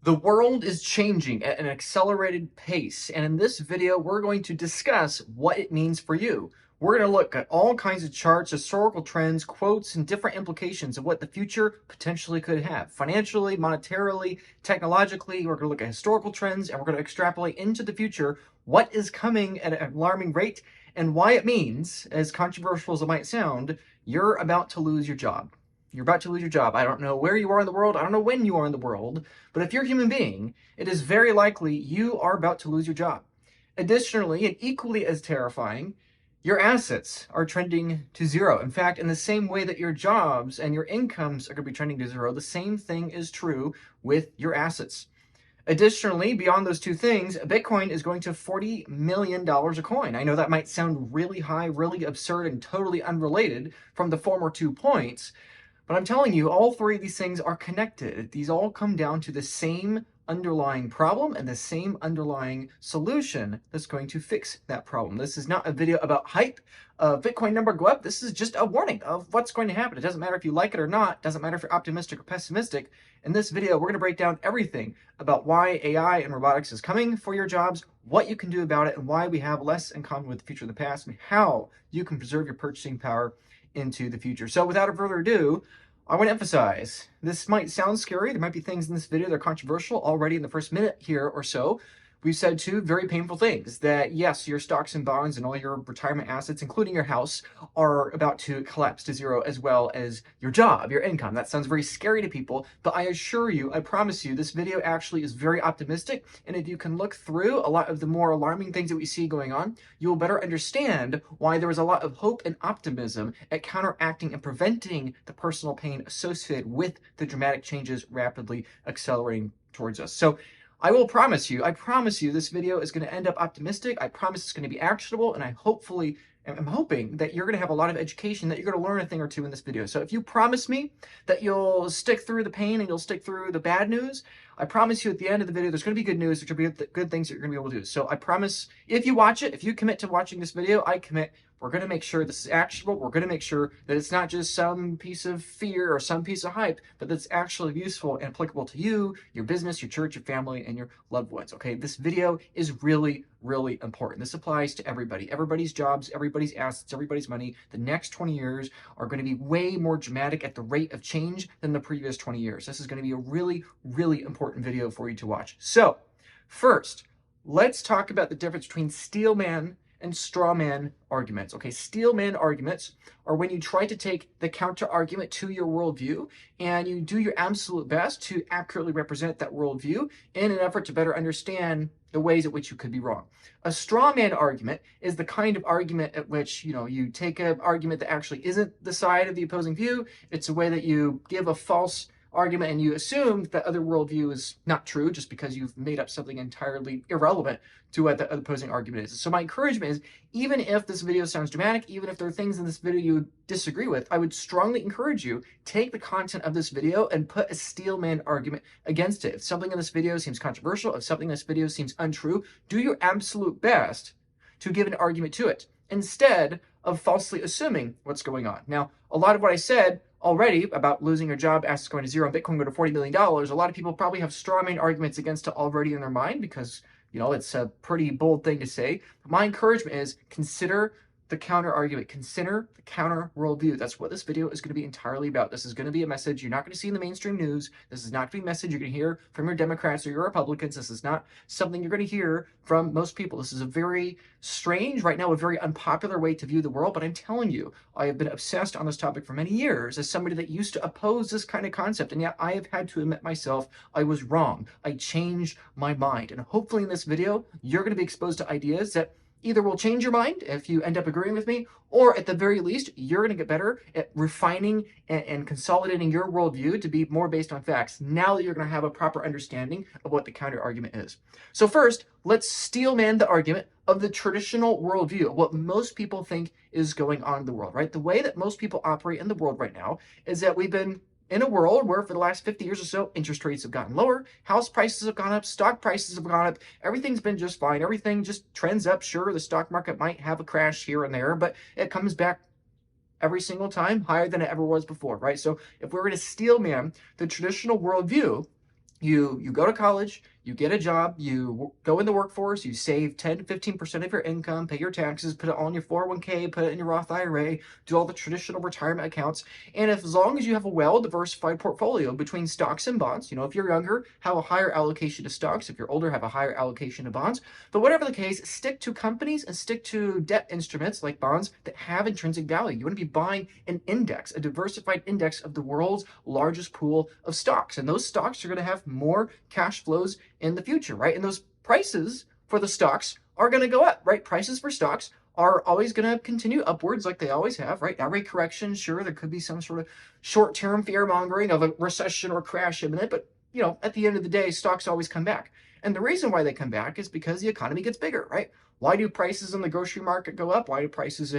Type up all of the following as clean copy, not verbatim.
The world is changing at an accelerated pace, and in this video, we're going to discuss what it means for you. We're going to look at all kinds of charts, historical trends, quotes, and different implications of what the future potentially could have. Financially, monetarily, technologically, we're going to look at historical trends, and we're going to extrapolate into the future what is coming at an alarming rate and why it means, as controversial as it might sound, you're about to lose your job. You're about to lose your job. I don't know where you are in the world. I don't know when you are in the world. But if you're a human being, it is very likely you are about to lose your job. Additionally, and equally as terrifying, your assets are trending to zero. In fact, in the same way that your jobs and your incomes are going to be trending to zero, the same thing is true with your assets. Additionally, beyond those two things, Bitcoin is going to $40 million a coin. I know that might sound really high, really absurd, and totally unrelated from the former 2 points, but I'm telling you, all three of these things are connected. These all come down to the same underlying problem and the same underlying solution that's going to fix that problem. This is not a video about hype, Bitcoin number go up. This is just a warning of what's going to happen. It doesn't matter if you like it or not. It doesn't matter if you're optimistic or pessimistic. In this video, we're going to break down everything about why AI and robotics is coming for your jobs, what you can do about it, and why we have less in common with the future of the past, and how you can preserve your purchasing power into the future. So without further ado, I want to emphasize, this might sound scary. There might be things in this video that are controversial already in the first minute here or so. We've said two very painful things, that yes, your stocks and bonds and all your retirement assets, including your house, are about to collapse to zero, as well as your job, your income. That sounds very scary to people, but I assure you, I promise you, this video actually is very optimistic. And if you can look through a lot of the more alarming things that we see going on, you will better understand why there is a lot of hope and optimism at counteracting and preventing the personal pain associated with the dramatic changes rapidly accelerating towards us. So I promise you this video is going to end up optimistic. I promise it's going to be actionable, and I'm hoping that you're going to have a lot of education, that you're going to learn a thing or two in this video. So if you promise me that you'll stick through the pain and you'll stick through the bad news, I promise you at the end of the video, there's going to be good news. There's going to be good things that you're going to be able to do. So I promise, if you watch it, if you commit to watching this video, I commit, we're going to make sure this is actionable. We're going to make sure that it's not just some piece of fear or some piece of hype, but that's actually useful and applicable to you, your business, your church, your family, and your loved ones. Okay, this video is really, really important. This applies to everybody, everybody's jobs, everybody's assets, everybody's money. The next 20 years are going to be way more dramatic at the rate of change than the previous 20 years. This is going to be a really, really important video for you to watch. So first, let's talk about the difference between steel man and straw man arguments. Okay, steel man arguments are when you try to take the counter argument to your worldview and you do your absolute best to accurately represent that worldview in an effort to better understand the ways at which you could be wrong. A straw man argument is the kind of argument at which, you take an argument that actually isn't the side of the opposing view. It's a way that you give a false argument and you assume that other worldview is not true just because you've made up something entirely irrelevant to what the opposing argument is. So my encouragement is, even if this video sounds dramatic, even if there are things in this video you disagree with, I would strongly encourage you, take the content of this video and put a steel man argument against it. If something in this video seems controversial, if something in this video seems untrue, do your absolute best to give an argument to it, instead of falsely assuming what's going on. Now, a lot of what I said already about losing your job, assets going to zero, and Bitcoin go to $40 million, a lot of people probably have straw man arguments against it already in their mind because, it's a pretty bold thing to say. But my encouragement is, consider the counter argument, consider the counter worldview. That's what this video is going to be entirely about. This is going to be a message you're not going to see in the mainstream news. This is not going to be a message you're going to hear from your Democrats or your Republicans. This is not something you're going to hear from most people. This is a very strange, right now, a very unpopular way to view the world. But I'm telling you, I have been obsessed on this topic for many years as somebody that used to oppose this kind of concept. And yet I have had to admit myself, I was wrong. I changed my mind. And hopefully in this video, you're going to be exposed to ideas that either will change your mind if you end up agreeing with me, or at the very least, you're going to get better at refining and consolidating your worldview to be more based on facts now that you're going to have a proper understanding of what the counter argument is. So first, let's steel man the argument of the traditional worldview, what most people think is going on in the world, right? The way that most people operate in the world right now is that we've been in a world where for the last 50 years or so, interest rates have gotten lower, house prices have gone up, stock prices have gone up, everything's been just fine, everything just trends up. Sure, the stock market might have a crash here and there, but it comes back every single time higher than it ever was before, right? So if we were to steel man the traditional worldview, You go to college, you get a job, you go in the workforce, you save 10 to 15% of your income, pay your taxes, put it all in your 401k, put it in your Roth IRA, do all the traditional retirement accounts. And as long as you have a well-diversified portfolio between stocks and bonds, if you're younger, have a higher allocation to stocks. If you're older, have a higher allocation to bonds. But whatever the case, stick to companies and stick to debt instruments like bonds that have intrinsic value. You want to be buying an index, a diversified index of the world's largest pool of stocks. And those stocks are going to have more cash flows in the future, right? And those prices for the stocks are going to go up, right? Prices for stocks are always going to continue upwards like they always have, right? Every correction, sure, there could be some sort of short-term fear mongering of a recession or crash imminent, but at the end of the day, stocks always come back. And the reason why they come back is because the economy gets bigger, right? Why do prices in the grocery market go up? Why do prices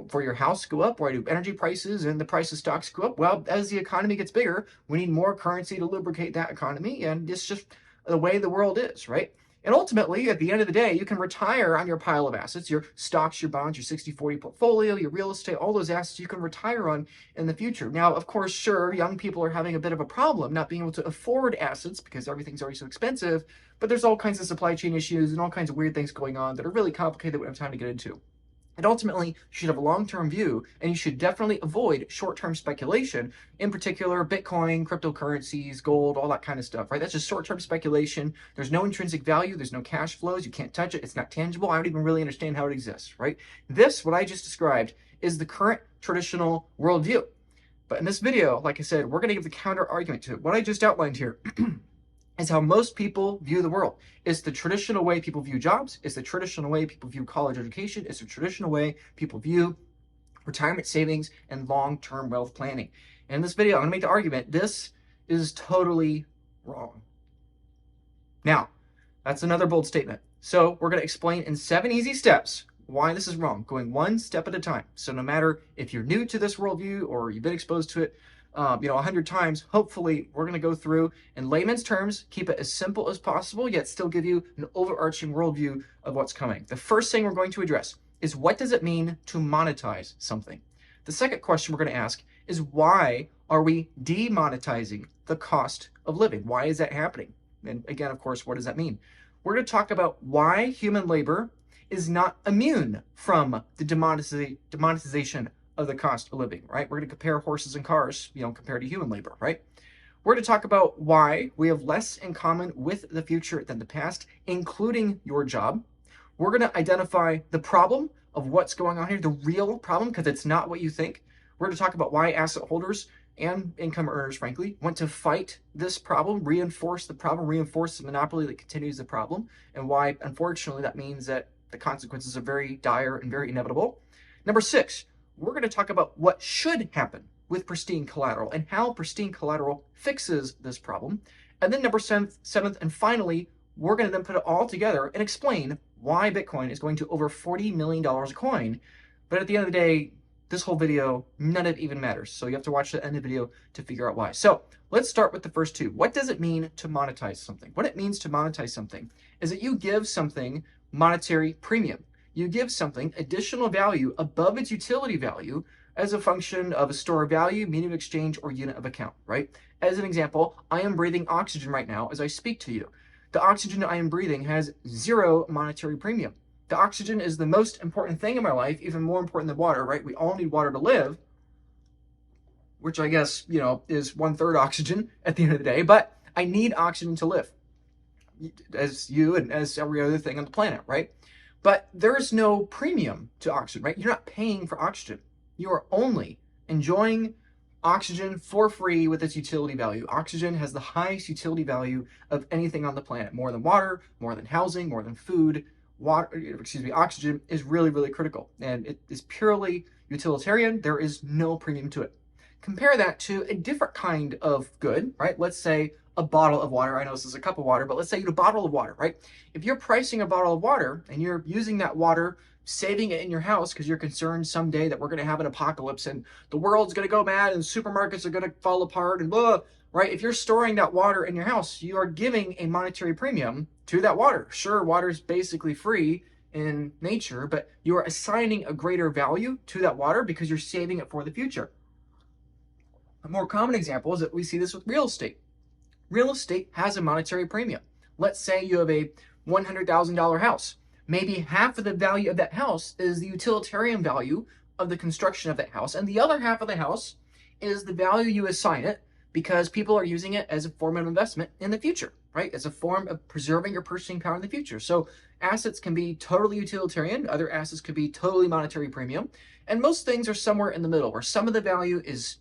for your house go up? Why do energy prices and the price of stocks go up? Well, as the economy gets bigger, we need more currency to lubricate that economy, and it's just the way the world is, right? And ultimately, at the end of the day, you can retire on your pile of assets, your stocks, your bonds, your 60-40 portfolio, your real estate, all those assets you can retire on in the future. Now, of course, sure, young people are having a bit of a problem not being able to afford assets because everything's already so expensive, but there's all kinds of supply chain issues and all kinds of weird things going on that are really complicated that we don't have time to get into. And ultimately, you should have a long-term view, and you should definitely avoid short-term speculation, in particular, Bitcoin, cryptocurrencies, gold, all that kind of stuff, right? That's just short-term speculation. There's no intrinsic value. There's no cash flows. You can't touch it. It's not tangible. I don't even really understand how it exists, right? This, what I just described, is the current traditional worldview. But in this video, like I said, we're going to give the counter argument to it. What I just outlined here is how most people view the world. It's the traditional way people view jobs. It's the traditional way people view college education. It's the traditional way people view retirement savings and long-term wealth planning. And in this video, I'm going to make the argument this is totally wrong. Now, that's another bold statement. So we're going to explain in 7 easy steps why this is wrong, going one step at a time. So no matter if you're new to this worldview or you've been exposed to it 100 times, hopefully we're going to go through in layman's terms, keep it as simple as possible, yet still give you an overarching worldview of what's coming. The first thing we're going to address is, what does it mean to monetize something? The second question we're going to ask is, why are we demonetizing the cost of living? Why is that happening? And again, of course, what does that mean? We're going to talk about why human labor is not immune from the demonetization of the cost of living, right? We're going to compare horses and cars, compared to human labor, right? We're going to talk about why we have less in common with the future than the past, including your job. We're going to identify the problem of what's going on here, the real problem, because it's not what you think. We're going to talk about why asset holders and income earners, frankly, want to fight this problem, reinforce the problem, reinforce the monopoly that continues the problem, and why, unfortunately, that means that the consequences are very dire and very inevitable. Number 6, we're going to talk about what should happen with pristine collateral and how pristine collateral fixes this problem. And then number 7th, and finally, we're going to then put it all together and explain why Bitcoin is going to over $40 million a coin. But at the end of the day, this whole video, none of it even matters. So you have to watch the end of the video to figure out why. So let's start with the first 2. What does it mean to monetize something? What it means to monetize something is that you give something monetary premium. You give something additional value above its utility value as a function of a store of value, medium of exchange, or unit of account, right? As an example, I am breathing oxygen right now as I speak to you. The oxygen I am breathing has 0 monetary premium. The oxygen is the most important thing in my life, even more important than water, right? We all need water to live, which I guess, is 1/3 oxygen at the end of the day, but I need oxygen to live, as you and as every other thing on the planet, right? But there's no premium to oxygen, right? You're not paying for oxygen. You are only enjoying oxygen for free with its utility value. Oxygen has the highest utility value of anything on the planet, more than water, more than housing, more than food. Oxygen is really, really critical, and it is purely utilitarian. There is no premium to it. Compare that to a different kind of good, right? Let's say a bottle of water. I know this is a cup of water, but let's say you get a bottle of water, right? If you're pricing a bottle of water and you're using that water, saving it in your house because you're concerned someday that we're going to have an apocalypse and the world's going to go mad and supermarkets are going to fall apart and blah, right? If you're storing that water in your house, you are giving a monetary premium to that water. Sure, water is basically free in nature, but you are assigning a greater value to that water because you're saving it for the future. A more common example is that we see this with real estate. Real estate has a monetary premium. Let's say you have a $100,000 house. Maybe half of the value of that house is the utilitarian value of the construction of that house, and the other half of the house is the value you assign it because people are using it as a form of investment in the future, right? As a form of preserving your purchasing power in the future. So assets can be totally utilitarian, other assets could be totally monetary premium, and most things are somewhere in the middle where some of the value is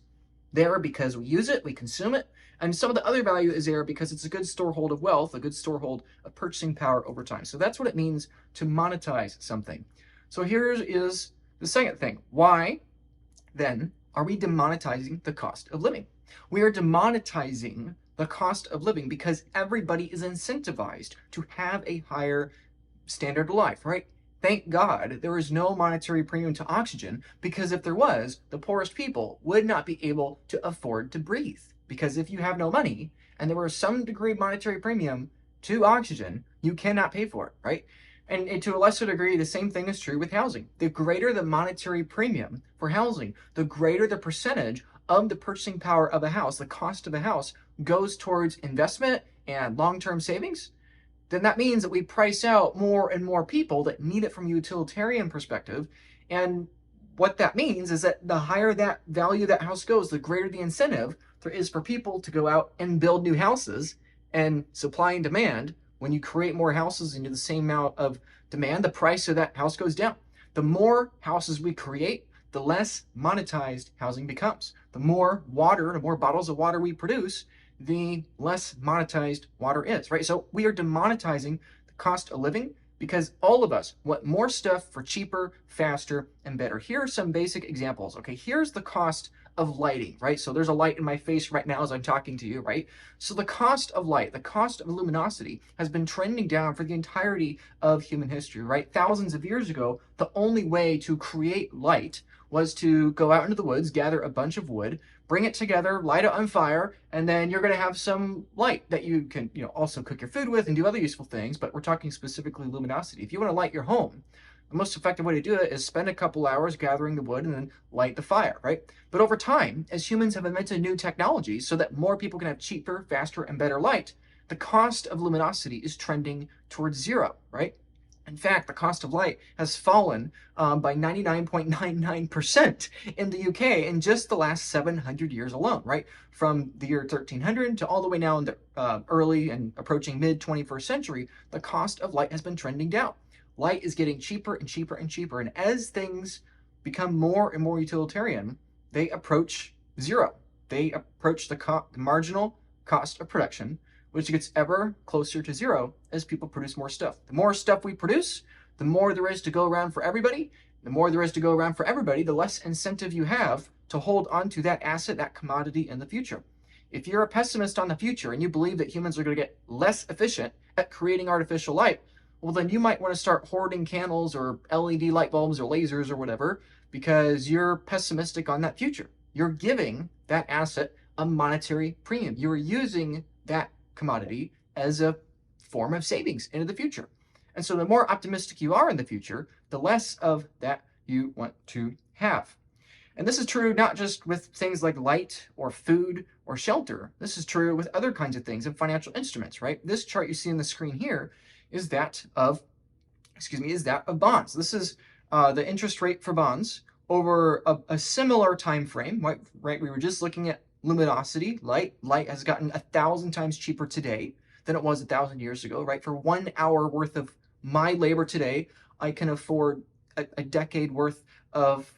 there because we use it, we consume it, and some of the other value is there because it's a good storehold of wealth, a good storehold of purchasing power over time. So that's what it means to monetize something. So here is the second thing. Why then are we demonetizing the cost of living? We are demonetizing the cost of living because everybody is incentivized to have a higher standard of life, right? Thank God there is no monetary premium to oxygen, because if there was, the poorest people would not be able to afford to breathe. Because if you have no money and there was some degree of monetary premium to oxygen, you cannot pay for it, right? And to a lesser degree, the same thing is true with housing. The greater the monetary premium for housing, the greater the percentage of the purchasing power of a house, the cost of a house, goes towards investment and long-term savings, then that means that we price out more and more people that need it from a utilitarian perspective. And what that means is that the higher that value that house goes, the greater the incentive there is for people to go out and build new houses. And supply and demand, when you create more houses into the same amount of demand, the price of that house goes down. The more houses we create, the less monetized housing becomes. The more water, the more bottles of water we produce, the less monetized water is, right? So we are demonetizing the cost of living because all of us want more stuff for cheaper, faster, and better. Here are some basic examples. Okay, here's the cost of lighting, right? So there's a light in my face right now as I'm talking to you, right? So the cost of light, the cost of luminosity has been trending down for the entirety of human history, right? Thousands of years ago, the only way to create light was to go out into the woods, gather a bunch of wood, bring it together, light it on fire, and then you're going to have some light that you can, also cook your food with and do other useful things. But we're talking specifically luminosity. If you want to light your home, the most effective way to do it is spend a couple hours gathering the wood and then light the fire, right? But over time, as humans have invented new technologies so that more people can have cheaper, faster, and better light, the cost of luminosity is trending towards zero, right? In fact, the cost of light has fallen by 99.99% in the UK in just the last 700 years alone, right? From the year 1300 to all the way now in the early and approaching mid 21st century, the cost of light has been trending down. Light is getting cheaper and cheaper and cheaper. And as things become more and more utilitarian, they approach zero. They approach the marginal cost of production, which gets ever closer to zero as people produce more stuff. The more stuff we produce, the more there is to go around for everybody. The more there is to go around for everybody, the less incentive you have to hold on to that asset, that commodity in the future. If you're a pessimist on the future and you believe that humans are going to get less efficient at creating artificial light, well, then you might want to start hoarding candles or LED light bulbs or lasers or whatever, because you're pessimistic on that future. You're giving that asset a monetary premium. You're using that commodity as a form of savings into the future. And so the more optimistic you are in the future, the less of that you want to have. And this is true not just with things like light or food or shelter. This is true with other kinds of things and financial instruments, right? This chart you see on the screen here is that of bonds. This is the interest rate for bonds over a similar time frame, right? We were just looking at luminosity, light. Light has gotten 1,000 times cheaper today than it was 1,000 years ago, right? For 1 hour worth of my labor today, I can afford a decade worth of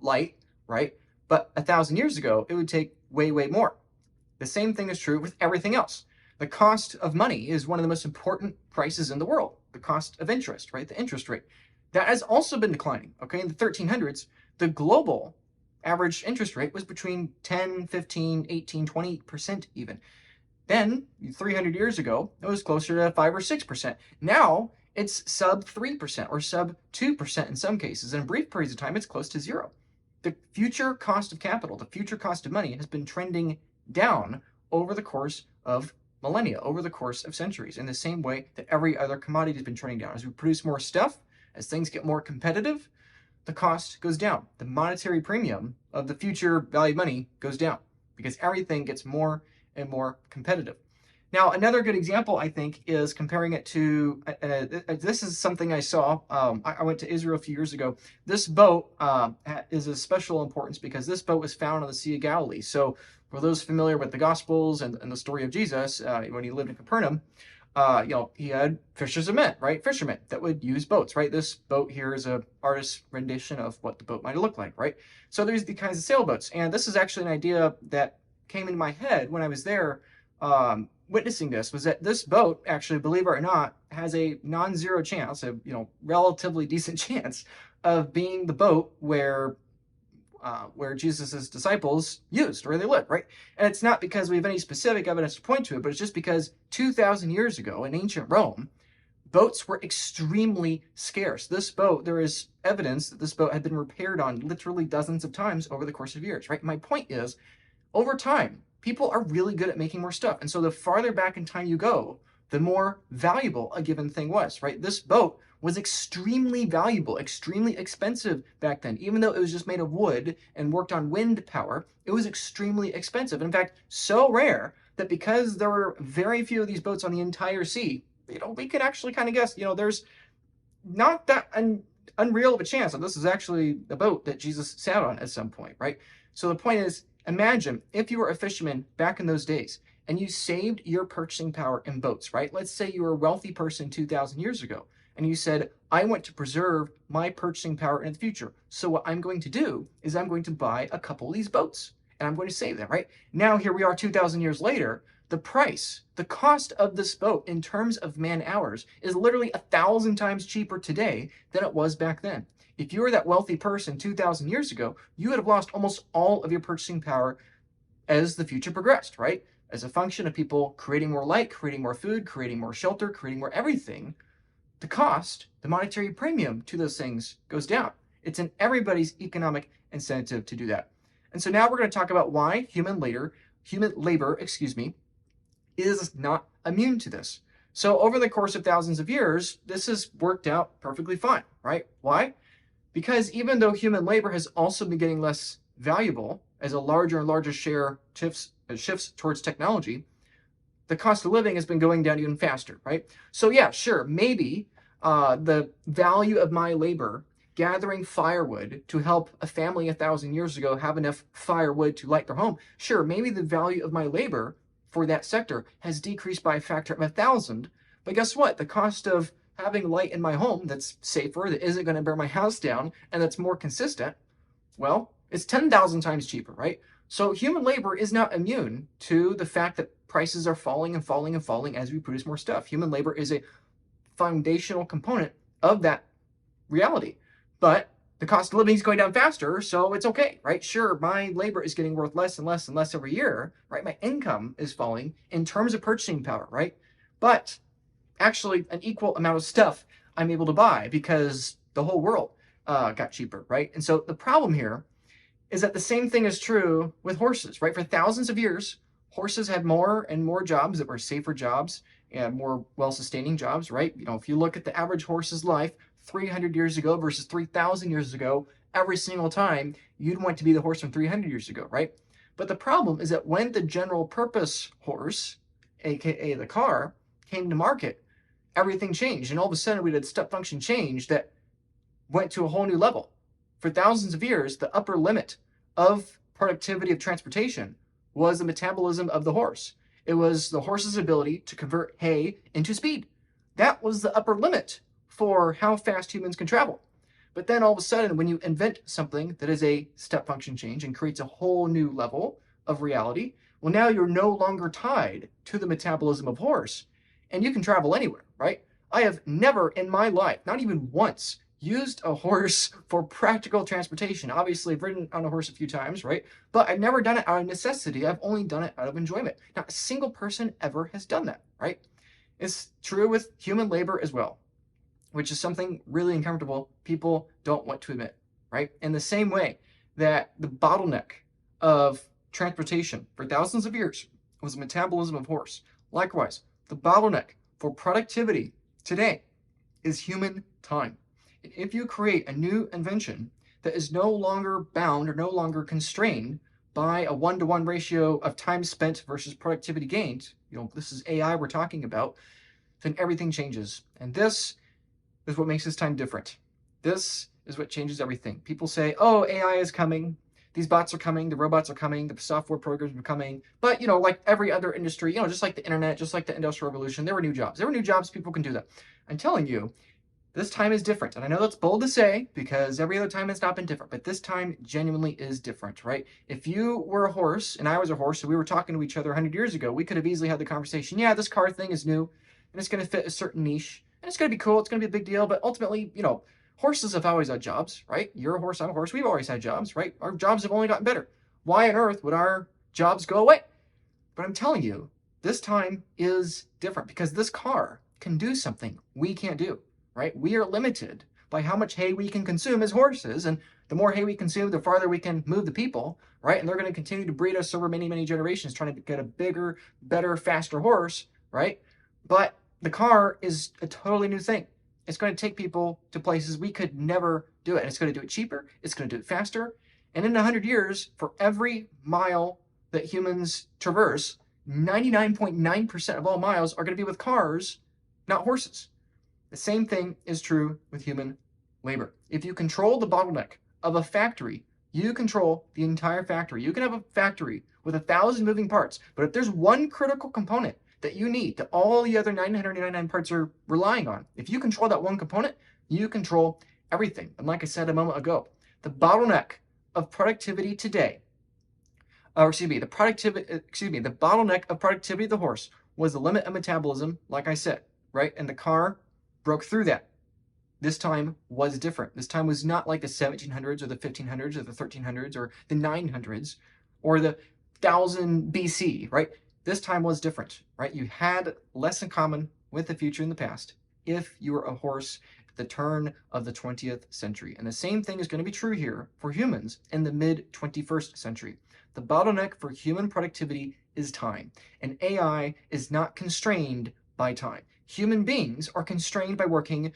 light, right? But 1,000 years ago, it would take way, way more. The same thing is true with everything else. The cost of money is one of the most important prices in the world. The cost of interest, right? The interest rate. That has also been declining, okay? In the 1300s, the global average interest rate was between 10, 15, 18, 20% even. Then, 300 years ago, it was closer to 5 or 6%. Now, it's sub 3% or sub 2% in some cases. In brief periods of time, it's close to zero. The future cost of capital, the future cost of money has been trending down over the course of millennia, over the course of centuries, in the same way that every other commodity has been trending down. As we produce more stuff, as things get more competitive, the cost goes down. The monetary premium of the future value of money goes down because everything gets more and more competitive. Now, another good example, I think, is comparing it to, this is something I saw. I went to Israel a few years ago. This boat is of special importance because this boat was found on the Sea of Galilee. So for those familiar with the Gospels and the story of Jesus, when he lived in Capernaum, he had fishers of men, right? Fishermen that would use boats, right? This boat here is a artist's rendition of what the boat might look like, right? So there's the kinds of sailboats. And this is actually an idea that came into my head when I was there, witnessing this, was that this boat, actually, believe it or not, has a non-zero chance, a relatively decent chance of being the boat where Jesus' disciples used, where they lived, right? And it's not because we have any specific evidence to point to it, but it's just because 2,000 years ago in ancient Rome, boats were extremely scarce. This boat, there is evidence that this boat had been repaired on literally dozens of times over the course of years, right? My point is, over time, people are really good at making more stuff. And so the farther back in time you go, the more valuable a given thing was, right? This boat was extremely valuable, extremely expensive back then. Even though it was just made of wood and worked on wind power, it was extremely expensive. In fact, so rare that because there were very few of these boats on the entire sea, we could actually kind of guess, there's not that unreal of a chance that this is actually the boat that Jesus sat on at some point, right? So the point is, imagine if you were a fisherman back in those days and you saved your purchasing power in boats, right? Let's say you were a wealthy person 2,000 years ago and you said, I want to preserve my purchasing power in the future. So what I'm going to do is I'm going to buy a couple of these boats and I'm going to save them, right? Now, here we are 2,000 years later. The price, the cost of this boat in terms of man hours is literally 1,000 times cheaper today than it was back then. If you were that wealthy person 2,000 years ago, you would have lost almost all of your purchasing power as the future progressed, right? As a function of people creating more light, creating more food, creating more shelter, creating more everything, the cost, the monetary premium to those things goes down. It's in everybody's economic incentive to do that. And so now we're going to talk about why human labor, is not immune to this. So over the course of thousands of years, this has worked out perfectly fine, right? Why? Because even though human labor has also been getting less valuable as a larger and larger share shifts towards technology, the cost of living has been going down even faster, right? So yeah, sure, maybe the value of my labor gathering firewood to help a family 1,000 years ago have enough firewood to light their home, sure, maybe the value of my labor for that sector has decreased by a factor of 1,000. But guess what? The cost of having light in my home that's safer, that isn't going to burn my house down, and that's more consistent, well, it's 10,000 times cheaper, right? So human labor is not immune to the fact that prices are falling and falling and falling as we produce more stuff. Human labor is a foundational component of that reality. But the cost of living is going down faster, so it's okay, right? Sure, my labor is getting worth less and less and less every year, right? My income is falling in terms of purchasing power, right? But actually, an equal amount of stuff I'm able to buy because the whole world got cheaper, right? And so the problem here is that the same thing is true with horses, right? For thousands of years, horses had more and more jobs that were safer jobs and more well-sustaining jobs, right? If you look at the average horse's life 300 years ago versus 3,000 years ago, every single time you'd want to be the horse from 300 years ago, right? But the problem is that when the general purpose horse, aka the car, came to market, everything changed. And all of a sudden we had a step function change that went to a whole new level. For thousands of years, the upper limit of productivity of transportation was the metabolism of the horse. It was the horse's ability to convert hay into speed. That was the upper limit for how fast humans can travel. But then all of a sudden, when you invent something that is a step function change and creates a whole new level of reality, well, now you're no longer tied to the metabolism of horse, and you can travel anywhere, right? I have never in my life, not even once, used a horse for practical transportation. Obviously, I've ridden on a horse a few times, right? But I've never done it out of necessity. I've only done it out of enjoyment. Not a single person ever has done that, right? It's true with human labor as well, which is something really uncomfortable people don't want to admit, right? In the same way that the bottleneck of transportation for thousands of years was the metabolism of horse. Likewise, the bottleneck for productivity today is human time. If you create a new invention that is no longer bound or no longer constrained by a 1-to-1 ratio of time spent versus productivity gained, this is AI we're talking about, then everything changes. And this is what makes this time different. This is what changes everything. People say, oh, AI is coming. These bots are coming. The robots are coming. The software programs are coming. But, like every other industry, just like the internet, just like the Industrial Revolution, there were new jobs. There were new jobs. People can do that. I'm telling you, this time is different. And I know that's bold to say because every other time has not been different, but this time genuinely is different, right? If you were a horse and I was a horse and we were talking to each other 100 years ago, we could have easily had the conversation, yeah, this car thing is new and it's going to fit a certain niche and it's going to be cool. It's going to be a big deal. But ultimately, horses have always had jobs, right? You're a horse, I'm a horse. We've always had jobs, right? Our jobs have only gotten better. Why on earth would our jobs go away? But I'm telling you, this time is different because this car can do something we can't do. Right? We are limited by how much hay we can consume as horses. And the more hay we consume, the farther we can move the people, right? And they're going to continue to breed us over many, many generations, trying to get a bigger, better, faster horse, right? But the car is a totally new thing. It's going to take people to places we could never do it. And it's going to do it cheaper. It's going to do it faster. And in 100 years, for every mile that humans traverse, 99.9% of all miles are going to be with cars, not horses. The same thing is true with human labor. If you control the bottleneck of a factory, you control the entire factory. You can have a factory with 1,000 moving parts, but if there's one critical component that you need that all the other 999 parts are relying on, if you control that one component, you control everything. And like I said a moment ago, the bottleneck of productivity today, the bottleneck of productivity of the horse was the limit of metabolism, like I said, right? And the car broke through that. This time was different. This time was not like the 1700s or the 1500s or the 1300s or the 900s or the 1000 BC, right? This time was different, right? You had less in common with the future and the past if you were a horse at the turn of the 20th century. And the same thing is going to be true here for humans in the mid-21st century. The bottleneck for human productivity is time, and AI is not constrained by time. Human beings are constrained by working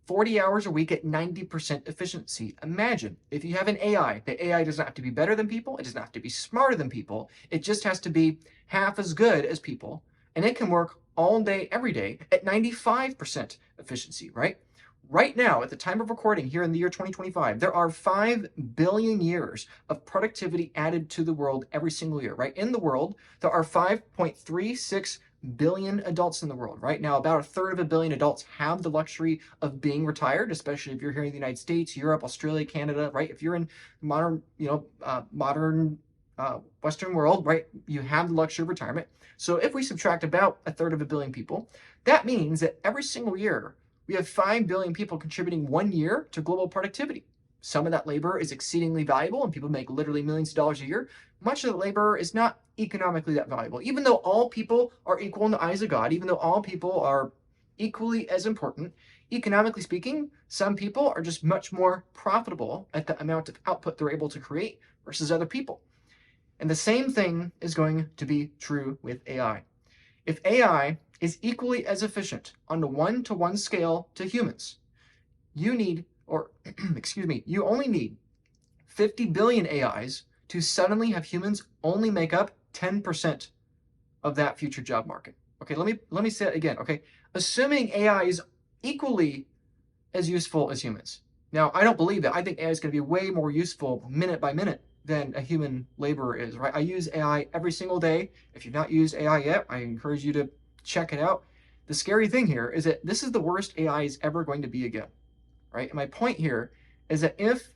40 hours a week at 90% efficiency. Imagine if you have an AI. The AI doesn't have to be better than people. It doesn't have to be smarter than people. It just has to be half as good as people. And it can work all day, every day at 95% efficiency, right? Right now, at the time of recording here in the year 2025, there are 5 billion years of productivity added to the world every single year, right? In the world, there are 5.36 billion adults in the world. Right now, about 1/3 of a billion adults have the luxury of being retired, especially if you're here in the United States, Europe, Australia, Canada, right? If you're in modern, Western world, right, you have the luxury of retirement. So if we subtract about 1/3 of a billion people, that means that every single year, we have 5 billion people contributing 1 year to global productivity. Some of that labor is exceedingly valuable and people make literally millions of dollars a year. Much of the labor is not economically that valuable. Even though all people are equal in the eyes of God, even though all people are equally as important, economically speaking, some people are just much more profitable at the amount of output they're able to create versus other people. And the same thing is going to be true with AI. If AI is equally as efficient on the 1-to-1 scale to humans, you only need 50 billion AIs to suddenly have humans only make up 10% of that future job market. Okay, let me say it again. Okay, assuming AI is equally as useful as humans. Now, I don't believe that. I think AI is going to be way more useful minute by minute than a human laborer is, right? I use AI every single day. If you've not used AI yet, I encourage you to check it out. The scary thing here is that this is the worst AI is ever going to be again, right? And my point here is that if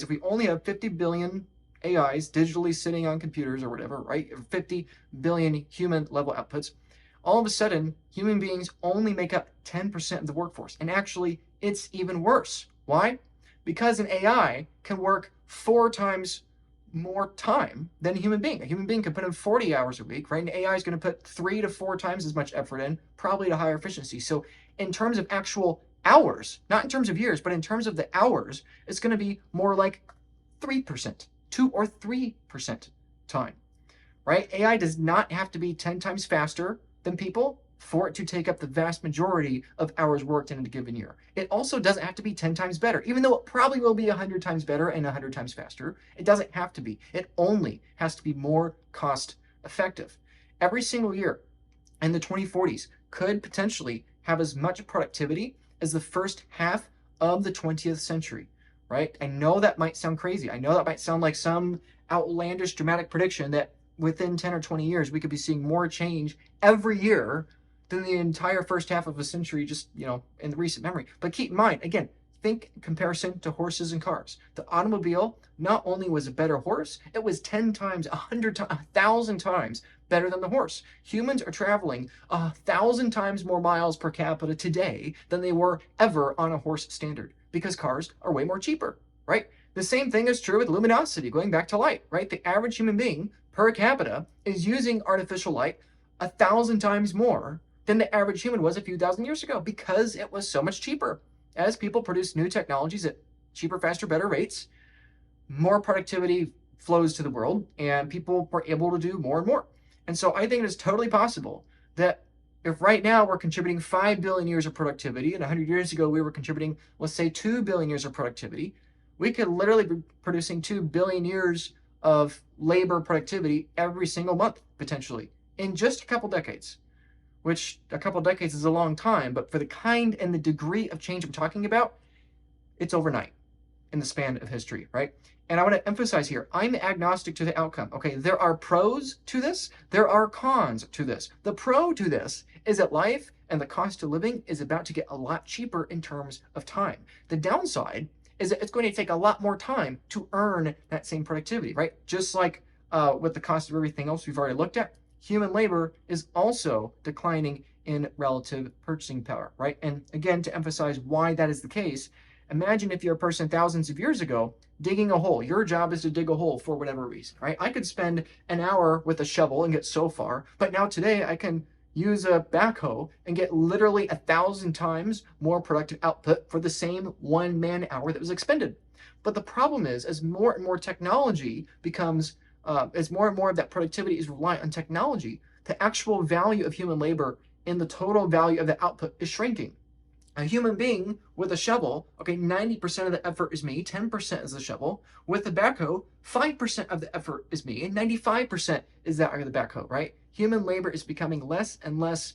we only have 50 billion AIs digitally sitting on computers or whatever, right? 50 billion human level outputs, all of a sudden, human beings only make up 10% of the workforce. And actually, it's even worse. Why? Because an AI can work 4 times more time than a human being. A human being can put in 40 hours a week, right? And AI is going to put 3 to 4 times as much effort in, probably to higher efficiency. So in terms of actual hours, not in terms of years, but in terms of the hours, it's going to be more like 3%, 2 or 3% time, right? AI does not have to be 10 times faster than people. for it to take up the vast majority of hours worked in a given year. It also doesn't have to be 10 times better, even though it probably will be 100 times better and 100 times faster. It doesn't have to be. It only has to be more cost effective. Every single year in the 2040s could potentially have as much productivity as the first half of the 20th century, right? I know that might sound crazy. I know that might sound like some outlandish dramatic prediction that within 10 or 20 years we could be seeing more change every year than the entire first half of a century, just, in the recent memory. But keep in mind, again, think in comparison to horses and cars. The automobile not only was a better horse, it was 10 times, 100 times, 1,000 times better than the horse. Humans are traveling 1,000 times more miles per capita today than they were ever on a horse standard, because cars are way more cheaper, right? The same thing is true with luminosity, going back to light, right? The average human being per capita is using artificial light 1,000 times more than the average human was a few thousand years ago, because it was so much cheaper. As people produce new technologies at cheaper, faster, better rates, more productivity flows to the world and people were able to do more and more. And so I think it is totally possible that if right now we're contributing 5 billion years of productivity, and 100 years ago we were contributing, let's say, 2 billion years of productivity, we could literally be producing 2 billion years of labor productivity every single month, potentially, in just a couple decades. Which a couple decades is a long time, but for the kind and the degree of change I'm talking about, it's overnight in the span of history, right? And I want to emphasize here, I'm agnostic to the outcome. Okay, there are pros to this, there are cons to this. The pro to this is that life and the cost of living is about to get a lot cheaper in terms of time. The downside is that it's going to take a lot more time to earn that same productivity, right? Just like with the cost of everything else we've already looked at, human labor is also declining in relative purchasing power, right? And again, to emphasize why that is the case, imagine if you're a person thousands of years ago digging a hole. Your job is to dig a hole for whatever reason, right? I could spend an hour with a shovel and get so far, but now today I can use a backhoe and get literally 1,000 times more productive output for the same 1 man hour that was expended. But the problem is, as more and more technology becomes as more and more of that productivity is reliant on technology, the actual value of human labor in the total value of the output is shrinking. A human being with a shovel, okay, 90% of the effort is me, 10% is the shovel. With the backhoe, 5% of the effort is me, and 95% is that of the backhoe, right? Human labor is becoming less and less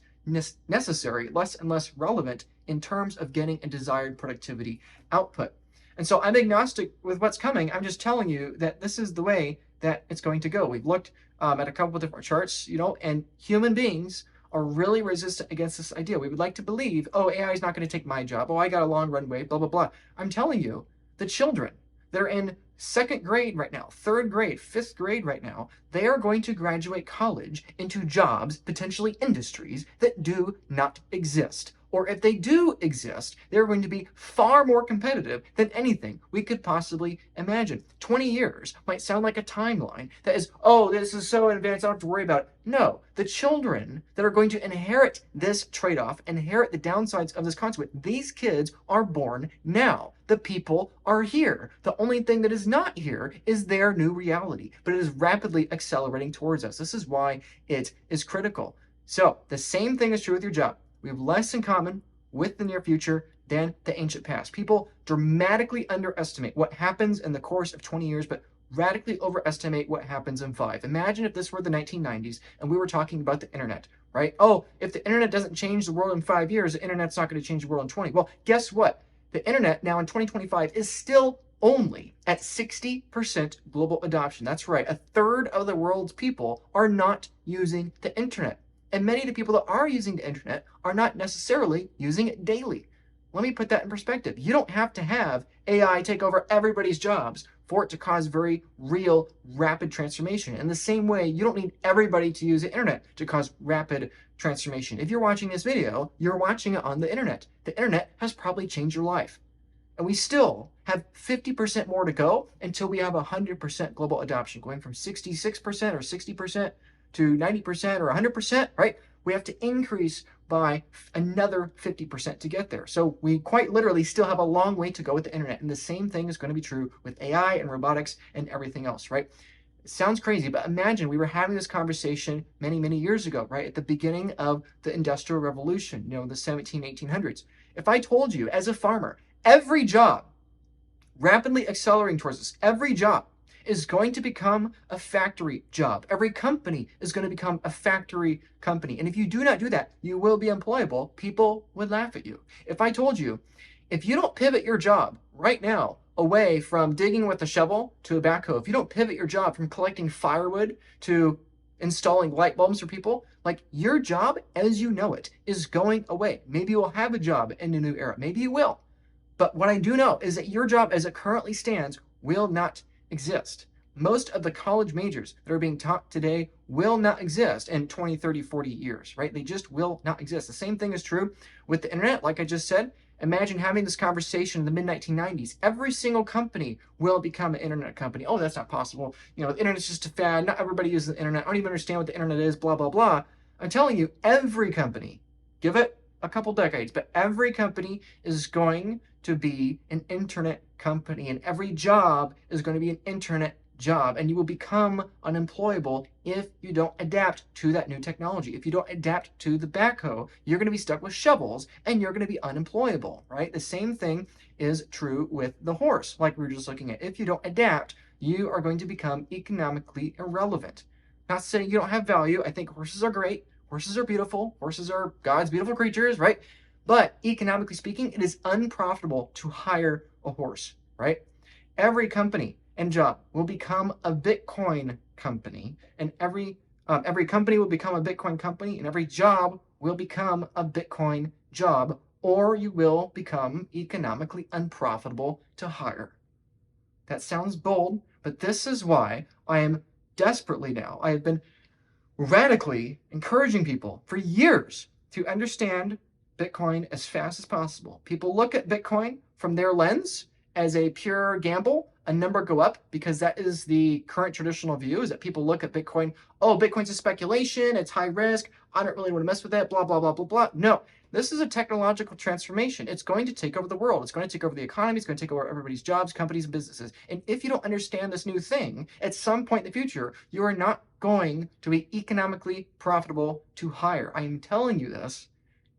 necessary, less and less relevant in terms of getting a desired productivity output. And so I'm agnostic with what's coming. I'm just telling you that this is the way that it's going to go. We've looked at a couple of different charts, and human beings are really resistant against this idea. We would like to believe, oh, AI is not going to take my job. Oh, I got a long runway, blah, blah, blah. I'm telling you, the children that are in 2nd grade right now, 3rd grade, 5th grade right now, they are going to graduate college into jobs, potentially industries, that do not exist. Or if they do exist, they're going to be far more competitive than anything we could possibly imagine. 20 years might sound like a timeline that is, oh, this is so advanced, I don't have to worry about it. No, the children that are going to inherit this trade-off, inherit the downsides of this consequence, these kids are born now. The people are here. The only thing that is not here is their new reality, but it is rapidly accelerating towards us. This is why it is critical. So the same thing is true with your job. We have less in common with the near future than the ancient past. People dramatically underestimate what happens in the course of 20 years, but radically overestimate what happens in 5. Imagine if this were the 1990s and we were talking about the internet, right? Oh, if the internet doesn't change the world in 5 years, the internet's not going to change the world in 20. Well, guess what? The internet now in 2025 is still only at 60% global adoption. That's right. 1/3 of the world's people are not using the internet. And many of the people that are using the internet are not necessarily using it daily. Let me put that in perspective. You don't have to have AI take over everybody's jobs for it to cause very real, rapid transformation. In the same way, you don't need everybody to use the internet to cause rapid transformation. If you're watching this video, you're watching it on the internet. The internet has probably changed your life. And we still have 50% more to go until we have 100% global adoption, going from 66% or 60% to 90% or 100%, right? We have to increase by another 50% to get there. So we quite literally still have a long way to go with the internet. And the same thing is going to be true with AI and robotics and everything else, right? It sounds crazy, but imagine we were having this conversation many, many years ago, right? At the beginning of the Industrial Revolution, the 1800s. If I told you as a farmer, every job rapidly accelerating towards this, every job is going to become a factory job. Every company is going to become a factory company. And if you do not do that, you will be employable. People would laugh at you. If I told you, if you don't pivot your job right now away from digging with a shovel to a backhoe, if you don't pivot your job from collecting firewood to installing light bulbs for people, like your job as you know it is going away. Maybe you will have a job in a new era. Maybe you will. But what I do know is that your job as it currently stands will not exist. Most of the college majors that are being taught today will not exist in 20, 30, 40 years, right? They just will not exist. The same thing is true with the internet. Like I just said, imagine having this conversation in the mid-1990s. Every single company will become an internet company. Oh, that's not possible. The internet's just a fad. Not everybody uses the internet. I don't even understand what the internet is, blah, blah, blah. I'm telling you, every company, give it a couple decades, but every company is going to be an internet company, and every job is going to be an internet job, and you will become unemployable if you don't adapt to that new technology. If you don't adapt to the backhoe, you're going to be stuck with shovels and you're going to be unemployable, right? The same thing is true with the horse, like we were just looking at. If you don't adapt, you are going to become economically irrelevant. Not saying you don't have value. I think horses are great. Horses are beautiful. Horses are God's beautiful creatures, right? But economically speaking, it is unprofitable to hire a horse, right? Every company and job will become a Bitcoin company, and every company will become a Bitcoin company, and every job will become a Bitcoin job, or you will become economically unprofitable to hire. That sounds bold, but this is why I am desperately now. I have been radically encouraging people for years to understand Bitcoin as fast as possible. People look at Bitcoin from their lens as a pure gamble, a number go up, because that is the current traditional view, is that people look at Bitcoin, oh, Bitcoin's a speculation, it's high risk, I don't really want to mess with that, blah, blah, blah, blah, blah. No, this is a technological transformation. It's going to take over the world. It's going to take over the economy. It's going to take over everybody's jobs, companies, and businesses. And if you don't understand this new thing, at some point in the future, you are not going to be economically profitable to hire. I am telling you this,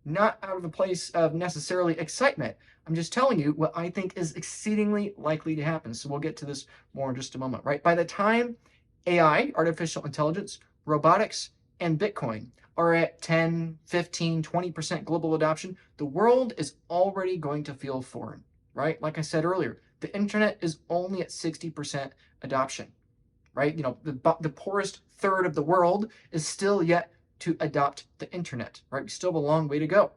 not out of a place of necessarily excitement. I'm just telling you what I think is exceedingly likely to happen. So we'll get to this more in just a moment, right? By the time AI, artificial intelligence, robotics, and Bitcoin are at 10, 15, 20% global adoption, the world is already going to feel foreign, right? Like I said earlier, the internet is only at 60% adoption, right? The poorest third of the world is still yet to adopt the internet, right? We still have a long way to go.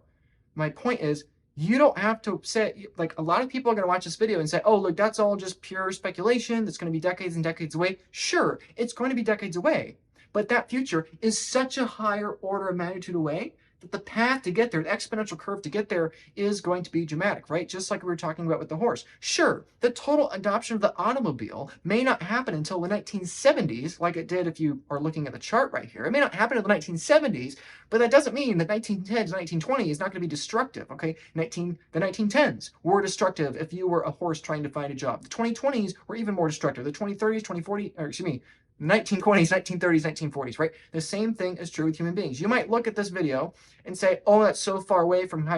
My point is, you don't have to say, like, a lot of people are going to watch this video and say, oh, look, that's all just pure speculation. That's going to be decades and decades away. Sure, it's going to be decades away, but that future is such a higher order of magnitude away that the path to get there, the exponential curve to get there, is going to be dramatic, right? Just like we were talking about with the horse. Sure, the total adoption of the automobile may not happen until the 1970s, like it did if you are looking at the chart right here. It may not happen in the 1970s, but that doesn't mean that 1910 to 1920 is not going to be destructive, okay? The 1910s were destructive if you were a horse trying to find a job. The 2020s were even more destructive. The 2030s, 2040, or excuse me, 1920s, 1930s, 1940s, right? The same thing is true with human beings. You might look at this video and say, oh, that's so far away from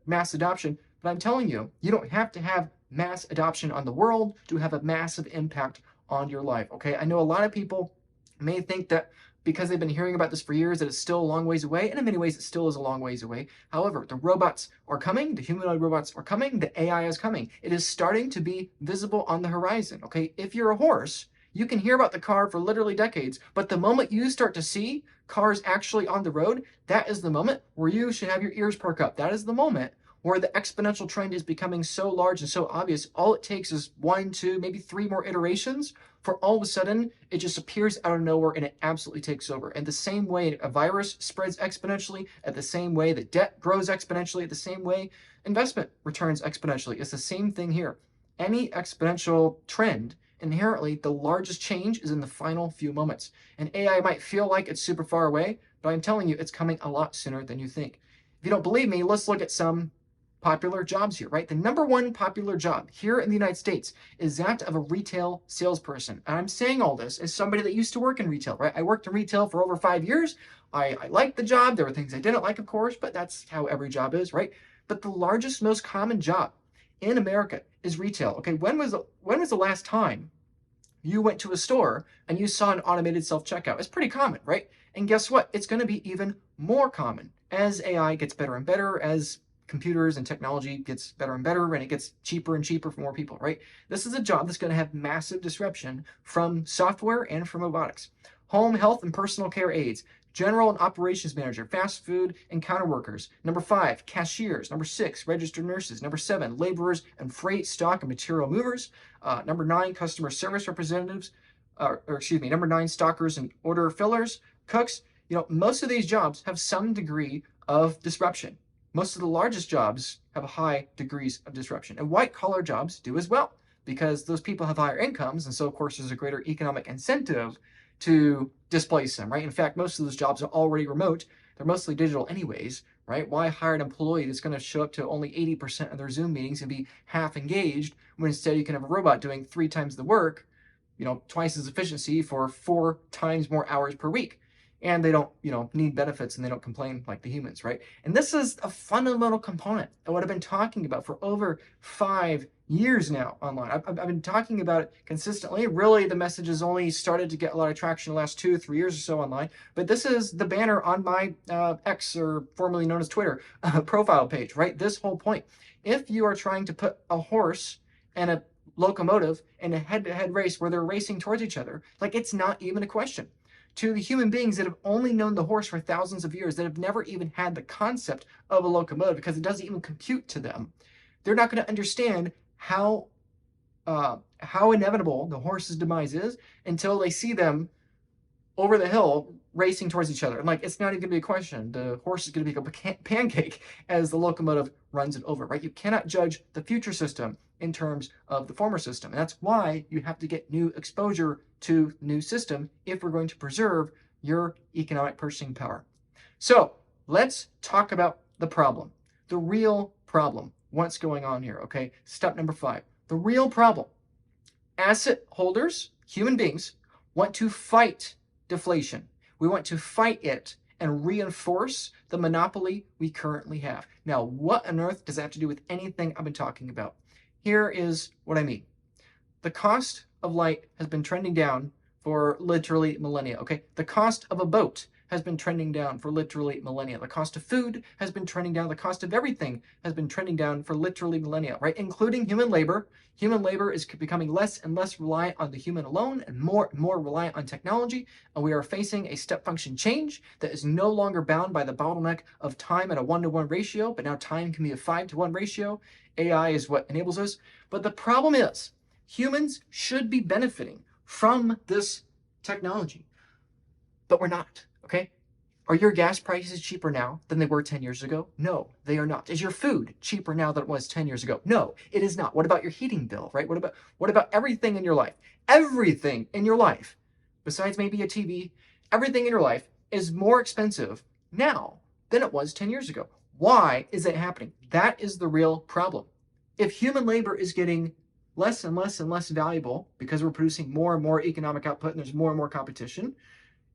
mass adoption. But I'm telling you, you don't have to have mass adoption on the world to have a massive impact on your life, okay? I know a lot of people may think that because they've been hearing about this for years that it's still a long ways away, and in many ways it still is a long ways away. However, the robots are coming, the humanoid robots are coming, the AI is coming. It is starting to be visible on the horizon, okay? If you're a horse, you can hear about the car for literally decades, but the moment you start to see cars actually on the road, that is the moment where you should have your ears perk up. That is the moment where the exponential trend is becoming so large and so obvious. All it takes is 1, 2, maybe 3 more iterations for all of a sudden it just appears out of nowhere and it absolutely takes over. And the same way a virus spreads exponentially, at the same way that debt grows exponentially, at the same way investment returns exponentially. It's the same thing here. Any exponential trend, inherently, the largest change is in the final few moments. And AI might feel like it's super far away, but I'm telling you, it's coming a lot sooner than you think. If you don't believe me, let's look at some popular jobs here, right? The number one popular job here in the United States is that of a retail salesperson. And I'm saying all this as somebody that used to work in retail, right? I worked in retail for over 5 years. I liked the job. There were things I didn't like, of course, but that's how every job is, right? But the largest, most common job in America is retail. Okay, when was the last time you went to a store and you saw an automated self-checkout? It's pretty common, right? And guess what? It's going to be even more common as AI gets better and better, as computers and technology gets better and better, and it gets cheaper and cheaper for more people, right? This is a job that's going to have massive disruption from software and from robotics. Home health and personal care aides, general and operations manager, fast food and counter workers. Number 5, cashiers. Number 6, registered nurses. Number 7, laborers and freight, stock, and material movers. Number 9, customer service representatives. Number 9, stockers and order fillers, cooks. Most of these jobs have some degree of disruption. Most of the largest jobs have high degrees of disruption. And white-collar jobs do as well, because those people have higher incomes, and so, of course, there's a greater economic incentive to displace them, right? In fact, most of those jobs are already remote. They're mostly digital anyways, right? Why hire an employee that's going to show up to only 80% of their Zoom meetings and be half engaged, when instead you can have a robot doing 3 times the work, twice as efficiency for 4 times more hours per week. And they don't, need benefits, and they don't complain like the humans, right? And this is a fundamental component of what I've been talking about for over 5 years now online. I've been talking about it consistently. Really, the message has only started to get a lot of traction in the last 2-3 years or so online. But this is the banner on my X, or formerly known as Twitter, profile page, right? This whole point. If you are trying to put a horse and a locomotive in a head-to-head race where they're racing towards each other, like, it's not even a question. To the human beings that have only known the horse for thousands of years, that have never even had the concept of a locomotive because it doesn't even compute to them, they're not going to understand how inevitable the horse's demise is until they see them over the hill racing towards each other. And it's not even going to be a question. The horse is going to become a pancake as the locomotive runs it over, right? You cannot judge the future system in terms of the former system. And that's why you have to get new exposure to the new system if we're going to preserve your economic purchasing power. So let's talk about the problem, the real problem. What's going on here, okay? Step number 5, the real problem. Asset holders, human beings, want to fight deflation. We want to fight it and reinforce the monopoly we currently have. Now, what on earth does that have to do with anything I've been talking about? Here is what I mean. The cost of light has been trending down for literally millennia, okay? The cost of a boat has been trending down for literally millennia. The cost of food has been trending down. The cost of everything has been trending down for literally millennia, right? Including human labor. Human labor is becoming less and less reliant on the human alone and more and more reliant on technology. And we are facing a step function change that is no longer bound by the bottleneck of time at a 1-to-1 ratio, but now time can be a 5-to-1 ratio. AI is what enables us. But the problem is, humans should be benefiting from this technology, but we're not. Okay? Are your gas prices cheaper now than they were 10 years ago? No, they are not. Is your food cheaper now than it was 10 years ago? No, it is not. What about your heating bill, right? What about everything in your life? Everything in your life, besides maybe a TV, everything in your life is more expensive now than it was 10 years ago. Why is it happening? That is the real problem. If human labor is getting less and less and less valuable because we're producing more and more economic output and there's more and more competition,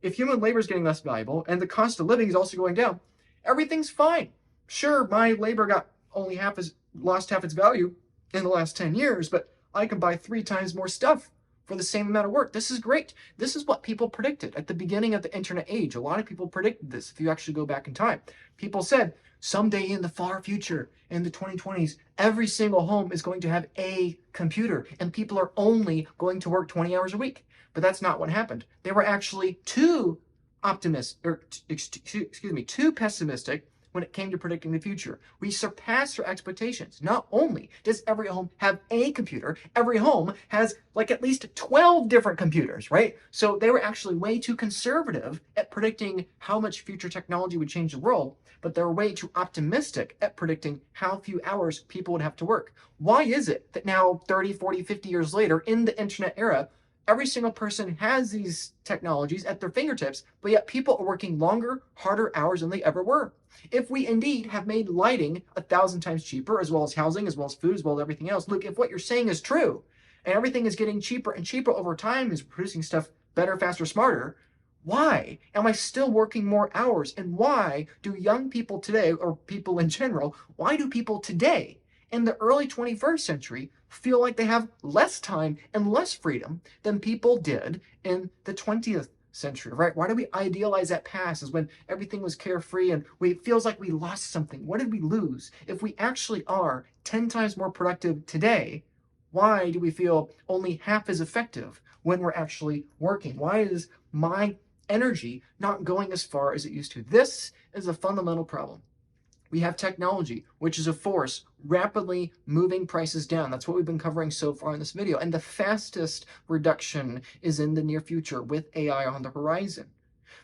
if human labor is getting less valuable and the cost of living is also going down, everything's fine. Sure, my labor lost half its value in the last 10 years, but I can buy 3 times more stuff for the same amount of work. This is great. This is what people predicted at the beginning of the internet age. A lot of people predicted this. If you actually go back in time, people said someday in the far future, in the 2020s, every single home is going to have a computer and people are only going to work 20 hours a week. But that's not what happened. They were actually too pessimistic when it came to predicting the future. We surpassed our expectations. Not only does every home have a computer, every home has at least 12 different computers, right? So they were actually way too conservative at predicting how much future technology would change the world, but they were way too optimistic at predicting how few hours people would have to work. Why is it that now 30, 40, 50 years later in the internet era, Every single person has these technologies at their fingertips, but yet people are working longer, harder hours than they ever were. If we indeed have made lighting 1,000 times cheaper, as well as housing, as well as food, as well as everything else, look, if what you're saying is true, and everything is getting cheaper and cheaper over time, is producing stuff better, faster, smarter, why am I still working more hours? And why do young people today, or people in general, why do people today in the early 21st century feel like they have less time and less freedom than people did in the 20th century, right? Why do we idealize that past as when everything was carefree and it feels like we lost something? What did we lose? If we actually are 10 times more productive today, why do we feel only half as effective when we're actually working? Why is my energy not going as far as it used to? This is a fundamental problem. We have technology, which is a force rapidly moving prices down. That's what we've been covering so far in this video. And the fastest reduction is in the near future with AI on the horizon.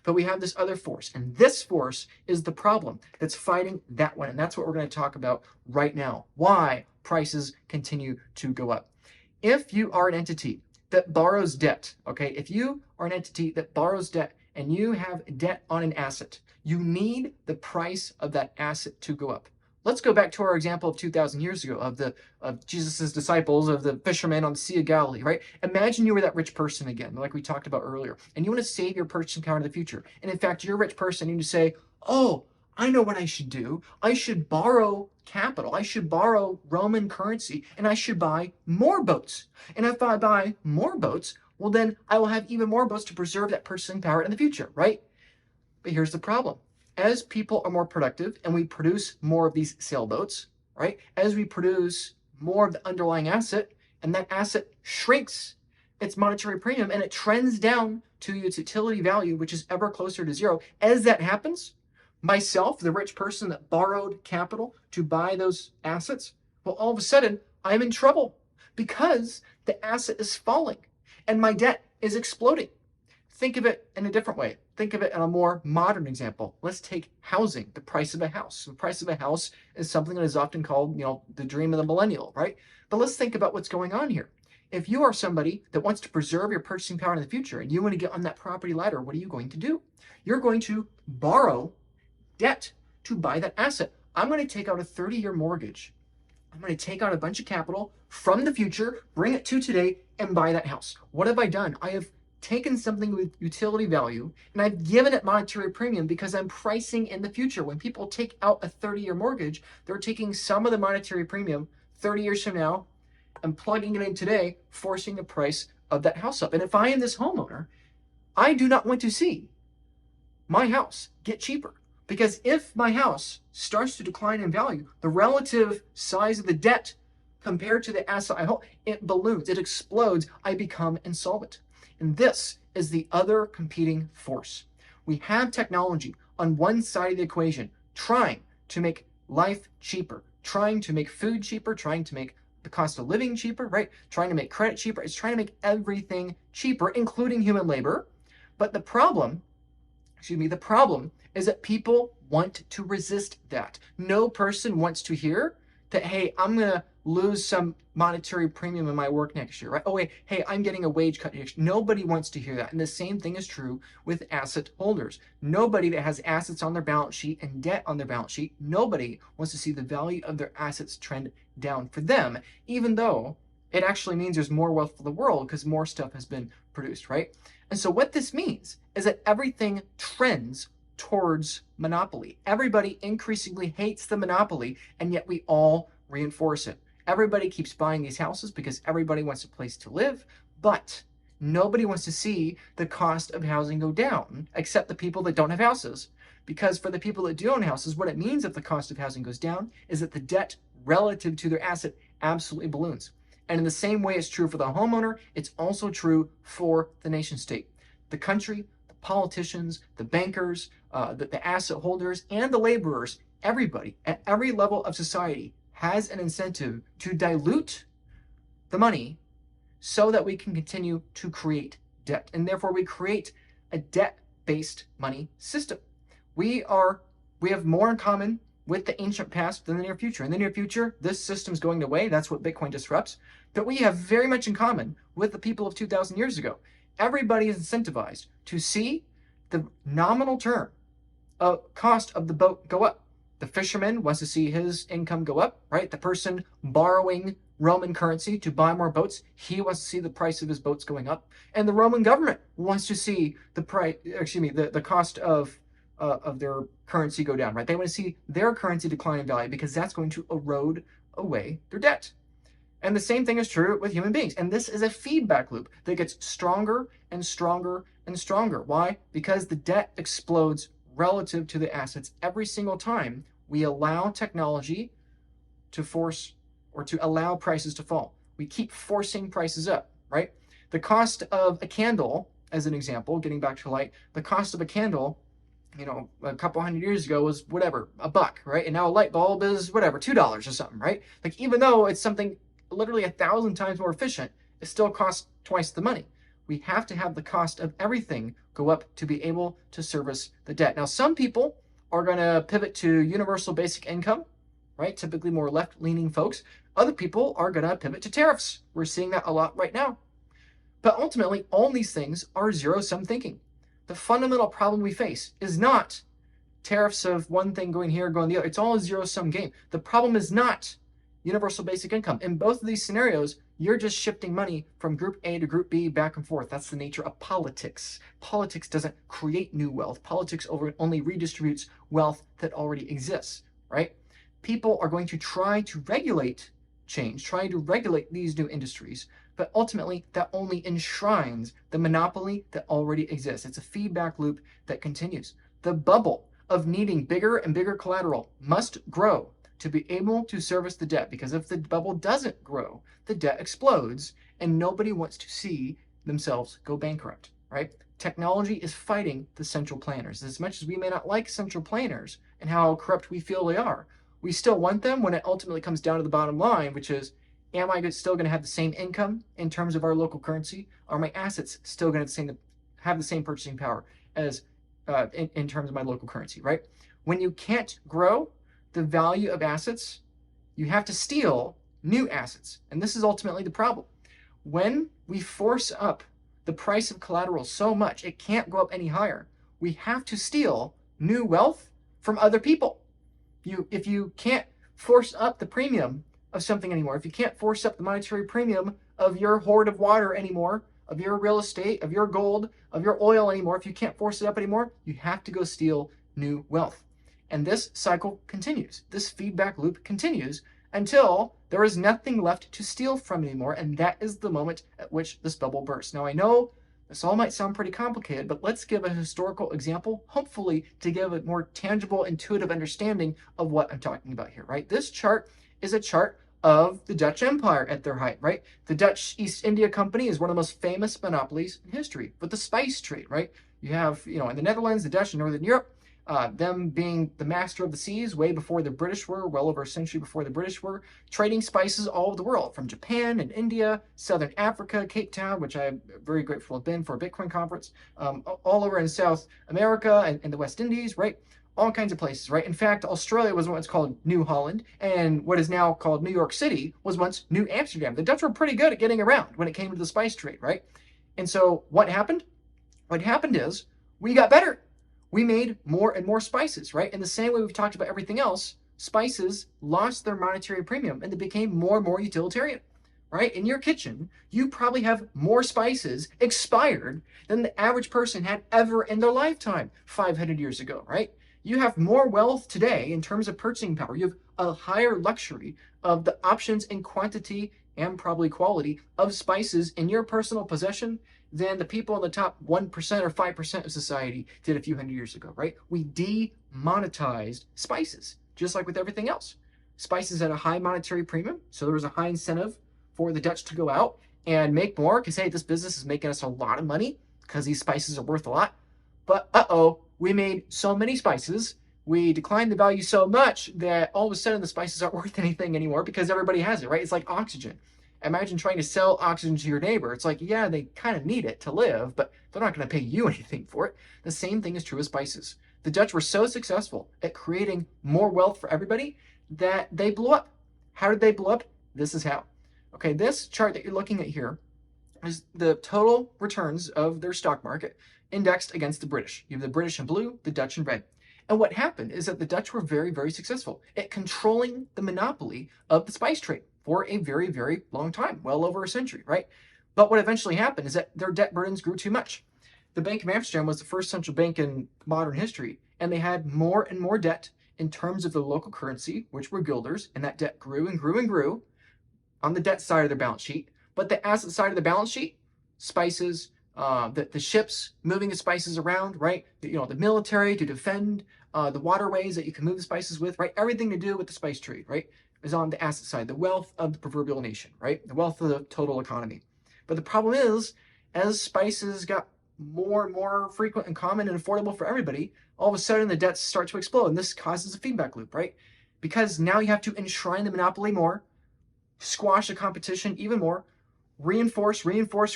But we have this other force, and this force is the problem that's fighting that one. And that's what we're going to talk about right now. Why prices continue to go up. If you are an entity that borrows debt, okay, if you are an entity that borrows debt and you have debt on an asset, you need the price of that asset to go up. Let's go back to our example of 2,000 years ago of Jesus's disciples, of the fishermen on the Sea of Galilee, right? Imagine you were that rich person again, like we talked about earlier, and you want to save your purchasing power in the future. And in fact, you're a rich person and you say, oh, I know what I should do. I should borrow capital. I should borrow Roman currency, and I should buy more boats. And if I buy more boats, well, then I will have even more boats to preserve that purchasing power in the future, right? But here's the problem. As people are more productive and we produce more of these sailboats, right? As we produce more of the underlying asset, and that asset shrinks its monetary premium and it trends down to its utility value, which is ever closer to zero. As that happens, myself, the rich person that borrowed capital to buy those assets, well, all of a sudden, I'm in trouble because the asset is falling and my debt is exploding. Think of it in a different way. Think of it in a more modern example. Let's take housing, the price of a house. The price of a house is something that is often called, the dream of the millennial, right? But let's think about what's going on here. If you are somebody that wants to preserve your purchasing power in the future and you want to get on that property ladder, what are you going to do? You're going to borrow debt to buy that asset. I'm going to take out a 30-year mortgage. I'm going to take out a bunch of capital from the future, bring it to today, and buy that house. What have I done? I have taken something with utility value and I've given it monetary premium because I'm pricing in the future. When people take out a 30-year mortgage, they're taking some of the monetary premium 30 years from now and plugging it in today, forcing the price of that house up. And if I am this homeowner, I do not want to see my house get cheaper. Because if my house starts to decline in value, the relative size of the debt compared to the asset I hold, it balloons, it explodes, I become insolvent. And this is the other competing force. We have technology on one side of the equation trying to make life cheaper, trying to make food cheaper, trying to make the cost of living cheaper, right? Trying to make credit cheaper. It's trying to make everything cheaper, including human labor. But the problem is that people want to resist that. No person wants to hear that, hey, I'm going to lose some monetary premium in my work next year, right? Oh, wait, hey, I'm getting a wage cut next year. Nobody wants to hear that. And the same thing is true with asset holders. Nobody that has assets on their balance sheet and debt on their balance sheet, nobody wants to see the value of their assets trend down for them, even though it actually means there's more wealth for the world because more stuff has been produced, right? And so what this means is that everything trends towards monopoly. Everybody increasingly hates the monopoly, and yet we all reinforce it. Everybody keeps buying these houses because everybody wants a place to live, but nobody wants to see the cost of housing go down, except the people that don't have houses. Because for the people that do own houses, what it means if the cost of housing goes down is that the debt relative to their asset absolutely balloons. And in the same way it's true for the homeowner, it's also true for the nation state. The country, the politicians, the bankers, the asset holders, and the laborers, everybody at every level of society has an incentive to dilute the money so that we can continue to create debt. And therefore we create a debt-based money system. We have more in common with the ancient past than the near future. In the near future, this system's going away. That's what Bitcoin disrupts. But we have very much in common with the people of 2,000 years ago. Everybody is incentivized to see the nominal term cost of the boat go up. The fisherman wants to see his income go up, right? The person borrowing Roman currency to buy more boats, he wants to see the price of his boats going up. And the Roman government wants to see the price, the cost of their currency go down, right? They want to see their currency decline in value because that's going to erode away their debt. And the same thing is true with human beings. And this is a feedback loop that gets stronger and stronger and stronger. Why? Because the debt explodes relative to the assets every single time we allow technology to force or to allow prices to fall. We keep forcing prices up, right? The cost of a candle, as an example, getting back to light, the cost of a candle, a couple hundred years ago was whatever, $1, right? And now a light bulb is whatever, $2 or something, right? Like, even though it's something literally 1,000 times more efficient, it still costs twice the money. We have to have the cost of everything go up to be able to service the debt. Now, some people are going to pivot to universal basic income, right? Typically more left-leaning folks. Other people are going to pivot to tariffs. We're seeing that a lot right now. But ultimately, all these things are zero-sum thinking. The fundamental problem we face is not tariffs of one thing going here, going the other. It's all a zero-sum game. The problem is not universal basic income. In both of these scenarios, you're just shifting money from group A to group B back and forth. That's the nature of politics. Politics doesn't create new wealth. Politics only redistributes wealth that already exists, right? People are going to try to regulate change, try to regulate these new industries, but ultimately that only enshrines the monopoly that already exists. It's a feedback loop that continues. The bubble of needing bigger and bigger collateral must grow to be able to service the debt, because if the bubble doesn't grow, the debt explodes and nobody wants to see themselves go bankrupt, right? Technology is fighting the central planners. As much as we may not like central planners and how corrupt we feel they are, we still want them when it ultimately comes down to the bottom line, which is, am I still going to have the same income in terms of our local currency? Are my assets still going to have the same purchasing power as in terms of my local currency, right? When you can't grow the value of assets, you have to steal new assets. And this is ultimately the problem. When we force up the price of collateral so much, it can't go up any higher. We have to steal new wealth from other people. If you can't force up the premium of something anymore, if you can't force up the monetary premium of your hoard of water anymore, of your real estate, of your gold, of your oil anymore, if you can't force it up anymore, you have to go steal new wealth. And this cycle continues. This feedback loop continues until there is nothing left to steal from anymore. And that is the moment at which this bubble bursts. Now, I know this all might sound pretty complicated, but let's give a historical example, hopefully to give a more tangible, intuitive understanding of what I'm talking about here, right? This chart is a chart of the Dutch Empire at their height, right? The Dutch East India Company is one of the most famous monopolies in history with the spice trade, right? You have, in the Netherlands, the Dutch in Northern Europe, them being the master of the seas way before the British were, well over a century before the British were, trading spices all over the world, from Japan and India, Southern Africa, Cape Town, which I'm very grateful to have been for a Bitcoin conference, all over in South America and the West Indies, right? All kinds of places, right? In fact, Australia was once called New Holland, and what is now called New York City was once New Amsterdam. The Dutch were pretty good at getting around when it came to the spice trade, right? And so what happened? What happened is we got better. We made more and more spices, right? In the same way we've talked about everything else, spices lost their monetary premium and they became more and more utilitarian, right? In your kitchen, you probably have more spices expired than the average person had ever in their lifetime 500 years ago, right? You have more wealth today in terms of purchasing power. You have a higher luxury of the options and quantity and probably quality of spices in your personal possession than the people in the top 1% or 5% of society did a few hundred years ago, right? We demonetized spices, just like with everything else. Spices had a high monetary premium, so there was a high incentive for the Dutch to go out and make more, because, hey, this business is making us a lot of money because these spices are worth a lot. But, we made so many spices, we declined the value so much that all of a sudden the spices aren't worth anything anymore because everybody has it, right? It's like oxygen. Imagine trying to sell oxygen to your neighbor. It's like, yeah, they kind of need it to live, but they're not going to pay you anything for it. The same thing is true with spices. The Dutch were so successful at creating more wealth for everybody that they blew up. How did they blow up? This is how. Okay, this chart that you're looking at here is the total returns of their stock market indexed against the British. You have the British in blue, the Dutch in red. And what happened is that the Dutch were very, very successful at controlling the monopoly of the spice trade for a very, very long time, well over a century, right? But what eventually happened is that their debt burdens grew too much. The Bank of Amsterdam was the first central bank in modern history, and they had more and more debt in terms of the local currency, which were guilders, and that debt grew and grew and grew on the debt side of their balance sheet. But the asset side of the balance sheet, spices, the ships moving the spices around, right? The military to defend the waterways that you can move the spices with, right? Everything to do with the spice trade, right, is on the asset side, the wealth of the proverbial nation, right? The wealth of the total economy. But the problem is, as spices got more and more frequent and common and affordable for everybody, all of a sudden the debts start to explode. And this causes a feedback loop, right? Because now you have to enshrine the monopoly more, squash the competition even more, reinforce,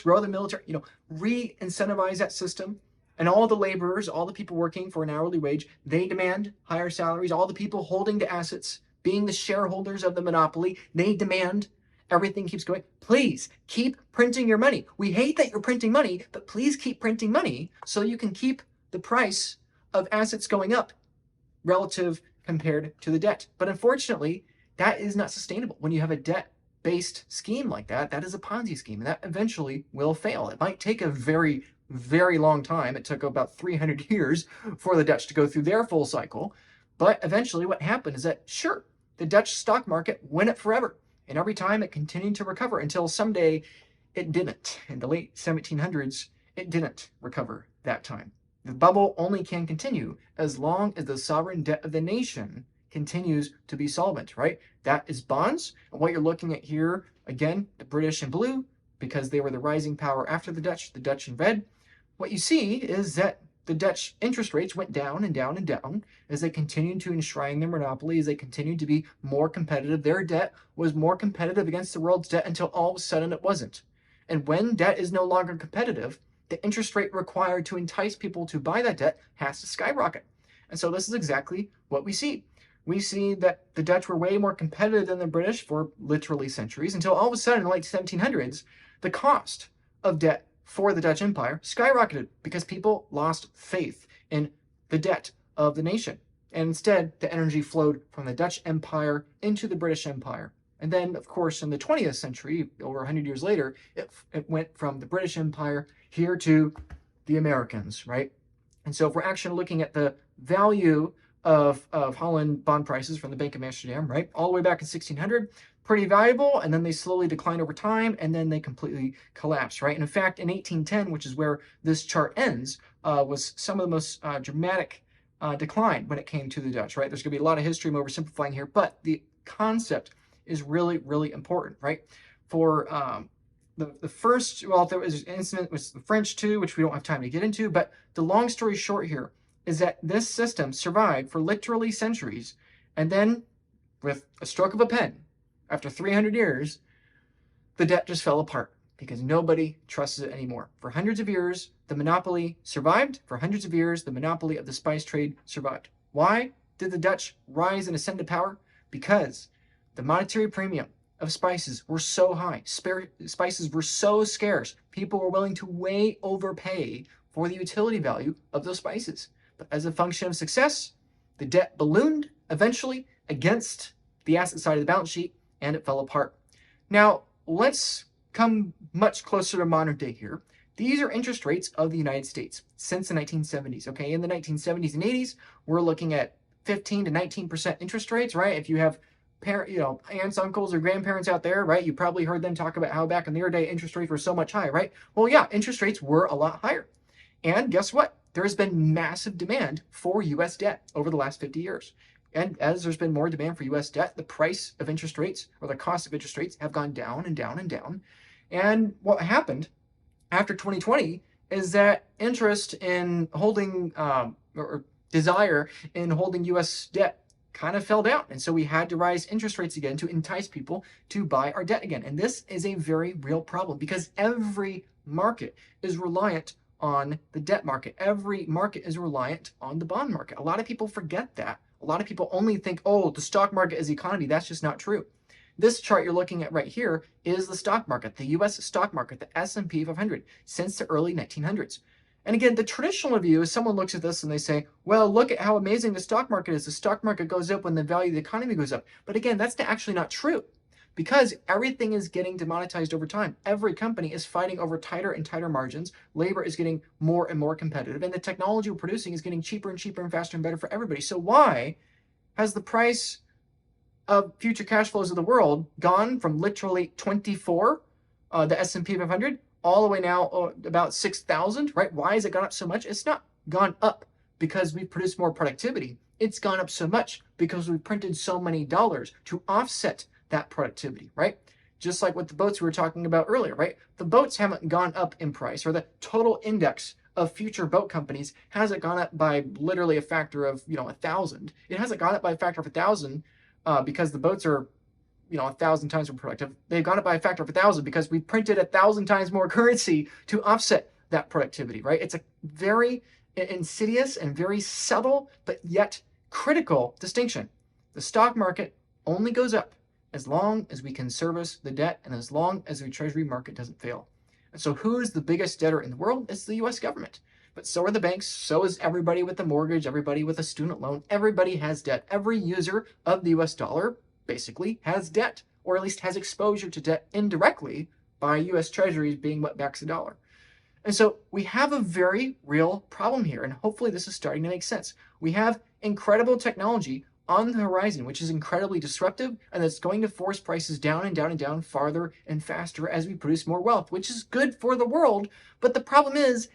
grow the military, re-incentivize that system. And all the laborers, all the people working for an hourly wage, they demand higher salaries. All the people holding the assets, being the shareholders of the monopoly, they demand everything keeps going. Please keep printing your money. We hate that you're printing money, but please keep printing money so you can keep the price of assets going up relative compared to the debt. But unfortunately, that is not sustainable. When you have a debt-based scheme like that, that is a Ponzi scheme, and that eventually will fail. It might take a very, very long time. It took about 300 years for the Dutch to go through their full cycle. But eventually what happened is that, sure, the Dutch stock market went up forever. And every time it continued to recover until someday it didn't. In the late 1700s, it didn't recover that time. The bubble only can continue as long as the sovereign debt of the nation continues to be solvent, right? That is bonds. And what you're looking at here, again, the British in blue, because they were the rising power after the Dutch in red. What you see is that the Dutch interest rates went down and down and down as they continued to enshrine their monopoly, as they continued to be more competitive. Their debt was more competitive against the world's debt until all of a sudden it wasn't. And when debt is no longer competitive, the interest rate required to entice people to buy that debt has to skyrocket. And so this is exactly what we see. We see that the Dutch were way more competitive than the British for literally centuries until all of a sudden in the late 1700s, the cost of debt for the Dutch Empire skyrocketed because people lost faith in the debt of the nation. And instead, the energy flowed from the Dutch Empire into the British Empire. And then, of course, in the 20th century, over 100 years later, it went from the British Empire here to the Americans, right? And so if we're actually looking at the value of Holland bond prices from the Bank of Amsterdam, right, all the way back in 1600, pretty valuable, and then they slowly decline over time, and then they completely collapse, right? And in fact, in 1810, which is where this chart ends, was some of the most dramatic decline when it came to the Dutch, right? There's going to be a lot of history. I'm oversimplifying here, but the concept is really, really important, right? For the first, well, there was an incident with the French too, which we don't have time to get into, but the long story short here is that this system survived for literally centuries, and then with a stroke of a pen, after 300 years, the debt just fell apart because nobody trusts it anymore. For hundreds of years, the monopoly survived. For hundreds of years, the monopoly of the spice trade survived. Why did the Dutch rise and ascend to power? Because the monetary premium of spices were so high. Spices were so scarce. People were willing to way overpay for the utility value of those spices. But as a function of success, the debt ballooned eventually against the asset side of the balance sheet, and it fell apart. Now, let's come much closer to modern day here. These are interest rates of the United States since the 1970s, okay? In the 1970s and 80s, we're looking at 15 to 19% interest rates, right? If you have aunts, uncles, or grandparents out there, right, you probably heard them talk about how back in their day interest rates were so much higher, right? Well, yeah, interest rates were a lot higher. And guess what? There has been massive demand for U.S. debt over the last 50 years. And as there's been more demand for U.S. debt, the price of interest rates, or the cost of interest rates, have gone down and down and down. And what happened after 2020 is that interest in holding, or desire in holding U.S. debt kind of fell down. And so we had to rise interest rates again to entice people to buy our debt again. And this is a very real problem because every market is reliant on the debt market. Every market is reliant on the bond market. A lot of people forget that. A lot of people only think, oh, the stock market is the economy. That's just not true. This chart you're looking at right here is the stock market, the US stock market, the S&P 500, since the early 1900s. And again, the traditional view is someone looks at this and they say, well, look at how amazing the stock market is. The stock market goes up when the value of the economy goes up. But again, that's actually not true, because everything is getting demonetized over time. Every company is fighting over tighter and tighter margins. Labor is getting more and more competitive, and the technology we're producing is getting cheaper and cheaper and faster and better for everybody. So why has the price of future cash flows of the world gone from literally 24, the S&P 500, all the way now about 6,000, right? Why has it gone up so much? It's not gone up because we've produced more productivity. It's gone up so much because we've printed so many dollars to offset that productivity, right? Just like with the boats we were talking about earlier, right? The boats haven't gone up in price, or the total index of future boat companies hasn't gone up by literally a factor of, 1,000. It hasn't gone up by a factor of 1,000 because the boats are 1,000 times more productive. They've gone up by a factor of 1,000 because we printed 1,000 times more currency to offset that productivity, right? It's a very insidious and very subtle, but yet critical distinction. The stock market only goes up as long as we can service the debt and as long as the treasury market doesn't fail. And so who is the biggest debtor in the world? It's the US government. But so are the banks, so is everybody with a mortgage, everybody with a student loan, everybody has debt. Every user of the US dollar basically has debt, or at least has exposure to debt indirectly by US treasuries being what backs the dollar. And so we have a very real problem here, and hopefully this is starting to make sense. We have incredible technology on the horizon, which is incredibly disruptive, and that's going to force prices down and down and down farther and faster as we produce more wealth, which is good for the world. But the problem is,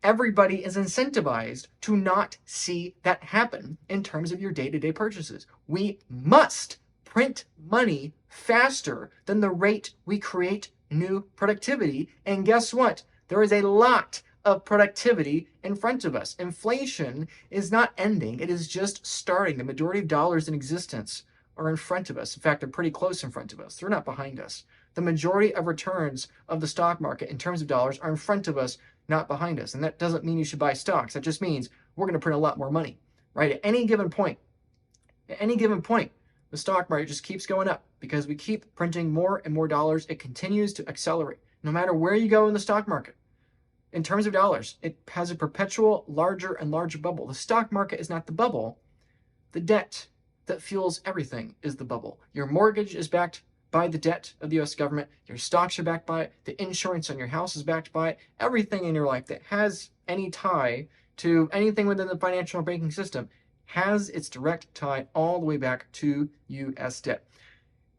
everybody is incentivized to not see that happen in terms of your day-to-day purchases. We must print money faster than the rate we create new productivity. And guess what? There is a lot of productivity in front of us. Inflation is not ending. It is just starting. The majority of dollars in existence are in front of us. In fact, they're pretty close in front of us. They're not behind us. The majority of returns of the stock market in terms of dollars are in front of us, not behind us. And that doesn't mean you should buy stocks. That just means we're going to print a lot more money, right? At any given point, the stock market just keeps going up because we keep printing more and more dollars. It continues to accelerate. No matter where you go in the stock market, in terms of dollars, it has a perpetual larger and larger bubble. The stock market is not the bubble. The debt that fuels everything is the bubble. Your mortgage is backed by the debt of the US government. Your stocks are backed by it. The insurance on your house is backed by it. Everything in your life that has any tie to anything within the financial or banking system has its direct tie all the way back to US debt.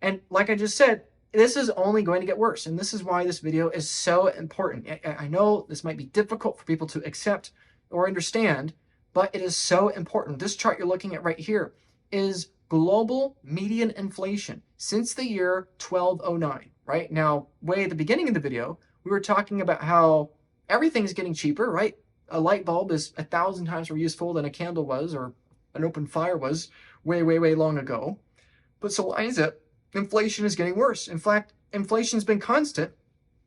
And like I just said, this is only going to get worse. And this is why this video is so important. I know this might be difficult for people to accept or understand, but it is so important. This chart you're looking at right here is global median inflation since the year 1209, right? Now, way at the beginning of the video, we were talking about how everything's getting cheaper, right? A light bulb is 1,000 times more useful than a candle was, or an open fire was way, way, way long ago. But so why is it inflation is getting worse? In fact, inflation's been constant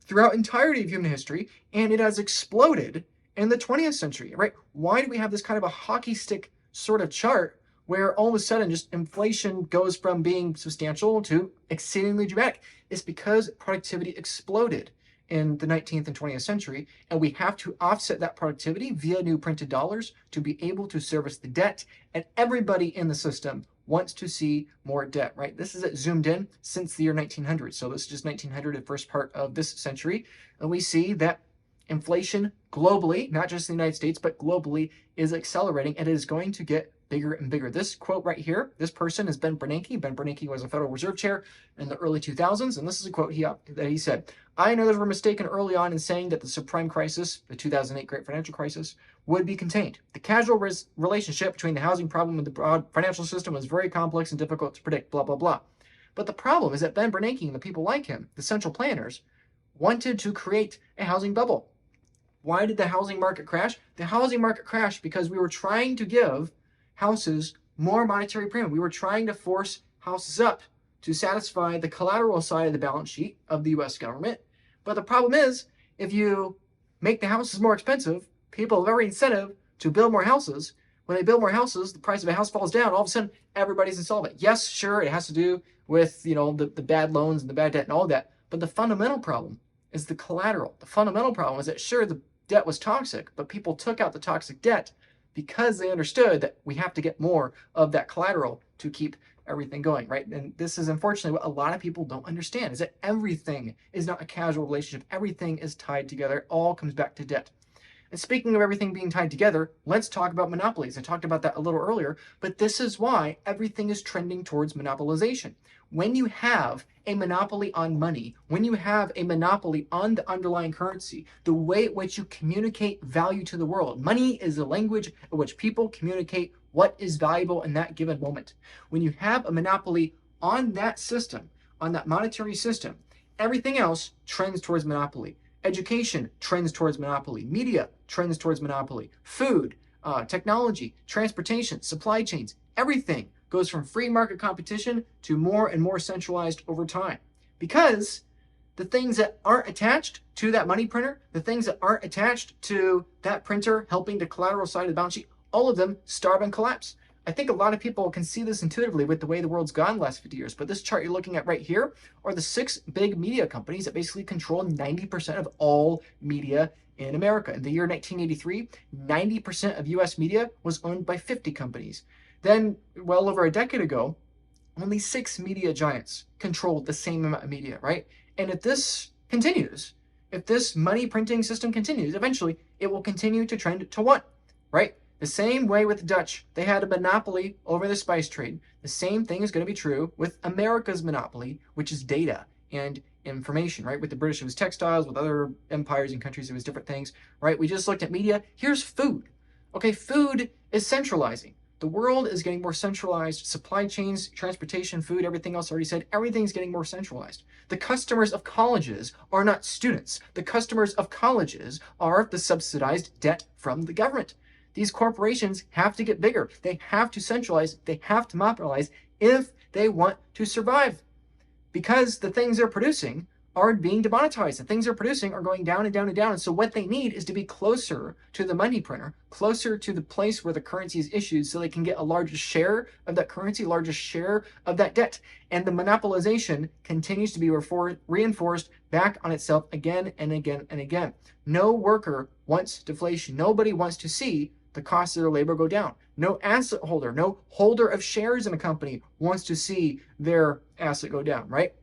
throughout entirety of human history, and it has exploded in the 20th century, right? Why do we have this kind of a hockey stick sort of chart where all of a sudden just inflation goes from being substantial to exceedingly dramatic? It's because productivity exploded in the 19th and 20th century, and we have to offset that productivity via new printed dollars to be able to service the debt, and everybody in the system wants to see more debt, right? This is zoomed in since the year 1900, so this is just 1900, the first part of this century, and we see that inflation globally, not just in the United States, but globally, is accelerating, and it is going to get bigger and bigger. This quote right here, this person is Ben Bernanke. Ben Bernanke was a Federal Reserve Chair in the early 2000s, and this is a quote that he said, "I and others were mistaken early on in saying that the subprime crisis, the 2008 Great Financial Crisis, would be contained. The causal relationship between the housing problem and the broad financial system was very complex and difficult to predict, blah, blah, blah." But the problem is that Ben Bernanke and the people like him, the central planners, wanted to create a housing bubble. Why did the housing market crash? The housing market crashed because we were trying to give houses more monetary premium. We were trying to force houses up to satisfy the collateral side of the balance sheet of the US government. But the problem is, if you make the houses more expensive, people have every incentive to build more houses. When they build more houses, the price of a house falls down. All of a sudden, everybody's insolvent. Yes, sure, it has to do with the bad loans and the bad debt and all that. But the fundamental problem is the collateral. The fundamental problem is that sure, the debt was toxic, but people took out the toxic debt because they understood that we have to get more of that collateral to keep everything going, right? And this is unfortunately what a lot of people don't understand, is that everything is not a casual relationship. Everything is tied together. It all comes back to debt. And speaking of everything being tied together, let's talk about monopolies. I talked about that a little earlier, but this is why everything is trending towards monopolization. When you have a monopoly on money, when you have a monopoly on the underlying currency, the way in which you communicate value to the world, money is a language in which people communicate what is valuable in that given moment. When you have a monopoly on that system, on that monetary system, everything else trends towards monopoly. Education trends towards monopoly. Media trends towards monopoly. Food, technology, transportation, supply chains, everything goes from free market competition to more and more centralized over time. Because the things that aren't attached to that money printer, the things that aren't attached to that printer helping the collateral side of the balance sheet, all of them starve and collapse. I think a lot of people can see this intuitively with the way the world's gone the last 50 years, but this chart you're looking at right here are the 6 big media companies that basically control 90% of all media in America. In the year 1983, 90% of US media was owned by 50 companies. Then, well over a decade ago, only 6 media giants controlled the same amount of media, right? And if this continues, if this money printing system continues, eventually it will continue to trend to what, right? The same way with the Dutch, they had a monopoly over the spice trade. The same thing is going to be true with America's monopoly, which is data and information, right? With the British, it was textiles. With other empires and countries, it was different things, right? We just looked at media. Here's food. Okay, food is centralizing. The world is getting more centralized. Supply chains, transportation, food, everything else I already said, everything's getting more centralized. The customers of colleges are not students. The customers of colleges are the subsidized debt from the government. These corporations have to get bigger. They have to centralize. They have to monopolize if they want to survive. Because the things they're producing are being demonetized. The things they're producing are going down and down and down. And so what they need is to be closer to the money printer, closer to the place where the currency is issued so they can get a larger share of that currency, larger share of that debt. And the monopolization continues to be reinforced back on itself again and again and again. No worker wants deflation. Nobody wants to see the cost of their labor go down. No asset holder, no holder of shares in a company wants to see their asset go down, right?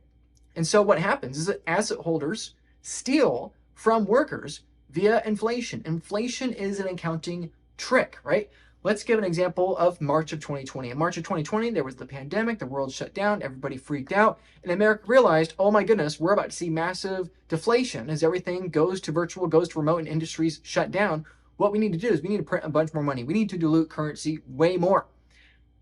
And so what happens is that asset holders steal from workers via inflation. Inflation is an accounting trick, right? Let's give an example of March of 2020. In March of 2020, there was the pandemic, the world shut down, everybody freaked out, and America realized, oh my goodness, we're about to see massive deflation as everything goes to virtual, goes to remote, and industries shut down. What we need to do is we need to print a bunch more money. We need to dilute currency way more.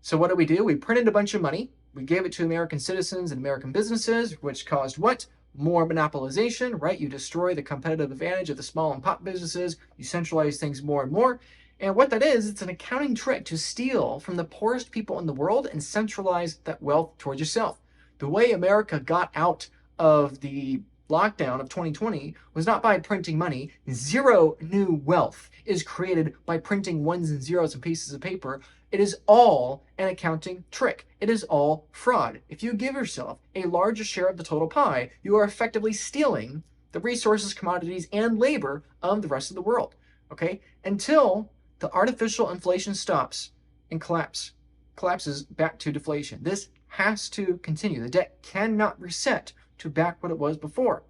So what do? We printed a bunch of money. We gave it to American citizens and American businesses, which caused what? More monopolization, right? You destroy the competitive advantage of the small and pop businesses. You centralize things more and more. And what that is, it's an accounting trick to steal from the poorest people in the world and centralize that wealth towards yourself. The way America got out of the lockdown of 2020 was not by printing money. Zero new wealth is created by printing ones and zeros and pieces of paper. It is all an accounting trick. It is all fraud. If you give yourself a larger share of the total pie, you are effectively stealing the resources, commodities, and labor of the rest of the world. Okay? Until the artificial inflation stops and collapses back to deflation. This has to continue. The debt cannot reset to back what it was before.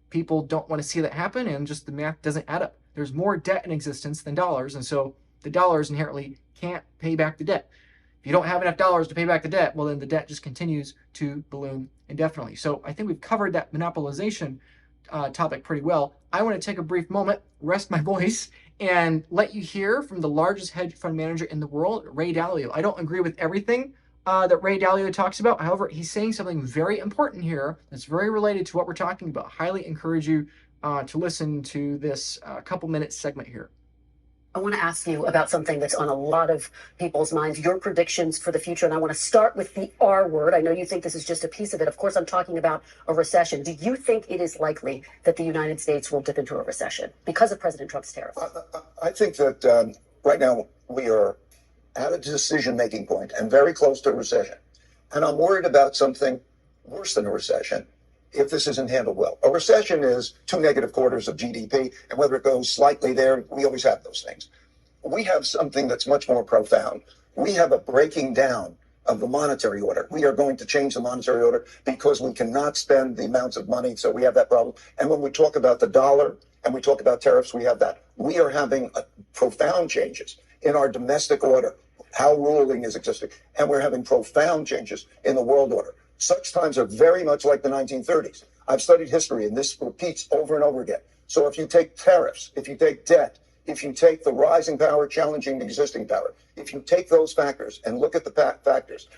People don't want to see that happen, and just the math doesn't add up. There's more debt in existence than dollars, and so the dollars inherently can't pay back the debt. If you don't have enough dollars to pay back the debt, well, then the debt just continues to balloon indefinitely. So I think we've covered that monopolization topic pretty well. I want to take a brief moment, rest my voice, and let you hear from the largest hedge fund manager in the world, Ray Dalio. I don't agree with everything that Ray Dalio talks about. However, he's saying something very important here that's very related to what we're talking about. Highly encourage you to listen to this couple minute segment here. I want to ask you about something that's on a lot of people's minds, your predictions for the future. And I want to start with the R word. I know you think this is just a piece of it. Of course, I'm talking about a recession. Do you think it is likely that the United States will dip into a recession because of President Trump's tariffs? I think that right now we are at a decision-making point and very close to a recession. And I'm worried about something worse than a recession if this isn't handled well. A recession is 2 negative quarters of GDP, and whether it goes slightly there, we always have those things. We have something that's much more profound. We have a breaking down of the monetary order. We are going to change the monetary order because we cannot spend the amounts of money, so we have that problem. And when we talk about the dollar and we talk about tariffs, we have that. We are having profound changes in our domestic order, how ruling is existing, and we're having profound changes in the world order. Such times are very much like the 1930s. I've studied history, and this repeats over and over again. So if you take tariffs, if you take debt, if you take the rising power challenging the existing power, if you take those factors and look at the factors,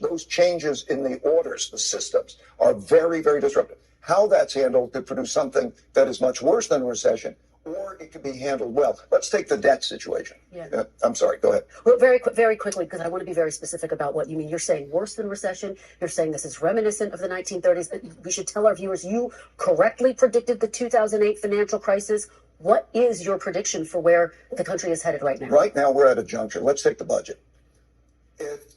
those changes in the orders, the systems, are very, very disruptive. How that's handled could produce something that is much worse than a recession, or it could be handled well. Let's take the debt situation. Yeah. I'm sorry, go ahead. Well, very quickly, because I want to be very specific about what you mean. You're saying worse than recession. You're saying this is reminiscent of the 1930s. We should tell our viewers you correctly predicted the 2008 financial crisis. What is your prediction for where the country is headed right now? Right now, we're at a juncture. Let's take the budget. If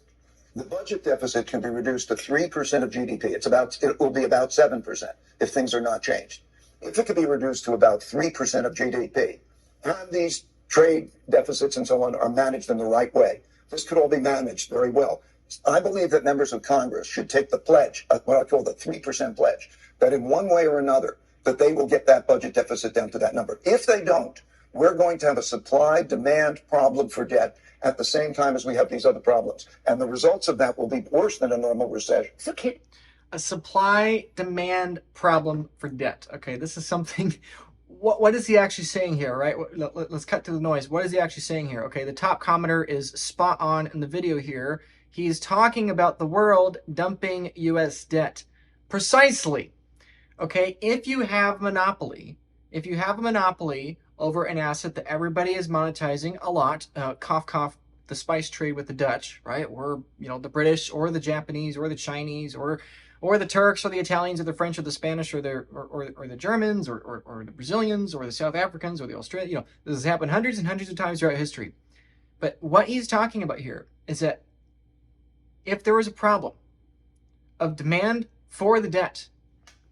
the budget deficit can be reduced to 3% of GDP, it will be about 7% if things are not changed. If it could be reduced to about 3% of GDP, and these trade deficits and so on are managed in the right way, this could all be managed very well. I believe that members of Congress should take the pledge, what I call the 3% pledge, that in one way or another, that they will get that budget deficit down to that number. If they don't, we're going to have a supply-demand problem for debt at the same time as we have these other problems. And the results of that will be worse than a normal recession. So a supply-demand problem for debt. Okay, this is something. What is he actually saying here, right? Let's cut through the noise. What is he actually saying here? Okay, the top commenter is spot on in the video here. He's talking about the world dumping U.S. debt. Precisely. Okay, if you have a monopoly over an asset that everybody is monetizing a lot, cough, cough, the spice trade with the Dutch, right? Or, the British or the Japanese or the Chinese or the Turks or the Italians or the French or the Spanish or the Germans or the Brazilians or the South Africans or the Australians. This has happened hundreds and hundreds of times throughout history. But what he's talking about here is that if there is a problem of demand for the debt,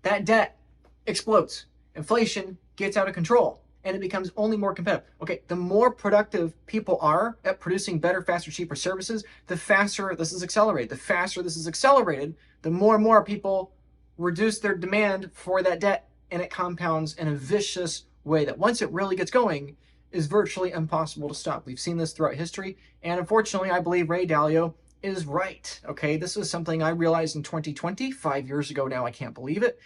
that debt explodes. Inflation gets out of control and it becomes only more competitive. Okay, the more productive people are at producing better, faster, cheaper services, the faster this is accelerated. The faster this is accelerated, the more and more people reduce their demand for that debt, and it compounds in a vicious way that once it really gets going is virtually impossible to stop. We've seen this throughout history, and unfortunately, I believe Ray Dalio is right. Okay, this is something I realized in 2020, 5 years ago now, I can't believe it.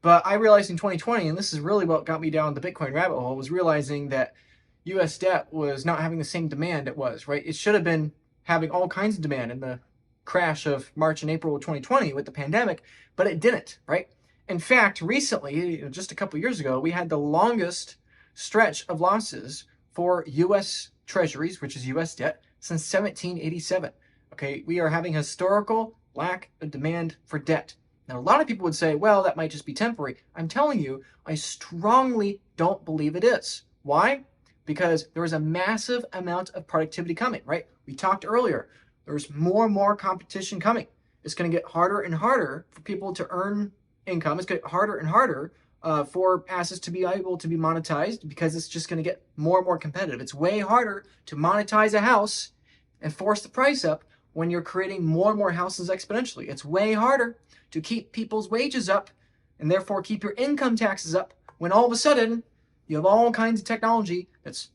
But I realized in 2020, and this is really what got me down the Bitcoin rabbit hole, was realizing that U.S. debt was not having the same demand it was, right? It should have been having all kinds of demand in the crash of March and April of 2020 with the pandemic, but it didn't, right? In fact, recently, just a couple years ago, we had the longest stretch of losses for U.S. treasuries, which is U.S. debt, since 1787. Okay, we are having historical lack of demand for debt. Now, a lot of people would say, well, that might just be temporary. I'm telling you, I strongly don't believe it is. Why? Because there is a massive amount of productivity coming, right? We talked earlier. There's more and more competition coming. It's going to get harder and harder for people to earn income. It's going to get harder and harder for assets to be able to be monetized because it's just going to get more and more competitive. It's way harder to monetize a house and force the price up when you're creating more and more houses exponentially. It's way harder to keep people's wages up and therefore keep your income taxes up when all of a sudden you have all kinds of technology that's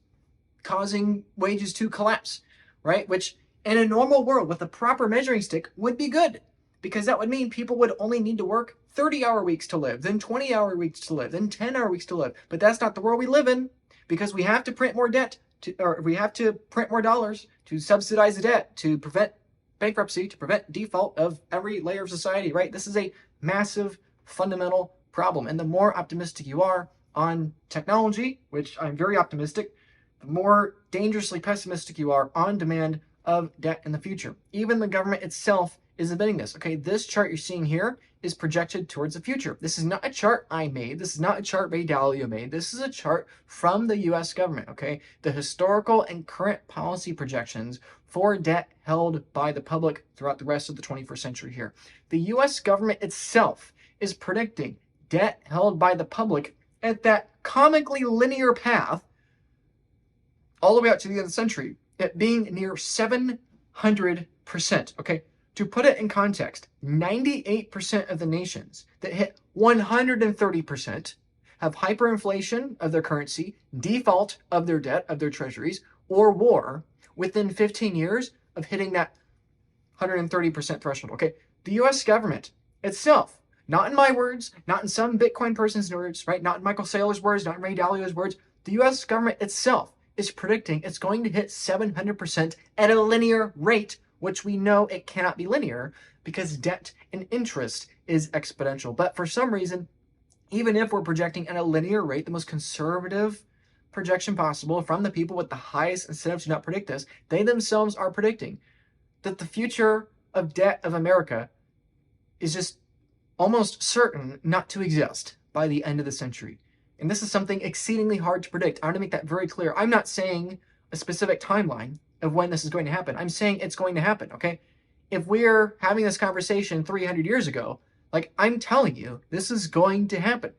causing wages to collapse, right? Which in a normal world with a proper measuring stick would be good, because that would mean people would only need to work 30-hour weeks to live, then 20-hour weeks to live, then 10-hour weeks to live. But that's not the world we live in, because we have to print more debt, or we have to print more dollars to subsidize the debt, to prevent bankruptcy, to prevent default of every layer of society, right? This is a massive fundamental problem. And the more optimistic you are on technology, which I'm very optimistic, the more dangerously pessimistic you are on demand of debt in the future. Even the government itself is admitting this. Okay, this chart you're seeing here is projected towards the future. This is not a chart I made. This is not a chart Ray Dalio made. This is a chart from the US government, okay? The historical and current policy projections for debt held by the public throughout the rest of the 21st century here. The US government itself is predicting debt held by the public at that comically linear path all the way out to the end of the century at being near 700%, okay? To put it in context, 98% of the nations that hit 130% have hyperinflation of their currency, default of their debt, of their treasuries, or war within 15 years of hitting that 130% threshold, okay? The US government itself, not in my words, not in some Bitcoin person's words, right? Not in Michael Saylor's words, not in Ray Dalio's words. The US government itself is predicting it's going to hit 700% at a linear rate, which we know it cannot be linear because debt and interest is exponential. But for some reason, even if we're projecting at a linear rate, the most conservative projection possible from the people with the highest incentive to not predict this, they themselves are predicting that the future of debt of America is just almost certain not to exist by the end of the century. And this is something exceedingly hard to predict. I want to make that very clear. I'm not saying a specific timeline of when this is going to happen. I'm saying it's going to happen, okay? If we're having this conversation 300 years ago, like I'm telling you, this is going to happen.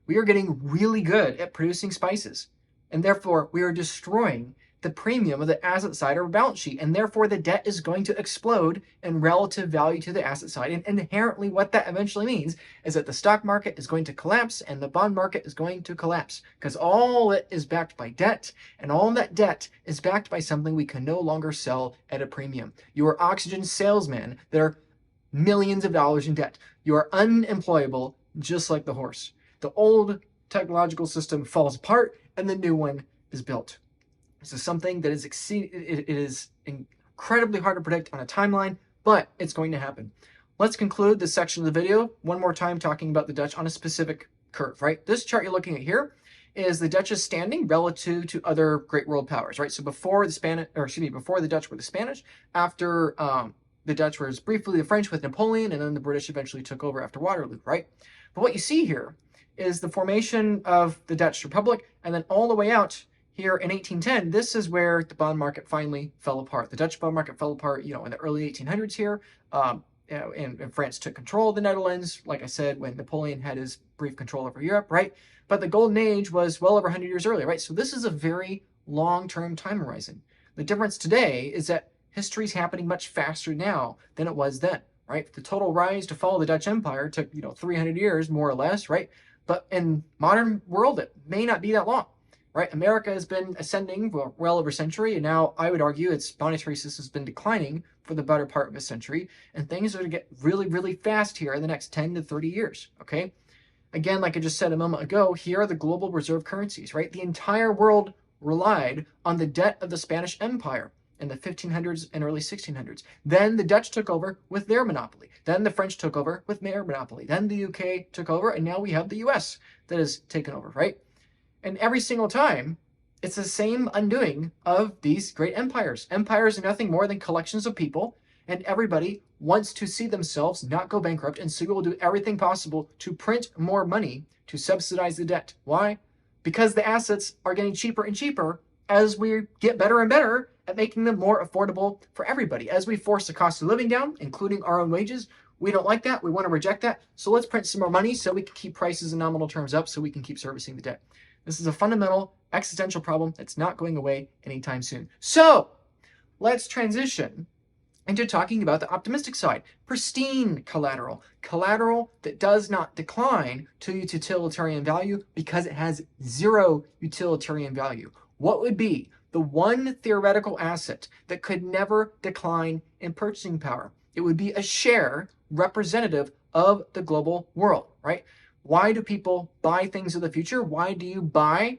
We are getting really good at producing spices, and therefore we are destroying the premium of the asset side of our balance sheet, and therefore the debt is going to explode in relative value to the asset side. And inherently what that eventually means is that the stock market is going to collapse and the bond market is going to collapse because all it is backed by debt, and all that debt is backed by something we can no longer sell at a premium. You are oxygen salesmen that are millions of dollars in debt. You are unemployable just like the horse. The old technological system falls apart and the new one is built. This is something that is it is incredibly hard to predict on a timeline, but it's going to happen. Let's conclude this section of the video one more time talking about the Dutch on a specific curve, right? This chart you're looking at here is the Dutch's standing relative to other great world powers, right? So before the Dutch were the Spanish, after the Dutch was briefly the French with Napoleon, and then the British eventually took over after Waterloo, right? But what you see here is the formation of the Dutch Republic, and then all the way out here in 1810, this is where the bond market finally fell apart. The Dutch bond market fell apart, in the early 1800s here, and France took control of the Netherlands, like I said, when Napoleon had his brief control over Europe, right? But the golden age was well over 100 years earlier, right? So this is a very long-term time horizon. The difference today is that history's happening much faster now than it was then, right? The total rise to fall of the Dutch Empire took, 300 years, more or less, right? But in modern world, it may not be that long. Right, America has been ascending for well over a century, and now I would argue its monetary system has been declining for the better part of a century, and things are going to get really, really fast here in the next 10 to 30 years, okay? Again, like I just said a moment ago, here are the global reserve currencies, right? The entire world relied on the debt of the Spanish Empire in the 1500s and early 1600s. Then the Dutch took over with their monopoly. Then the French took over with their monopoly. Then the UK took over, and now we have the US that has taken over, right? And every single time, it's the same undoing of these great empires. Empires are nothing more than collections of people, and everybody wants to see themselves not go bankrupt, and so will do everything possible to print more money to subsidize the debt. Why? Because the assets are getting cheaper and cheaper as we get better and better at making them more affordable for everybody. As we force the cost of living down, including our own wages, we don't like that. We want to reject that. So let's print some more money so we can keep prices in nominal terms up so we can keep servicing the debt. This is a fundamental existential problem that's not going away anytime soon. So let's transition into talking about the optimistic side. Pristine collateral. Collateral that does not decline to utilitarian value because it has zero utilitarian value. What would be the one theoretical asset that could never decline in purchasing power? It would be a share representative of the global world, right? Why do people buy things of the future? Why do you buy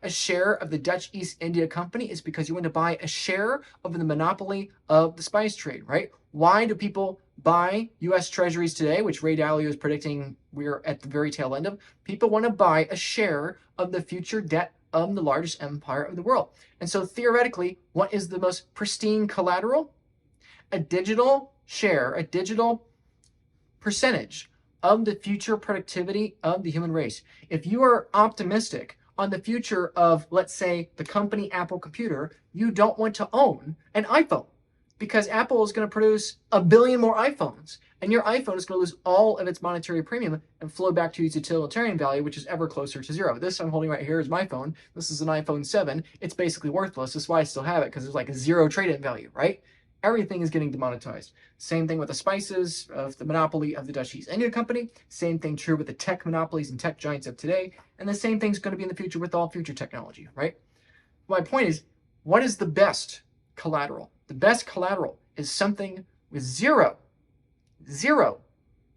a share of the Dutch East India Company? It's because you want to buy a share of the monopoly of the spice trade, right? Why do people buy U.S. treasuries today, which Ray Dalio is predicting we're at the very tail end of? People want to buy a share of the future debt of the largest empire of the world. And so theoretically, what is the most pristine collateral? A digital share, a digital percentage of the future productivity of the human race. If you are optimistic on the future of, let's say, the company Apple Computer, you don't want to own an iPhone because Apple is going to produce a billion more iPhones, and your iPhone is going to lose all of its monetary premium and flow back to its utilitarian value, which is ever closer to zero. This I'm holding right here is my phone. This is an iPhone 7. It's basically worthless. That's why I still have it, because there's like a zero trade-in value, right? Everything is getting demonetized. Same thing with the spices of the monopoly of the Dutch East India Company. Same thing true with the tech monopolies and tech giants of today. And the same thing's going to be in the future with all future technology, right? My point is, what is the best collateral? The best collateral is something with zero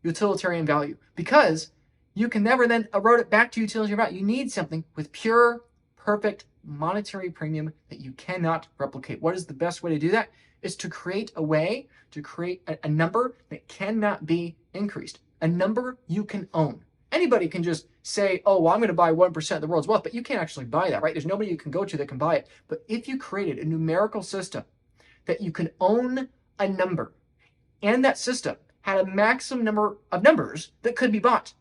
utilitarian value, because you can never then erode it back to utilitarian value. You need something with pure, perfect monetary premium that you cannot replicate. What is the best way to do that? Is to create a way to create a number that cannot be increased, a number you can own. Anybody can just say, oh, well, I'm going to buy 1% of the world's wealth, but you can't actually buy that, right? There's nobody you can go to that can buy it. But if you created a numerical system that you can own a number, and that system had a maximum number of numbers that could be bought,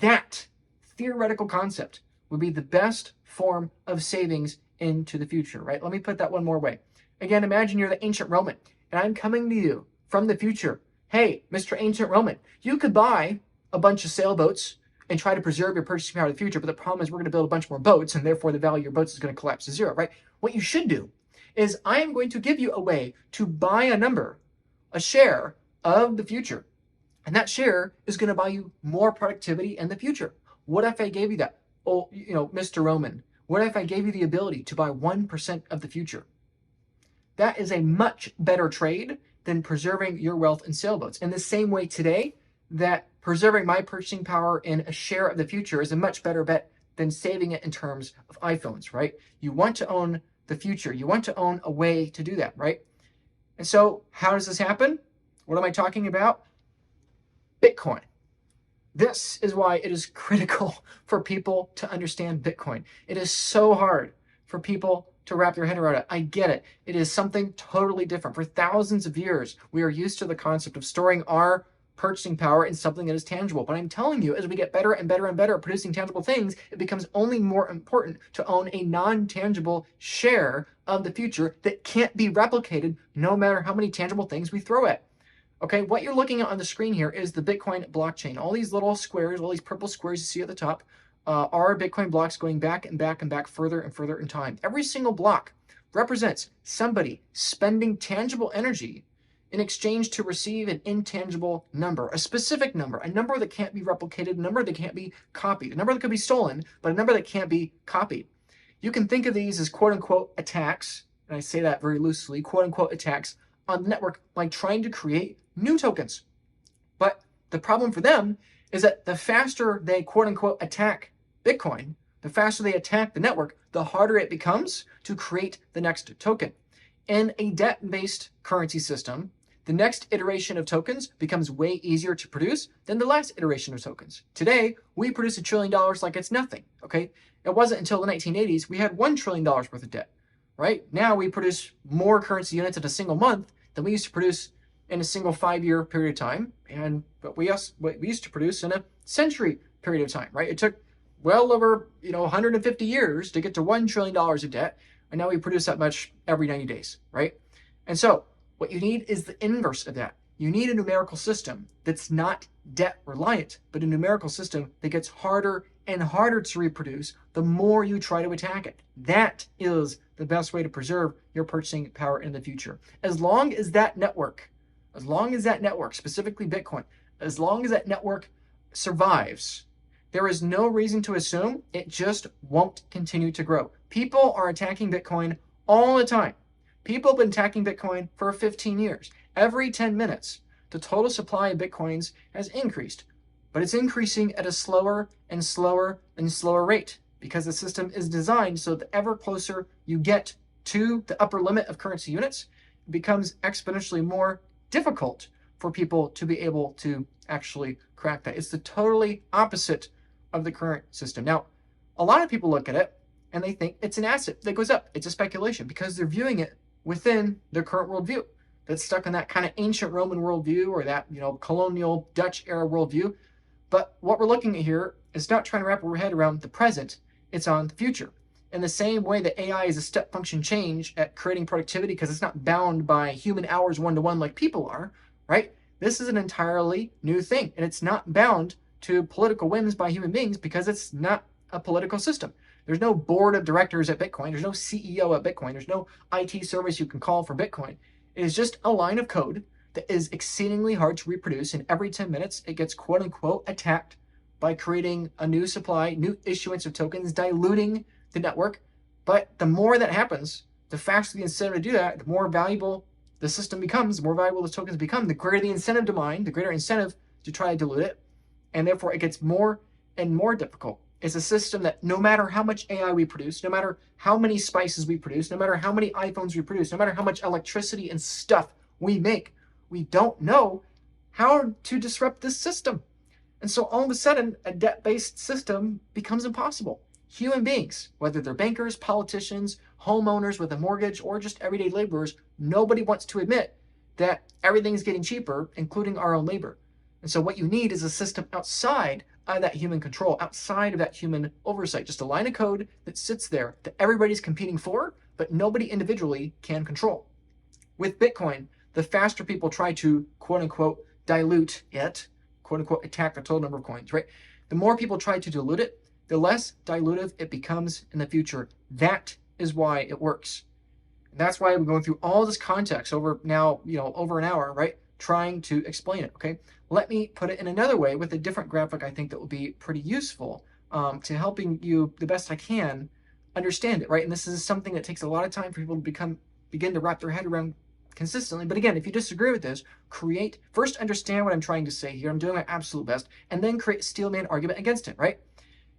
that theoretical concept would be the best form of savings into the future, right? Let me put that one more way. Again, imagine you're the ancient Roman, and I'm coming to you from the future. Hey, Mr. Ancient Roman, you could buy a bunch of sailboats and try to preserve your purchasing power in the future, but the problem is we're going to build a bunch more boats, and therefore the value of your boats is going to collapse to zero, right? What you should do is I am going to give you a way to buy a number, a share of the future, and that share is going to buy you more productivity in the future. What if I gave you that? Oh, Mr. Roman, what if I gave you the ability to buy 1% of the future? That is a much better trade than preserving your wealth in sailboats. In the same way today, that preserving my purchasing power in a share of the future is a much better bet than saving it in terms of iPhones, right? You want to own the future. You want to own a way to do that, right? And so how does this happen? What am I talking about? Bitcoin. This is why it is critical for people to understand Bitcoin. It is so hard for people to wrap their head around it. I get it. It is something totally different. For thousands of years, we are used to the concept of storing our purchasing power in something that is tangible. But I'm telling you, as we get better and better and better at producing tangible things, it becomes only more important to own a non-tangible share of the future that can't be replicated no matter how many tangible things we throw at. Okay, what you're looking at on the screen here is the Bitcoin blockchain. All these little squares, all these purple squares you see at the top, are Bitcoin blocks going back and back and back further and further in time. Every single block represents somebody spending tangible energy in exchange to receive an intangible number, a specific number, a number that can't be replicated, a number that can't be copied, a number that could be stolen, but a number that can't be copied. You can think of these as quote unquote attacks, and I say that very loosely, quote unquote attacks on the network, like trying to create new tokens. But the problem for them is that the faster they quote unquote attack Bitcoin, the faster they attack the network, the harder it becomes to create the next token. In a debt-based currency system, the next iteration of tokens becomes way easier to produce than the last iteration of tokens. Today, we produce $1 trillion like it's nothing, okay? It wasn't until the 1980s we had $1 trillion worth of debt, right? Now we produce more currency units in a single month than we used to produce in a single 5-year period of time, and what we used to produce in a century period of time, right? It took well over 150 years to get to $1 trillion of debt, and now we produce that much every 90 days, right? And so what you need is the inverse of that. You need a numerical system that's not debt reliant, but a numerical system that gets harder and harder to reproduce the more you try to attack it. That is the best way to preserve your purchasing power in the future. As long as that network, specifically Bitcoin, as long as that network survives, there is no reason to assume it just won't continue to grow. People are attacking Bitcoin all the time. People have been attacking Bitcoin for 15 years. Every 10 minutes, the total supply of Bitcoins has increased, but it's increasing at a slower and slower and slower rate because the system is designed so that ever closer you get to the upper limit of currency units, it becomes exponentially more difficult for people to be able to actually crack that. It's the totally opposite of the current system. Now, a lot of people look at it and they think it's an asset that goes up. It's a speculation because they're viewing it within their current worldview that's stuck in that kind of ancient Roman worldview or that, colonial Dutch era worldview. But what we're looking at here is not trying to wrap our head around the present, it's on the future. In the same way that AI is a step function change at creating productivity because it's not bound by human hours one-to-one like people are, right? This is an entirely new thing, and it's not bound to political whims by human beings because it's not a political system. There's no board of directors at Bitcoin. There's no CEO at Bitcoin. There's no IT service you can call for Bitcoin. It is just a line of code that is exceedingly hard to reproduce, and every 10 minutes it gets quote unquote attacked by creating a new supply, new issuance of tokens, diluting the network. But the more that happens, the faster the incentive to do that, the more valuable the system becomes, the more valuable the tokens become, the greater the incentive to mine, the greater incentive to try to dilute it. And therefore it gets more and more difficult. It's a system that no matter how much AI we produce, no matter how many spices we produce, no matter how many iPhones we produce, no matter how much electricity and stuff we make, we don't know how to disrupt this system. And so all of a sudden, a debt-based system becomes impossible. Human beings, whether they're bankers, politicians, homeowners with a mortgage, or just everyday laborers, nobody wants to admit that everything's getting cheaper, including our own labor. And so what you need is a system outside of that human control, outside of that human oversight, just a line of code that sits there that everybody's competing for, but nobody individually can control. With Bitcoin, the faster people try to quote unquote dilute it, quote unquote attack the total number of coins, right? The more people try to dilute it, the less dilutive it becomes in the future. That is why it works. And that's why we're going through all this context over now, over an hour, right? Trying to explain it, okay? Let me put it in another way with a different graphic I think that will be pretty useful to helping you the best I can understand it, right? And this is something that takes a lot of time for people to begin to wrap their head around consistently. But again, if you disagree with this, first understand what I'm trying to say here. I'm doing my absolute best, and then create a steel man argument against it, right?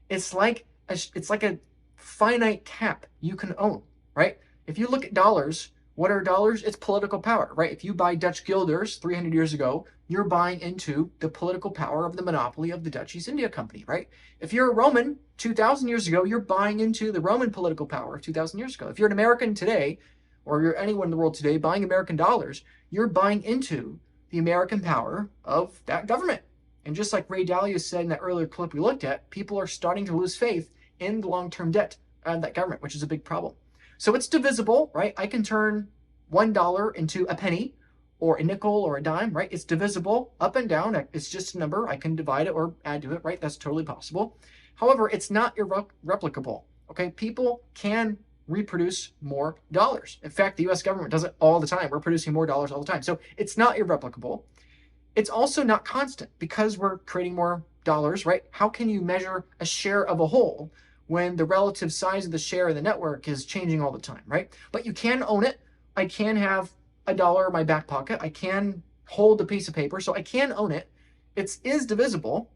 It's like a finite cap you can own, right? If you look at dollars, what are dollars? It's political power, right? If you buy Dutch guilders 300 years ago, you're buying into the political power of the monopoly of the Dutch East India Company, right? If you're a Roman 2,000 years ago, you're buying into the Roman political power of 2,000 years ago. If you're an American today, or you're anyone in the world today buying American dollars, you're buying into the American power of that government. And just like Ray Dalio said in that earlier clip we looked at, people are starting to lose faith in the long-term debt of that government, which is a big problem. So it's divisible, right? I can turn $1 into a penny or a nickel or a dime, right? It's divisible up and down. It's just a number. I can divide it or add to it, right? That's totally possible. However, it's not replicable, okay? People can reproduce more dollars. In fact, the US government does it all the time. We're producing more dollars all the time. So it's not irreplicable. It's also not constant because we're creating more dollars, right? How can you measure a share of a whole when the relative size of the share of the network is changing all the time, right? But you can own it. I can have $1 in my back pocket. I can hold a piece of paper, so I can own it. It is divisible,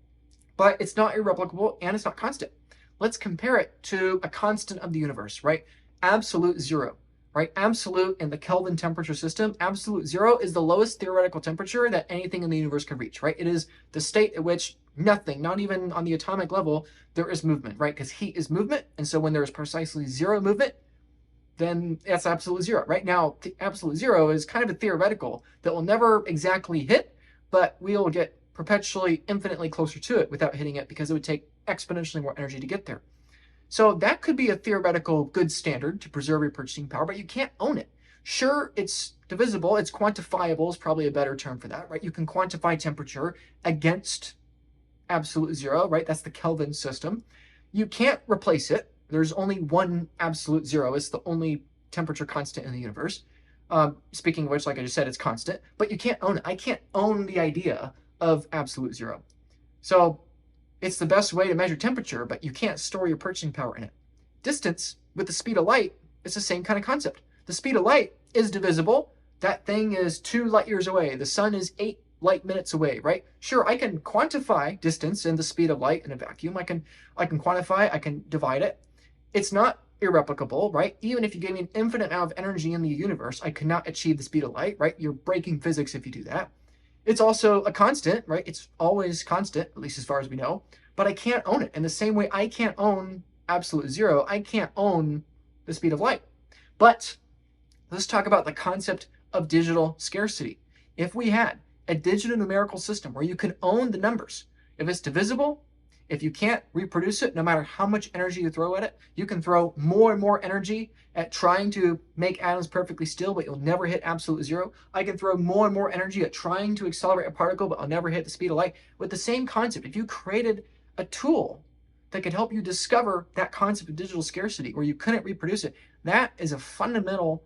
but it's not irreplicable and it's not constant. Let's compare it to a constant of the universe, right? Absolute zero, right? Absolute in the Kelvin temperature system, absolute zero is the lowest theoretical temperature that anything in the universe can reach, right? It is the state at which nothing, not even on the atomic level, there is movement, right? Because heat is movement. And so when there is precisely zero movement, then that's absolute zero. Right now, absolute zero is kind of a theoretical that will never exactly hit, but we'll get perpetually infinitely closer to it without hitting it because it would take exponentially more energy to get there. So that could be a theoretical good standard to preserve your purchasing power, but you can't own it. Sure, it's divisible, it's quantifiable is probably a better term for that, right? You can quantify temperature against absolute zero, right? That's the Kelvin system. You can't replace it. There's only one absolute zero. It's the only temperature constant in the universe. Speaking of which, like I just said, it's constant, but you can't own it. I can't own the idea of absolute zero. So it's the best way to measure temperature, but you can't store your purchasing power in it. Distance with the speed of light, it's the same kind of concept. The speed of light is divisible. That thing is 2 light years away. The sun is 8 light minutes away, right? Sure, I can quantify distance and the speed of light in a vacuum. I can quantify, I can divide it. It's not irreplicable, right? Even if you gave me an infinite amount of energy in the universe, I could not achieve the speed of light, right? You're breaking physics if you do that. It's also a constant, right? It's always constant, at least as far as we know, but I can't own it. In the same way, I can't own absolute zero, I can't own the speed of light. But let's talk about the concept of digital scarcity. If we had a digital numerical system where you can own the numbers, if it's divisible, if you can't reproduce it, no matter how much energy you throw at it, you can throw more and more energy at trying to make atoms perfectly still, but you'll never hit absolute zero. I can throw more and more energy at trying to accelerate a particle, but I'll never hit the speed of light. With the same concept, if you created a tool that could help you discover that concept of digital scarcity where you couldn't reproduce it, that is a fundamental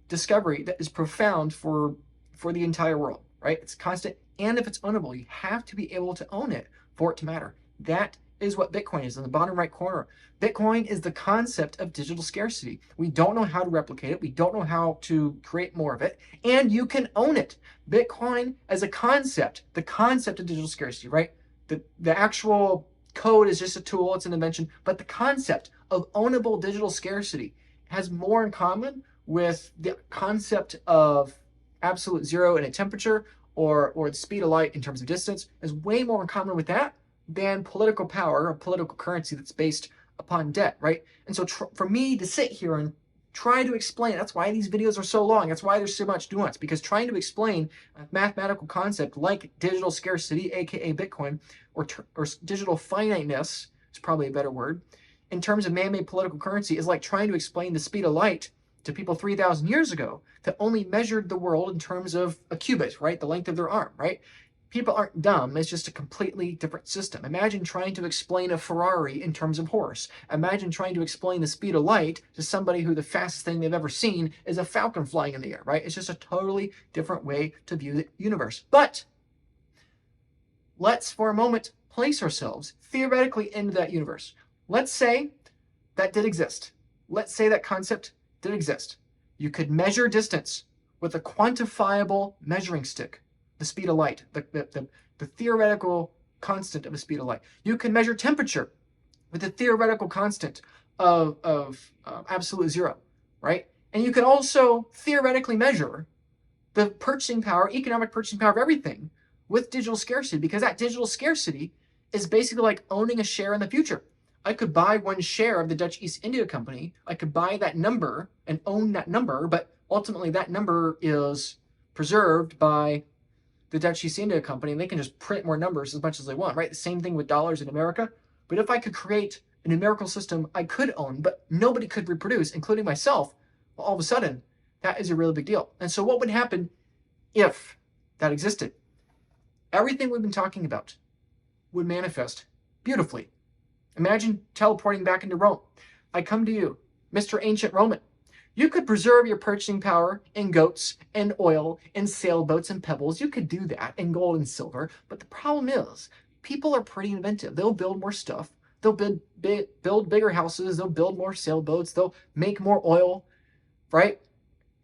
discovery that is profound for the entire world, right? It's constant, and if it's ownable, you have to be able to own it for it to matter. That is what Bitcoin is in the bottom right corner. Bitcoin is the concept of digital scarcity. We don't know how to replicate it. We don't know how to create more of it, and you can own it. Bitcoin as a concept, the concept of digital scarcity, right? The actual code is just a tool, it's an invention, but the concept of ownable digital scarcity has more in common with the concept of absolute zero in a temperature or the speed of light in terms of distance, is way more in common with that than political power or political currency that's based upon debt, right? And so for me to sit here and try to explain, that's why these videos are so long, that's why there's so much nuance, because trying to explain a mathematical concept like digital scarcity, aka Bitcoin, or digital finiteness is probably a better word, in terms of man-made political currency is like trying to explain the speed of light to people 3,000 years ago that only measured the world in terms of a cubit, right? The length of their arm, right? People aren't dumb. It's just a completely different system. Imagine trying to explain a Ferrari in terms of horse. Imagine trying to explain the speed of light to somebody who the fastest thing they've ever seen is a falcon flying in the air, right? It's just a totally different way to view the universe. But let's, for a moment, place ourselves theoretically into that universe. Let's say that did exist. Let's say that concept did exist. You could measure distance with a quantifiable measuring stick, the speed of light, the theoretical constant of the speed of light. You can measure temperature with the theoretical constant of absolute zero, right? And you can also theoretically measure the purchasing power, economic purchasing power of everything with digital scarcity, because that digital scarcity is basically like owning a share in the future. I could buy one share of the Dutch East India Company. I could buy that number and own that number, but ultimately that number is preserved by the Dutch East India Company, and they can just print more numbers as much as they want, right? The same thing with dollars in America. But if I could create a numerical system I could own, but nobody could reproduce, including myself, well, all of a sudden, that is a really big deal. And so what would happen if that existed? Everything we've been talking about would manifest beautifully. Imagine teleporting back into Rome. I come to you, Mr. Ancient Roman. You could preserve your purchasing power in goats and oil and sailboats and pebbles. You could do that in gold and silver. But the problem is, people are pretty inventive. They'll build more stuff. They'll build bigger houses. They'll build more sailboats. They'll make more oil, right?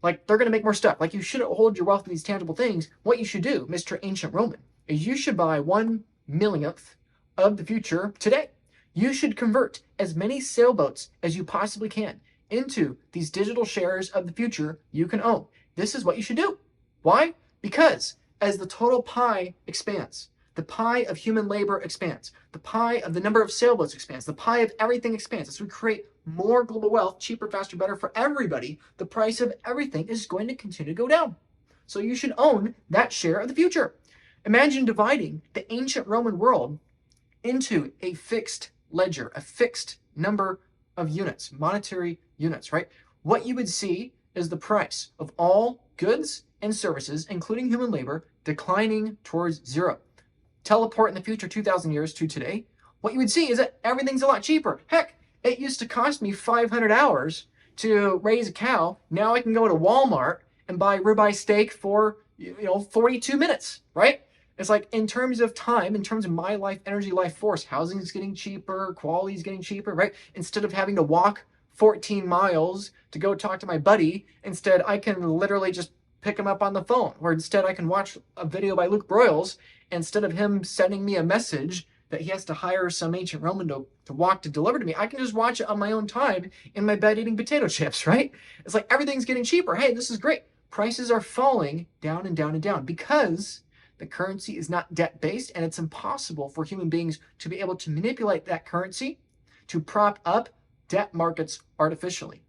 Like, they're going to make more stuff. Like, you shouldn't hold your wealth in these tangible things. What you should do, Mr. Ancient Roman, is you should buy 1/1,000,000th of the future today. You should convert as many sailboats as you possibly can into these digital shares of the future you can own. This is what you should do. Why? Because as the total pie expands, the pie of human labor expands, the pie of the number of sailboats expands, the pie of everything expands. As we create more global wealth, cheaper, faster, better for everybody, the price of everything is going to continue to go down. So you should own that share of the future. Imagine dividing the ancient Roman world into a fixed ledger, a fixed number of units, monetary units, right? What you would see is the price of all goods and services, including human labor, declining towards zero. Teleport in the future 2,000 years to today, what you would see is that everything's a lot cheaper. Heck, it used to cost me 500 hours to raise a cow. Now I can go to Walmart and buy ribeye steak for 42 minutes, right? It's like, in terms of time, in terms of my life, energy, life force, housing is getting cheaper, quality is getting cheaper, right? Instead of having to walk 14 miles to go talk to my buddy, instead I can literally just pick him up on the phone. Or instead I can watch a video by Luke Broyles, instead of him sending me a message that he has to hire some ancient Roman to walk to deliver to me. I can just watch it on my own time in my bed eating potato chips, right? It's like everything's getting cheaper. Hey, this is great. Prices are falling down and down and down because the currency is not debt-based, and it's impossible for human beings to be able to manipulate that currency to prop up debt markets artificially.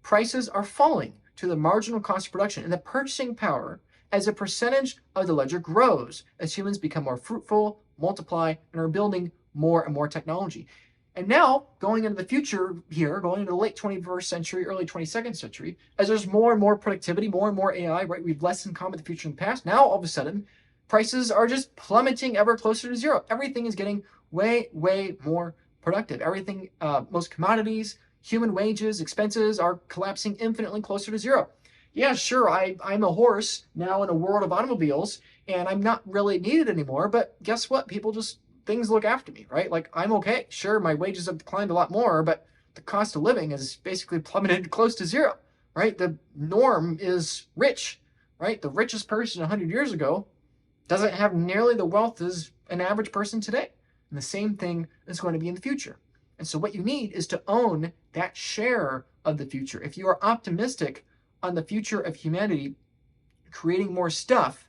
Prices are falling to the marginal cost of production, and the purchasing power as a percentage of the ledger grows as humans become more fruitful, multiply, and are building more and more technology. And now, going into the future here, going into the late 21st century, early 22nd century, as there's more and more productivity, more and more AI, right? We've less in common with the future in the past. Now, all of a sudden, prices are just plummeting ever closer to zero. Everything is getting way, way more productive. Everything, most commodities, human wages, expenses are collapsing infinitely closer to zero. Yeah, sure, I'm a horse now in a world of automobiles, and I'm not really needed anymore, but guess what? Things look after me, right? Like, I'm okay. Sure, my wages have declined a lot more, but the cost of living has basically plummeted close to zero, right? The norm is rich, right? The richest person 100 years ago doesn't have nearly the wealth as an average person today. And the same thing is going to be in the future. And so what you need is to own that share of the future. If you are optimistic on the future of humanity creating more stuff,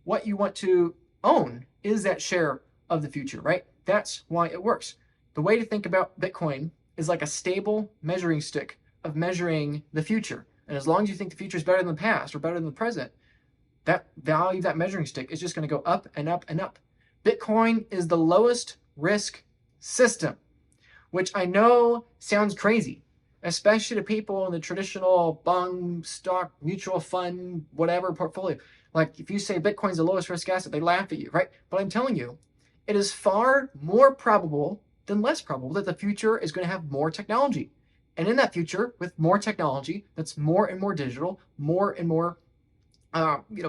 what you want to own is that share of the future, right? That's why it works. The way to think about Bitcoin is like a stable measuring stick of measuring the future. And as long as you think the future is better than the past or better than the present, that value, that measuring stick is just going to go up and up and up. Bitcoin is the lowest risk system, which I know sounds crazy, especially to people in the traditional bond, stock, mutual fund, whatever portfolio. Like if you say Bitcoin's the lowest risk asset, they laugh at you, right? But I'm telling you, it is far more probable than less probable that the future is going to have more technology. And in that future, with more technology that's more and more digital, more and more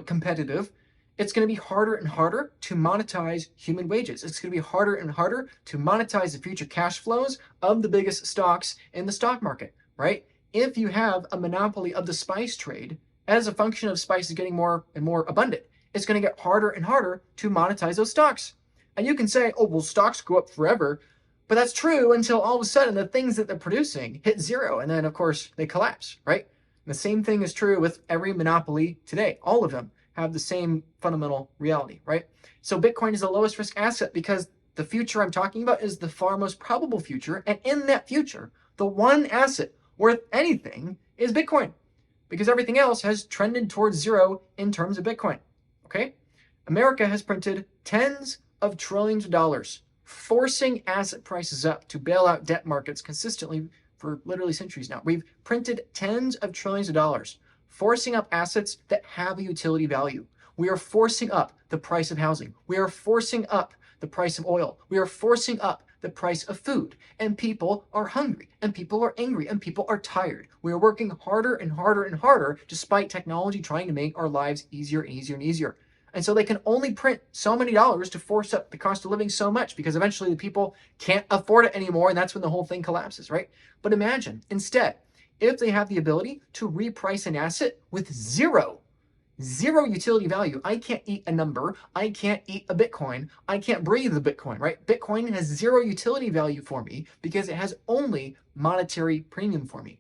competitive, it's going to be harder and harder to monetize human wages. It's going to be harder and harder to monetize the future cash flows of the biggest stocks in the stock market, right? If you have a monopoly of the spice trade as a function of spices getting more and more abundant, it's going to get harder and harder to monetize those stocks. And you can say, oh, well, stocks go up forever. But that's true until all of a sudden the things that they're producing hit zero. And then, of course, they collapse, right? And the same thing is true with every monopoly today. All of them have the same fundamental reality, right? So Bitcoin is the lowest risk asset because the future I'm talking about is the far most probable future. And in that future, the one asset worth anything is Bitcoin because everything else has trended towards zero in terms of Bitcoin, okay? America has printed tens of trillions of dollars, forcing asset prices up to bail out debt markets consistently for literally centuries now. We've printed tens of trillions of dollars, forcing up assets that have a utility value. We are forcing up the price of housing. We are forcing up the price of oil. We are forcing up the price of food. And people are hungry, and people are angry, and people are tired. We are working harder and harder and harder despite technology trying to make our lives easier and easier and easier. And so they can only print so many dollars to force up the cost of living so much because eventually the people can't afford it anymore. And that's when the whole thing collapses, right? But imagine instead, if they have the ability to reprice an asset with zero utility value. I can't eat a number. I can't eat a Bitcoin. I can't breathe the Bitcoin, right? Bitcoin has zero utility value for me because it has only monetary premium for me.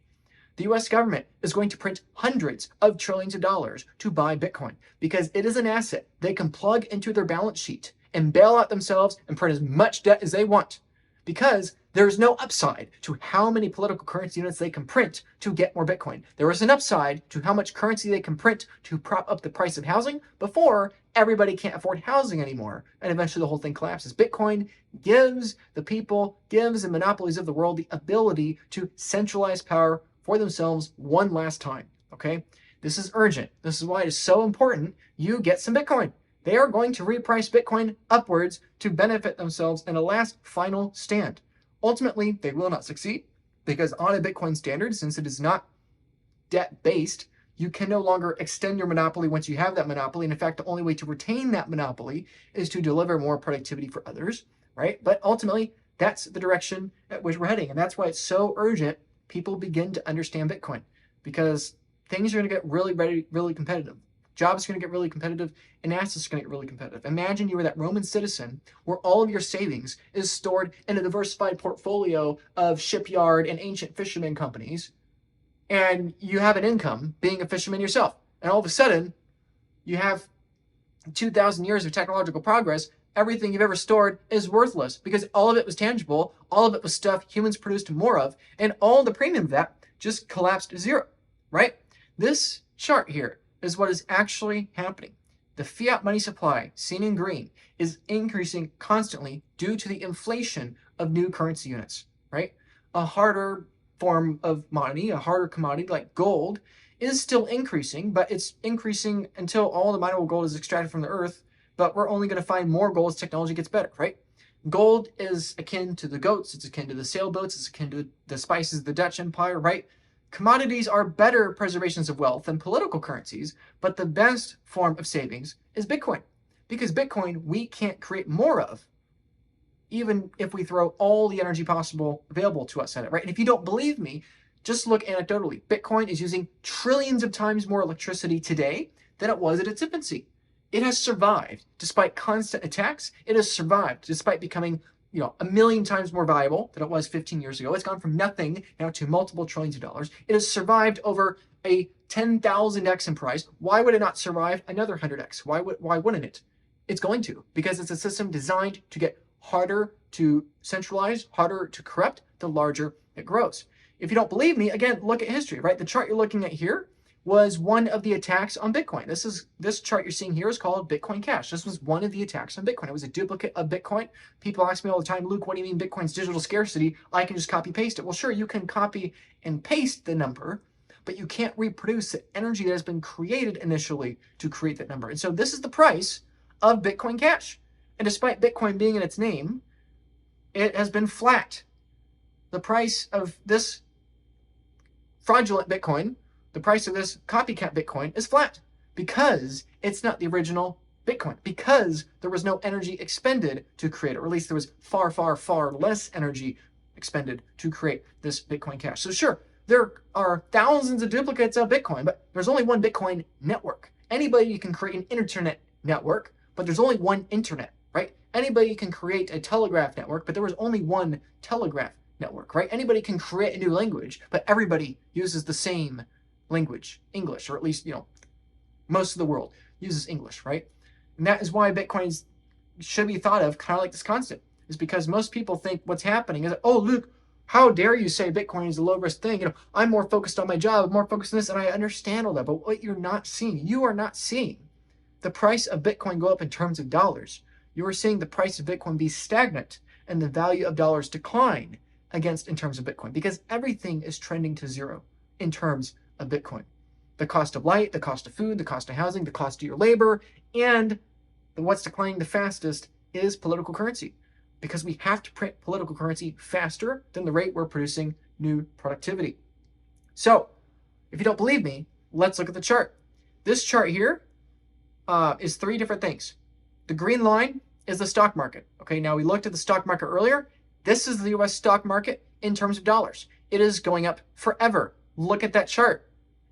The US government is going to print hundreds of trillions of dollars to buy Bitcoin because it is an asset they can plug into their balance sheet and bail out themselves and print as much debt as they want because there's no upside to how many political currency units they can print to get more Bitcoin. There is an upside to how much currency they can print to prop up the price of housing before everybody can't afford housing anymore and eventually the whole thing collapses. Bitcoin gives the people, gives the monopolies of the world the ability to centralize power for themselves one last time, okay? This is urgent. This is why it is so important you get some Bitcoin. They are going to reprice Bitcoin upwards to benefit themselves in a last final stand. Ultimately, they will not succeed because on a Bitcoin standard, since it is not debt-based, you can no longer extend your monopoly once you have that monopoly. And in fact, the only way to retain that monopoly is to deliver more productivity for others, right? But ultimately, that's the direction at which we're heading. And that's why it's so urgent people begin to understand Bitcoin because things are going to get really competitive. Jobs are going to get really competitive and assets are going to get really competitive. Imagine you were that Roman citizen where all of your savings is stored in a diversified portfolio of shipyard and ancient fisherman companies and you have an income being a fisherman yourself. And all of a sudden you have 2,000 years of technological progress everything you've ever stored is worthless because all of it was tangible, all of it was stuff humans produced more of, and all the premium of that just collapsed to zero, right? This chart here is what is actually happening. The fiat money supply, seen in green, is increasing constantly due to the inflation of new currency units, right? A harder form of money, a harder commodity like gold, is still increasing, but it's increasing until all the mineral gold is extracted from the earth, but we're only going to find more gold as technology gets better, right? Gold is akin to the goats, it's akin to the sailboats, it's akin to the spices of the Dutch Empire, right? Commodities are better preservations of wealth than political currencies, but the best form of savings is Bitcoin. Because Bitcoin we can't create more of, even if we throw all the energy possible available to us at it, right? And if you don't believe me, just look anecdotally. Bitcoin is using trillions of times more electricity today than it was at its infancy. It has survived despite constant attacks. It has survived despite becoming, a million times more valuable than it was 15 years ago. It's gone from nothing now to multiple trillions of dollars. It has survived over a 10,000x in price. Why would it not survive another 100x? Why wouldn't it? It's going to, because it's a system designed to get harder to centralize, harder to corrupt, the larger it grows. If you don't believe me, again, look at history, right? The chart you're looking at here was one of the attacks on Bitcoin. This chart you're seeing here is called Bitcoin Cash. This was one of the attacks on Bitcoin. It was a duplicate of Bitcoin. People ask me all the time, Luke, what do you mean Bitcoin's digital scarcity? I can just copy paste it. Well, sure, you can copy and paste the number, but you can't reproduce the energy that has been created initially to create that number. And so this is the price of Bitcoin Cash. And despite Bitcoin being in its name, it has been flat. The price of this fraudulent Bitcoin, the price of this copycat Bitcoin is flat because it's not the original Bitcoin, because there was no energy expended to create it, or at least there was far, far, far less energy expended to create this Bitcoin Cash. So sure, there are thousands of duplicates of Bitcoin, but there's only one Bitcoin network. Anybody can create an internet network, but there's only one internet, right? Anybody can create a telegraph network, but there was only one telegraph network, right? Anybody can create a new language, but everybody uses the same language, English, or at least, most of the world uses English, right? And that is why Bitcoins should be thought of kind of like this concept, is because most people think what's happening is, oh, Luke, how dare you say Bitcoin is a low risk thing? I'm more focused on my job, I'm more focused on this, and I understand all that. But what you are not seeing the price of Bitcoin go up in terms of dollars. You are seeing the price of Bitcoin be stagnant and the value of dollars decline in terms of Bitcoin, because everything is trending to zero in terms of Bitcoin. The cost of light, the cost of food, the cost of housing, the cost of your labor, and what's declining the fastest is political currency, because we have to print political currency faster than the rate we're producing new productivity. So if you don't believe me, let's look at the chart. This chart here is three different things. The green line is the stock market. Okay, now we looked at the stock market earlier. This is the US stock market in terms of dollars. It is going up forever. Look at that chart.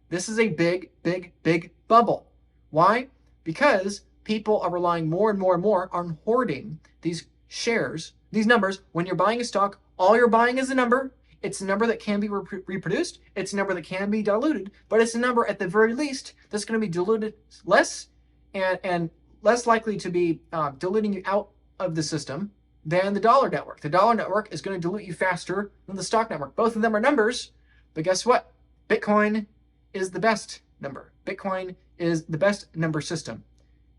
This is a big, big, big bubble. Why? Because people are relying more and more and more on hoarding these shares, these numbers. When you're buying a stock, all you're buying is a number. It's a number that can be reproduced. It's a number that can be diluted, but it's a number at the very least that's going to be diluted less and less likely to be diluting you out of the system than the dollar network. The dollar network is going to dilute you faster than the stock network. Both of them are numbers, but guess what? Bitcoin is the best number. Bitcoin is the best number system.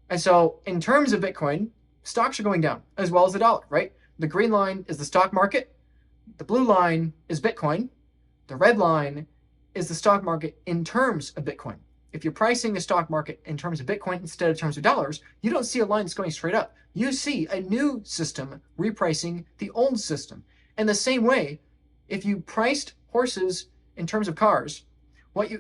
And so in terms of Bitcoin, stocks are going down as well as the dollar, right? The green line is the stock market. The blue line is Bitcoin. The red line is the stock market in terms of Bitcoin. If you're pricing the stock market in terms of Bitcoin instead of terms of dollars, you don't see a line that's going straight up. You see a new system repricing the old system. And the same way, if you priced horses in terms of cars, if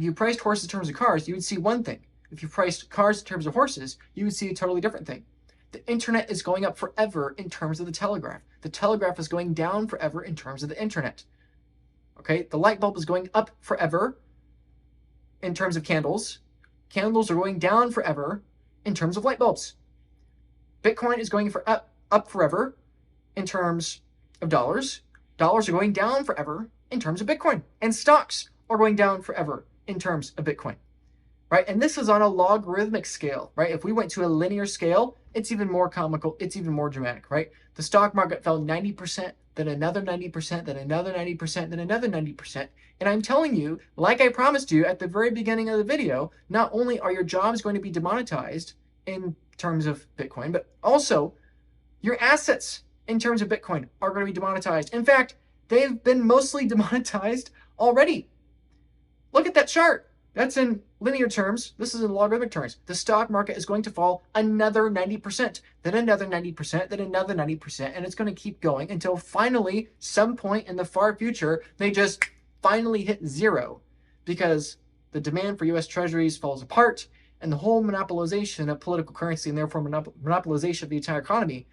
you priced horses in terms of cars, you would see one thing. If you priced cars in terms of horses, you would see a totally different thing. The internet is going up forever in terms of the telegraph. The telegraph is going down forever in terms of the internet. Okay, the light bulb is going up forever in terms of candles. Candles are going down forever in terms of light bulbs. Bitcoin is going up forever in terms of dollars. Dollars are going down forever in terms of Bitcoin. And stocks are going down forever in terms of Bitcoin. Right? And this is on a logarithmic scale, right? If we went to a linear scale, it's even more comical. It's even more dramatic, right? The stock market fell 90%, then another 90%, then another 90%, then another 90%. And I'm telling you, like I promised you at the very beginning of the video, not only are your jobs going to be demonetized in terms of Bitcoin, but also your assets in terms of Bitcoin are going to be demonetized. In fact, they've been mostly demonetized already. Look at that chart. That's in linear terms. This is in logarithmic terms. The stock market is going to fall another 90%, then another 90%, then another 90%, and it's going to keep going until finally, some point in the far future, they just finally hit zero because the demand for US Treasuries falls apart and the whole monopolization of political currency and therefore monopolization of the entire economy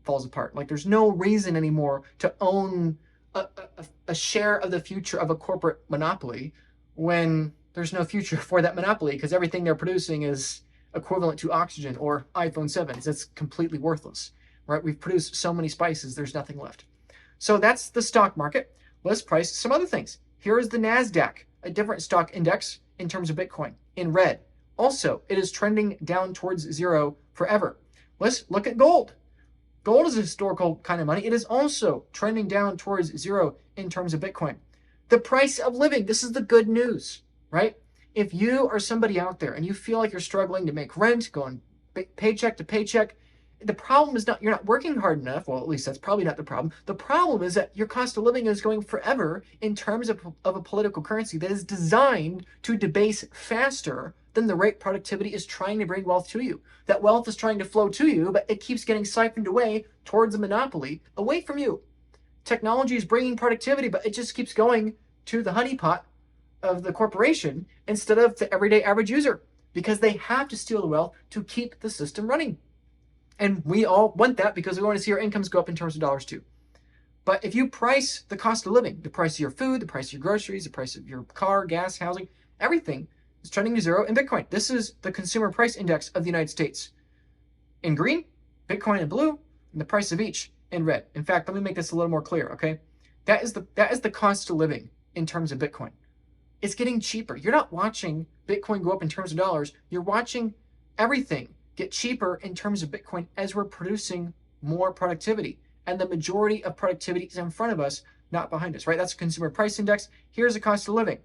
falls apart. Like there's no reason anymore to own a share of the future of a corporate monopoly when there's no future for that monopoly because everything they're producing is equivalent to oxygen or iPhone 7s. It's completely worthless, right? We've produced so many spices, there's nothing left. So that's the stock market. Let's price some other things. Here is the NASDAQ, a different stock index in terms of Bitcoin, in red. Also, it is trending down towards zero forever. Let's look at gold. Gold is a historical kind of money. It is also trending down towards zero in terms of Bitcoin. The price of living, this is the good news, right? If you are somebody out there and you feel like you're struggling to make rent, going paycheck to paycheck, the problem is not you're not working hard enough. Well, at least that's probably not the problem. The problem is that your cost of living is going forever in terms of a political currency that is designed to debase faster than the rate productivity is trying to bring wealth to you. That wealth is trying to flow to you, but it keeps getting siphoned away towards a monopoly, away from you. Technology is bringing productivity, but it just keeps going to the honeypot of the corporation instead of the everyday average user because they have to steal the wealth to keep the system running. And we all want that because we want to see our incomes go up in terms of dollars too. But if you price the cost of living, the price of your food, the price of your groceries, the price of your car, gas, housing, everything is trending to zero in Bitcoin. This is the consumer price index of the United States. In green, Bitcoin in blue, and the price of each in red. In fact, let me make this a little more clear, okay? That is the cost of living in terms of Bitcoin. It's getting cheaper. You're not watching Bitcoin go up in terms of dollars. You're watching everything get cheaper in terms of Bitcoin as we're producing more productivity. And the majority of productivity is in front of us, not behind us, right? That's a consumer price index. Here's the cost of living.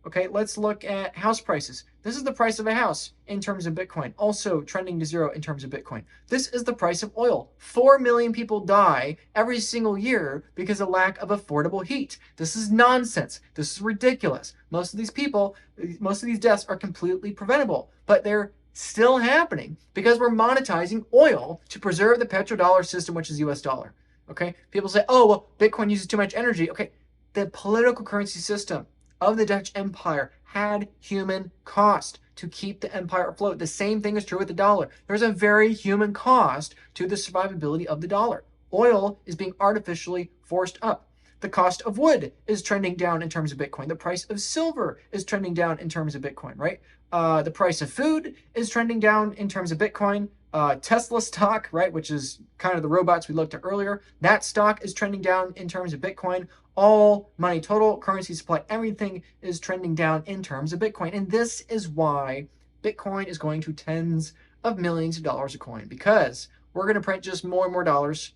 Okay, let's look at house prices. This is the price of a house in terms of Bitcoin, also trending to zero in terms of Bitcoin. This is the price of oil. 4 million people die every single year because of lack of affordable heat. This is nonsense. This is ridiculous. Most of these deaths are completely preventable, but they're still happening because we're monetizing oil to preserve the petrodollar system, which is US dollar. Okay, people say, oh, well, Bitcoin uses too much energy. Okay, the political currency system of the Dutch Empire had human cost to keep the empire afloat. The same thing is true with the dollar. There's a very human cost to the survivability of the dollar. Oil is being artificially forced up. The cost of wood is trending down in terms of Bitcoin. The price of silver is trending down in terms of Bitcoin, right? The price of food is trending down in terms of Bitcoin. Tesla stock, right, which is kind of the robots we looked at earlier, that stock is trending down in terms of Bitcoin. All money, total currency supply, everything is trending down in terms of Bitcoin. And this is why Bitcoin is going to tens of millions of dollars a coin, because we're going to print just more and more dollars,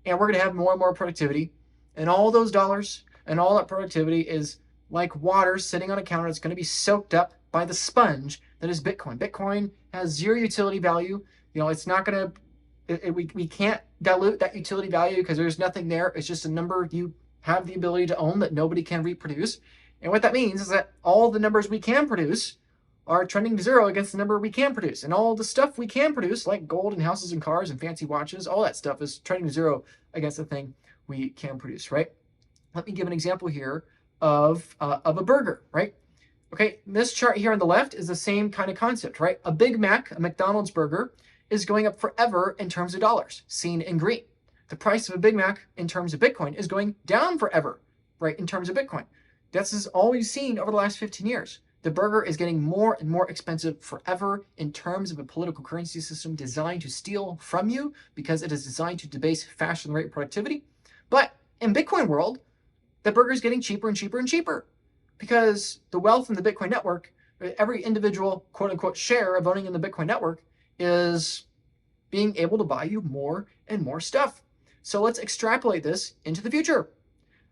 and we're going to have more and more productivity. And all those dollars and all that productivity is like water sitting on a counter that's going to be soaked up by the sponge that is Bitcoin. Bitcoin has zero utility value. You know, it's not going to, we can't dilute that utility value because there's nothing there. It's just a number you have the ability to own that nobody can reproduce. And what that means is that all the numbers we can produce are trending to zero against the number we can produce. And all the stuff we can produce, like gold and houses and cars and fancy watches, all that stuff is trending to zero against the thing we can produce, right? Let me give an example here of a burger, right? Okay, this chart here on the left is the same kind of concept, right? A Big Mac, a McDonald's burger, is going up forever in terms of dollars, seen in green. The price of a Big Mac in terms of Bitcoin is going down forever, right, in terms of Bitcoin. This is all we've seen over the last 15 years. The burger is getting more and more expensive forever in terms of a political currency system designed to steal from you because it is designed to debase faster than rate of productivity. But in Bitcoin world, the burger is getting cheaper and cheaper and cheaper because the wealth in the Bitcoin network, every individual quote unquote share of owning in the Bitcoin network is being able to buy you more and more stuff. So let's extrapolate this into the future.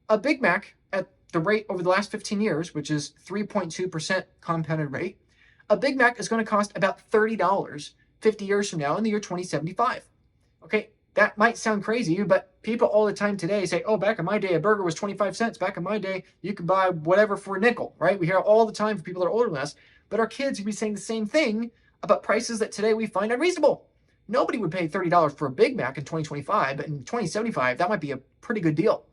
A Big Mac at the rate over the last 15 years, which is 3.2% compounded rate, a Big Mac is going to cost about $30 50 years from now in the year 2075. Okay, that might sound crazy, but people all the time today say, oh, back in my day, a burger was 25 cents. Back in my day, you could buy whatever for a nickel, right? We hear all the time from people that are older than us, but our kids would be saying the same thing about prices that today we find unreasonable. Nobody would pay $30 for a Big Mac in 2025, but in 2075, that might be a pretty good deal,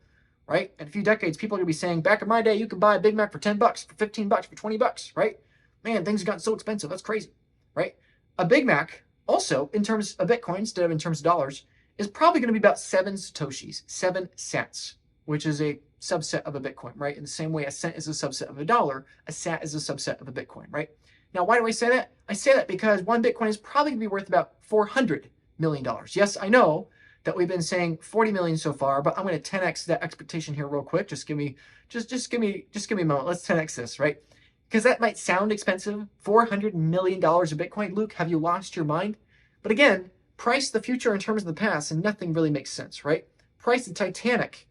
right? In a few decades, people are going to be saying, back in my day, you could buy a Big Mac for 10 bucks, for 15 bucks, for 20 bucks, right? Man, things have gotten so expensive. That's crazy, right? A Big Mac, also, in terms of Bitcoin, instead of in terms of dollars, is probably going to be about 7 Satoshis, 7 cents, which is a subset of a Bitcoin, right? In the same way a cent is a subset of a dollar, a sat is a subset of a Bitcoin, right? Now, why do I say that? I say that because one Bitcoin is probably going to be worth about $400 million. Yes, I know that we've been saying 40 million so far, but I'm going to 10x that expectation here real quick. Just give me a moment. Let's 10x this, right? Because that might sound expensive. $400 million of Bitcoin. Luke, have you lost your mind? But again, price the future in terms of the past, and nothing really makes sense, right? Price the Titanic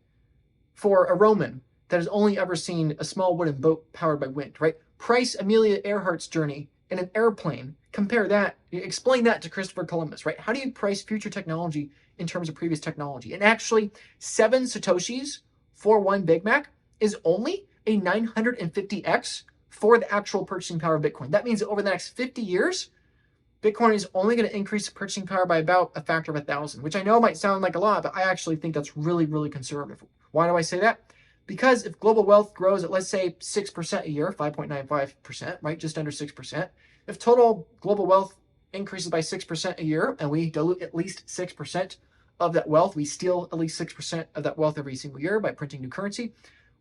for a Roman that has only ever seen a small wooden boat powered by wind, right? Price Amelia Earhart's journey in an airplane. Compare that, explain that to Christopher Columbus, right? How do you price future technology in terms of previous technology? And actually, 7 Satoshis for one Big Mac is only a 950x for the actual purchasing power of Bitcoin. That means that over the next 50 years, Bitcoin is only going to increase the purchasing power by about a factor of 1,000, which I know might sound like a lot, but I actually think that's really, really conservative. Why do I say that? Because if global wealth grows at, let's say, 6% a year, 5.95%, right, just under 6%, if total global wealth increases by 6% a year and we dilute at least 6% of that wealth, we steal at least 6% of that wealth every single year by printing new currency.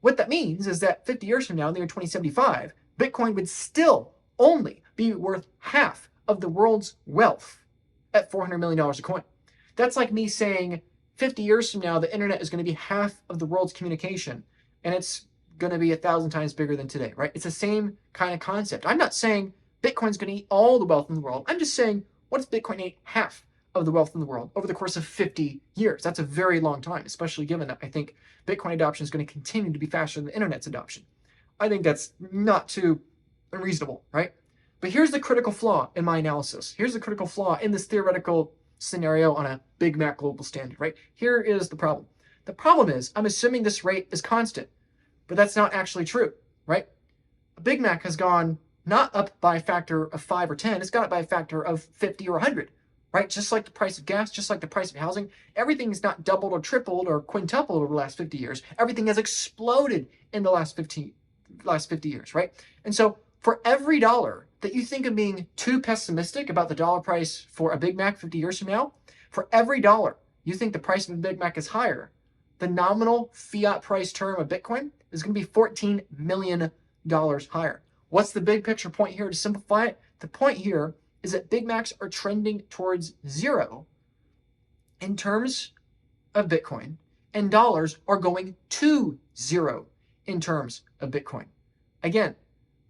What that means is that 50 years from now, in the year 2075, Bitcoin would still only be worth half of the world's wealth at $400 million a coin. That's like me saying 50 years from now, the internet is going to be half of the world's communication, and it's going to be 1,000 times bigger than today, right? It's the same kind of concept. I'm not saying Bitcoin's going to eat all the wealth in the world. I'm just saying, what if Bitcoin ate half of the wealth in the world over the course of 50 years? That's a very long time, especially given that I think Bitcoin adoption is going to continue to be faster than the internet's adoption. I think that's not too unreasonable, right? But here's the critical flaw in my analysis. Here's the critical flaw in this theoretical scenario on a Big Mac global standard, right? Here is the problem. The problem is I'm assuming this rate is constant, but that's not actually true, right? A Big Mac has gone not up by a factor of 5 or 10, it's gone up by a factor of 50 or 100, right? Just like the price of gas, just like the price of housing, everything is not doubled or tripled or quintupled over the last 50 years. Everything has exploded in the last 50 years, right? And so for every dollar that you think of being too pessimistic about the dollar price for a Big Mac 50 years from now, for every dollar you think the price of a Big Mac is higher, the nominal fiat price term of Bitcoin is going to be $14 million higher. What's the big picture point here to simplify it? The point here is that Big Macs are trending towards zero in terms of Bitcoin, and dollars are going to zero in terms of Bitcoin. Again,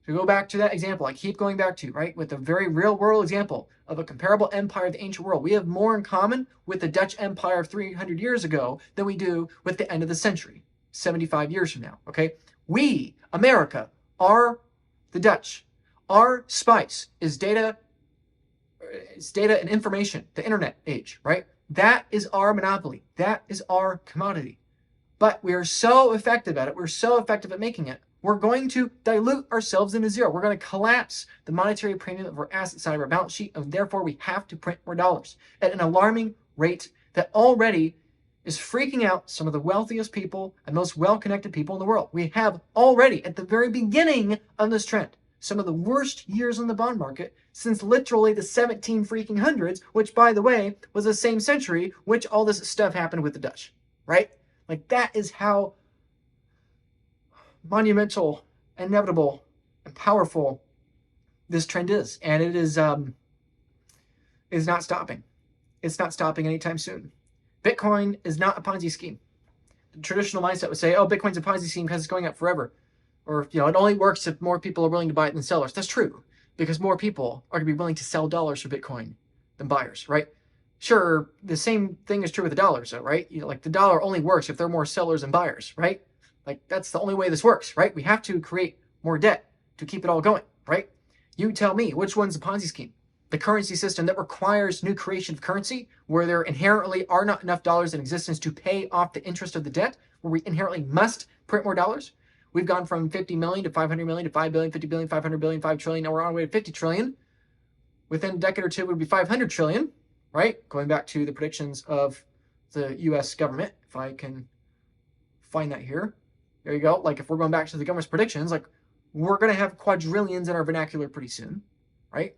to go back to that example I keep going back to, right, with a very real world example of a comparable empire of the ancient world, we have more in common with the Dutch Empire of 300 years ago than we do with the end of the century, 75 years from now, okay? We, America, are the Dutch. Our spice is data and information, the internet age, right? That is our monopoly. That is our commodity. But we are so effective at it. We're so effective at making it. We're going to dilute ourselves into zero. We're going to collapse the monetary premium of our asset side of our balance sheet, and therefore we have to print more dollars at an alarming rate that already is freaking out some of the wealthiest people and most well-connected people in the world. We have already, at the very beginning of this trend, some of the worst years in the bond market since literally the 17 freaking hundreds, which, by the way, was the same century which all this stuff happened with the Dutch, right? Like, that is how monumental, inevitable, and powerful this trend is. And it is not stopping. It's not stopping anytime soon. Bitcoin is not a Ponzi scheme. The traditional mindset would say, oh, Bitcoin's a Ponzi scheme because it's going up forever. Or, it only works if more people are willing to buy it than sellers. That's true, because more people are going to be willing to sell dollars for Bitcoin than buyers, right? Sure, the same thing is true with the dollars, though, right? Like the dollar only works if there are more sellers and buyers, right? Like that's the only way this works, right? We have to create more debt to keep it all going, right? You tell me which one's a Ponzi scheme. The currency system that requires new creation of currency, where there inherently are not enough dollars in existence to pay off the interest of the debt, where we inherently must print more dollars. We've gone from 50 million to 500 million to 5 billion, 50 billion, 500 billion, 5 trillion. Now we're on our way to 50 trillion. Within a decade or two, it would be 500 trillion, right? Going back to the predictions of the US government, if I can find that here. There you go. Like if we're going back to the government's predictions, like we're going to have quadrillions in our vernacular pretty soon, right?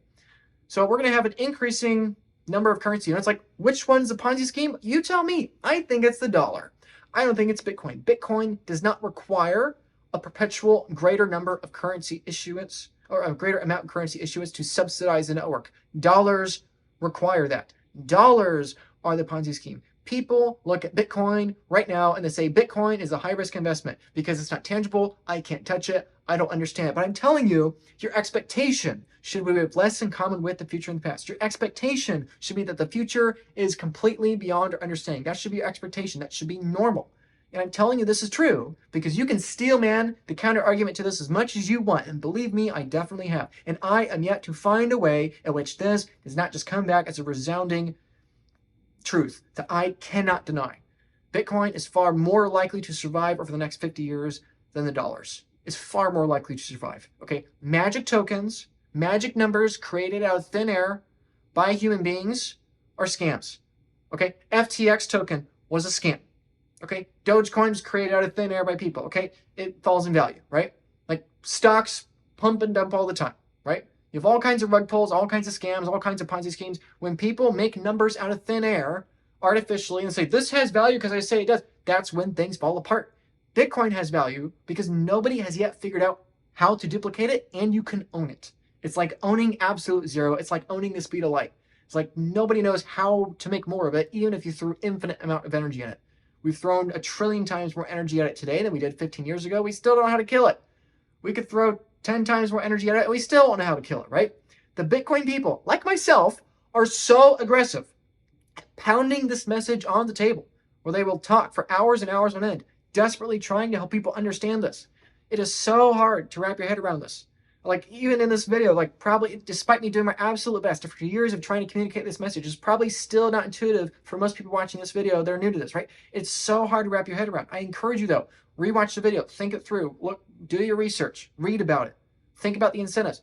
So we're going to have an increasing number of currency units. Like which one's a Ponzi scheme? You tell me. I think it's the dollar. I don't think it's Bitcoin. Bitcoin does not require a perpetual greater number of currency issuance or a greater amount of currency issuance to subsidize the network. Dollars require that. Dollars are the Ponzi scheme. People look at Bitcoin right now and they say Bitcoin is a high risk investment because it's not tangible. I can't touch it. I don't understand it. But I'm telling you, your expectation should be have less in common with the future and the past. Your expectation should be that the future is completely beyond our understanding. That should be your expectation. That should be normal. And I'm telling you this is true because you can steel man the counter argument to this as much as you want. And believe me, I definitely have. And I am yet to find a way in which this does not just come back as a resounding truth that I cannot deny. Bitcoin is far more likely to survive over the next 50 years than the dollars. It's far more likely to survive. Okay, magic tokens, magic numbers created out of thin air by human beings are scams. Okay, FTX token was a scam. Okay, Dogecoin was created out of thin air by people. Okay, it falls in value, right? Like stocks pump and dump all the time, right? You have all kinds of rug pulls, all kinds of scams, all kinds of Ponzi schemes. When people make numbers out of thin air artificially and say, this has value because I say it does, that's when things fall apart. Bitcoin has value because nobody has yet figured out how to duplicate it and you can own it. It's like owning absolute zero. It's like owning the speed of light. It's like nobody knows how to make more of it, even if you threw infinite amount of energy in it. We've thrown 1 trillion times more energy at it today than we did 15 years ago. We still don't know how to kill it. We could throw 10 times more energy at it, and we still don't know how to kill it, right? The Bitcoin people, like myself, are so aggressive at pounding this message on the table where they will talk for hours and hours on end, desperately trying to help people understand this. It is so hard to wrap your head around this. Like even in this video, like probably despite me doing my absolute best after years of trying to communicate this message, is probably still not intuitive for most people watching this video. They're new to this, right? It's so hard to wrap your head around. I encourage you though, rewatch the video, think it through, look, do your research, read about it, think about the incentives.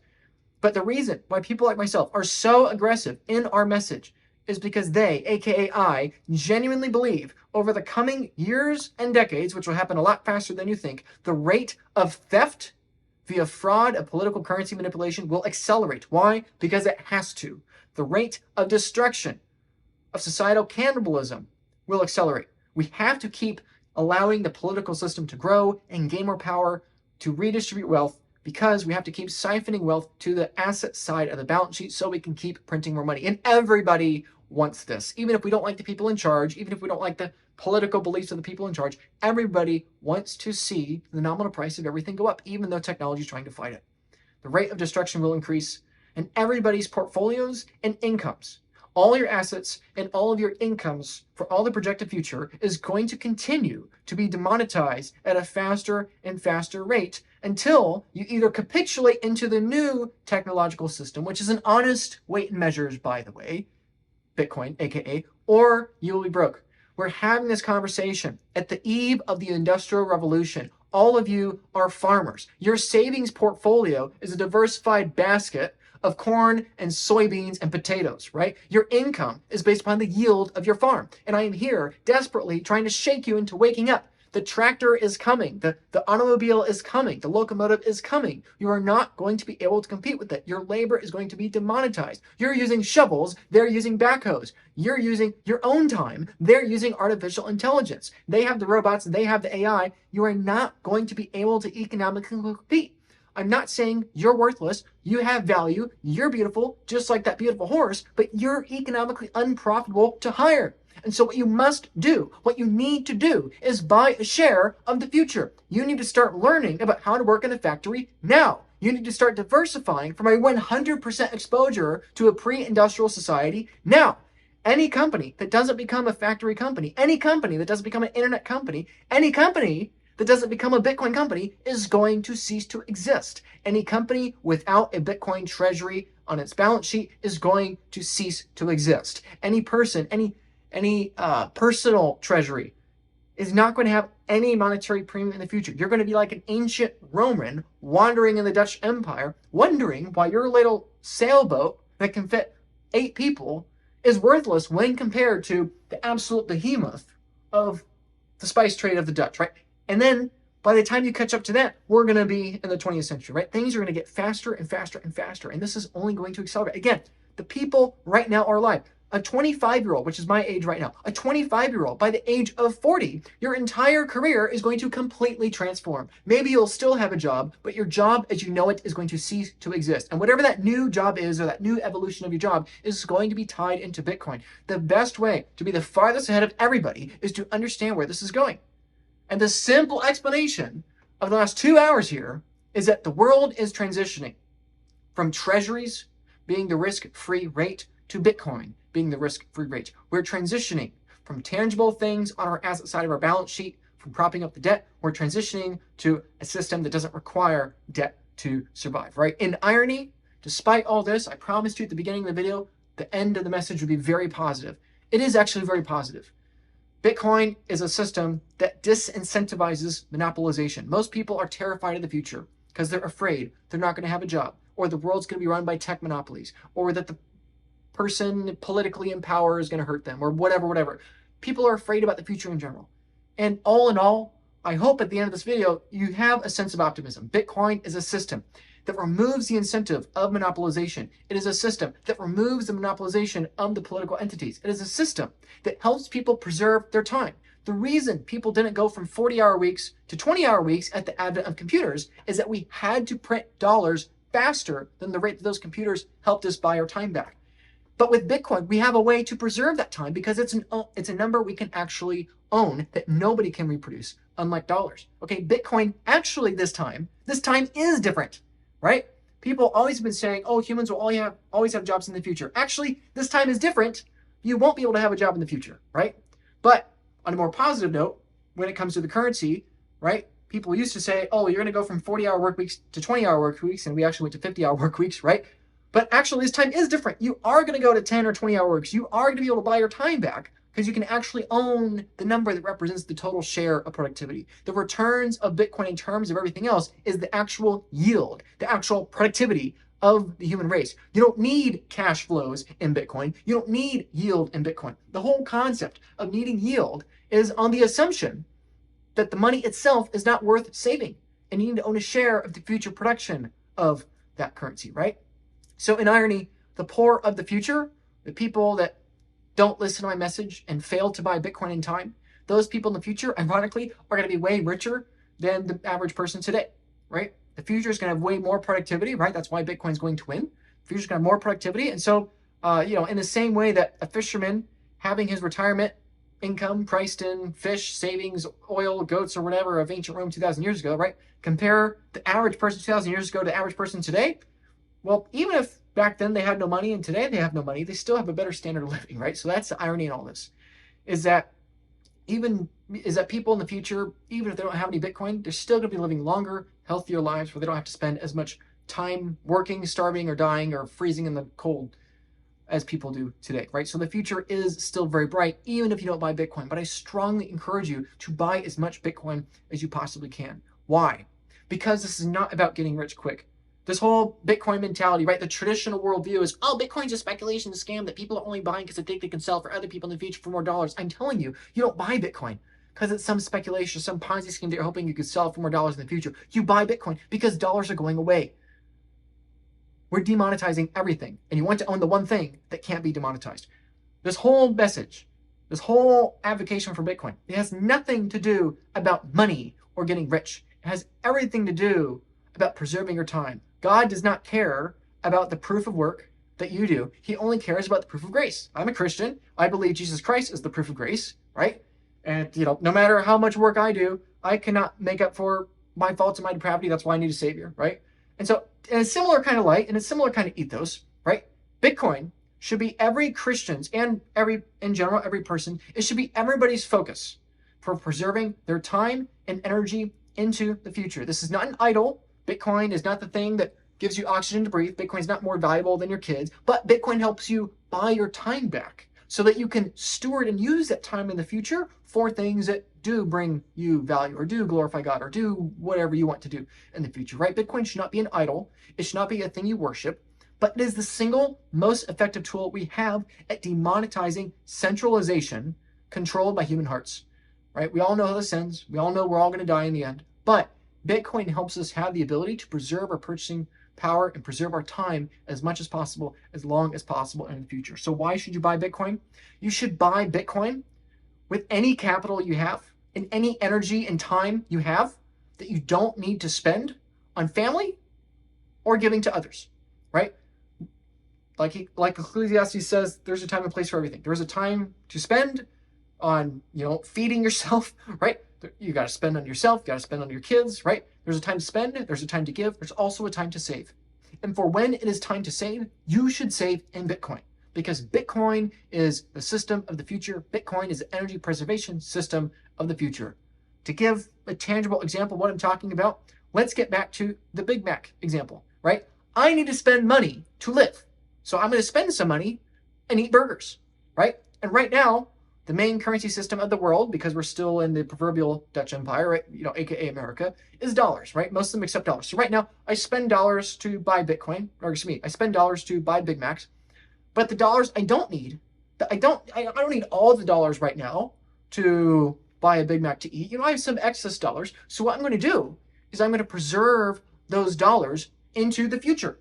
But the reason why people like myself are so aggressive in our message is because they, aka I, genuinely believe over the coming years and decades, which will happen a lot faster than you think, the rate of theft via fraud and political currency manipulation will accelerate. Why? Because it has to. The rate of destruction of societal cannibalism will accelerate. We have to keep allowing the political system to grow and gain more power to redistribute wealth because we have to keep siphoning wealth to the asset side of the balance sheet so we can keep printing more money. And everybody wants this. Even if we don't like the people in charge, even if we don't like the political beliefs of the people in charge, everybody wants to see the nominal price of everything go up, even though technology is trying to fight it. The rate of destruction will increase, and everybody's portfolios and incomes, all your assets and all of your incomes for all the projected future is going to continue to be demonetized at a faster and faster rate until you either capitulate into the new technological system, which is an honest weight and measures, by the way, Bitcoin, aka, or you will be broke. We're having this conversation at the eve of the Industrial Revolution. All of you are farmers. Your savings portfolio is a diversified basket of corn and soybeans and potatoes, right? Your income is based upon the yield of your farm. And I am here desperately trying to shake you into waking up. The tractor is coming. The automobile is coming. The locomotive is coming. You are not going to be able to compete with it. Your labor is going to be demonetized. You're using shovels. They're using backhoes. You're using your own time. They're using artificial intelligence. They have the robots. They have the AI. You are not going to be able to economically compete. I'm not saying you're worthless. You have value. You're beautiful, just like that beautiful horse, but you're economically unprofitable to hire. And so what you must do, what you need to do is buy a share of the future. You need to start learning about how to work in a factory now. You need to start diversifying from a 100% exposure to a pre-industrial society now. Any company that doesn't become a factory company, any company that doesn't become an internet company, any company that doesn't become a Bitcoin company is going to cease to exist. Any company without a Bitcoin treasury on its balance sheet is going to cease to exist. Any person, any personal treasury is not going to have any monetary premium in the future. You're going to be like an ancient Roman wandering in the Dutch Empire, wondering why your little sailboat that can fit 8 people is worthless when compared to the absolute behemoth of the spice trade of the Dutch, right? And then by the time you catch up to that, we're going to be in the 20th century, right? Things are going to get faster and faster and faster. And this is only going to accelerate. Again, the people right now are alive. A 25-year-old, which is my age right now, a 25-year-old, by the age of 40, your entire career is going to completely transform. Maybe you'll still have a job, but your job as you know it is going to cease to exist. And whatever that new job is, or that new evolution of your job, is going to be tied into Bitcoin. The best way to be the farthest ahead of everybody is to understand where this is going. And the simple explanation of the last 2 hours here is that the world is transitioning from treasuries being the risk-free rate to Bitcoin being the risk-free rate. We're transitioning from tangible things on our asset side of our balance sheet, from propping up the debt. We're transitioning to a system that doesn't require debt to survive, right? In irony, despite all this, I promised you at the beginning of the video, the end of the message would be very positive. It is actually very positive. Bitcoin is a system that disincentivizes monopolization. Most people are terrified of the future because they're afraid they're not going to have a job, or the world's going to be run by tech monopolies, or that the person politically in power is going to hurt them, or whatever. People are afraid about the future in general. And all in all, I hope at the end of this video, you have a sense of optimism. Bitcoin is a system that removes the incentive of monopolization. It is a system that removes the monopolization of the political entities. It is a system that helps people preserve their time. The reason people didn't go from 40-hour weeks to 20-hour weeks at the advent of computers is that we had to print dollars faster than the rate that those computers helped us buy our time back. But with Bitcoin, we have a way to preserve that time because it's a number we can actually own that nobody can reproduce, unlike dollars. Okay, Bitcoin actually this time is different, right? People always have been saying, oh, humans will always have jobs in the future. Actually, this time is different. You won't be able to have a job in the future, right? But on a more positive note, when it comes to the currency, right? People used to say, oh, you're going to go from 40-hour work weeks to 20-hour work weeks, and we actually went to 50-hour work weeks, right? But actually, this time is different. You are going to go to 10 or 20-hour works. You are going to be able to buy your time back because you can actually own the number that represents the total share of productivity. The returns of Bitcoin in terms of everything else is the actual yield, the actual productivity of the human race. You don't need cash flows in Bitcoin. You don't need yield in Bitcoin. The whole concept of needing yield is on the assumption that the money itself is not worth saving, and you need to own a share of the future production of that currency, right? So in irony, the poor of the future, the people that don't listen to my message and fail to buy Bitcoin in time, those people in the future, ironically, are going to be way richer than the average person today, right? The future is going to have way more productivity, right? That's why Bitcoin is going to win. The future is going to have more productivity. And so, in the same way that a fisherman having his retirement income priced in fish, savings, oil, goats, or whatever of ancient Rome 2,000 years ago, right? Compare the average person 2,000 years ago to the average person today. Well, even if back then they had no money and today they have no money, they still have a better standard of living, right? So that's the irony in all this, is that people in the future, even if they don't have any Bitcoin, they're still going to be living longer, healthier lives where they don't have to spend as much time working, starving, or dying, or freezing in the cold as people do today, right? So the future is still very bright, even if you don't buy Bitcoin. But I strongly encourage you to buy as much Bitcoin as you possibly can. Why? Because this is not about getting rich quick. This whole Bitcoin mentality, right? The traditional worldview is, oh, Bitcoin's a speculation, a scam that people are only buying because they think they can sell for other people in the future for more dollars. I'm telling you, you don't buy Bitcoin because it's some speculation, some Ponzi scheme that you're hoping you could sell for more dollars in the future. You buy Bitcoin because dollars are going away. We're demonetizing everything, and you want to own the one thing that can't be demonetized. This whole message, this whole advocation for Bitcoin, it has nothing to do about money or getting rich. It has everything to do about preserving your time. God does not care about the proof of work that you do. He only cares about the proof of grace. I'm a Christian. I believe Jesus Christ is the proof of grace, right? And, no matter how much work I do, I cannot make up for my faults and my depravity. That's why I need a savior, right? And so in a similar kind of light, in a similar kind of ethos, right? Bitcoin should be every Christian's and in general, every person, it should be everybody's focus for preserving their time and energy into the future. This is not an idol. Bitcoin is not the thing that gives you oxygen to breathe. Bitcoin is not more valuable than your kids, but Bitcoin helps you buy your time back so that you can steward and use that time in the future for things that do bring you value or do glorify God or do whatever you want to do in the future, right? Bitcoin should not be an idol. It should not be a thing you worship, but it is the single most effective tool we have at demonetizing centralization controlled by human hearts, right? We all know how this ends. We all know we're all going to die in the end, but Bitcoin helps us have the ability to preserve our purchasing power and preserve our time as much as possible, as long as possible in the future. So why should you buy Bitcoin? You should buy Bitcoin with any capital you have and any energy and time you have that you don't need to spend on family or giving to others, right? Like Ecclesiastes says, there's a time and place for everything. There's a time to spend on, feeding yourself, right? You got to spend on yourself, you got to spend on your kids, right? There's a time to spend, there's a time to give, there's also a time to save. And for when it is time to save, you should save in Bitcoin, because Bitcoin is the system of the future. Bitcoin is the energy preservation system of the future. To give a tangible example of what I'm talking about, let's get back to the Big Mac example, right? I need to spend money to live. So I'm going to spend some money and eat burgers, right? And right now, the main currency system of the world, because we're still in the proverbial Dutch Empire, right? AKA America, is dollars, right? Most of them accept dollars. So right now, I spend dollars to buy Bitcoin, I spend dollars to buy Big Macs, but the dollars I don't need, I don't need all the dollars right now to buy a Big Mac to eat. I have some excess dollars. So what I'm going to do is I'm going to preserve those dollars into the future,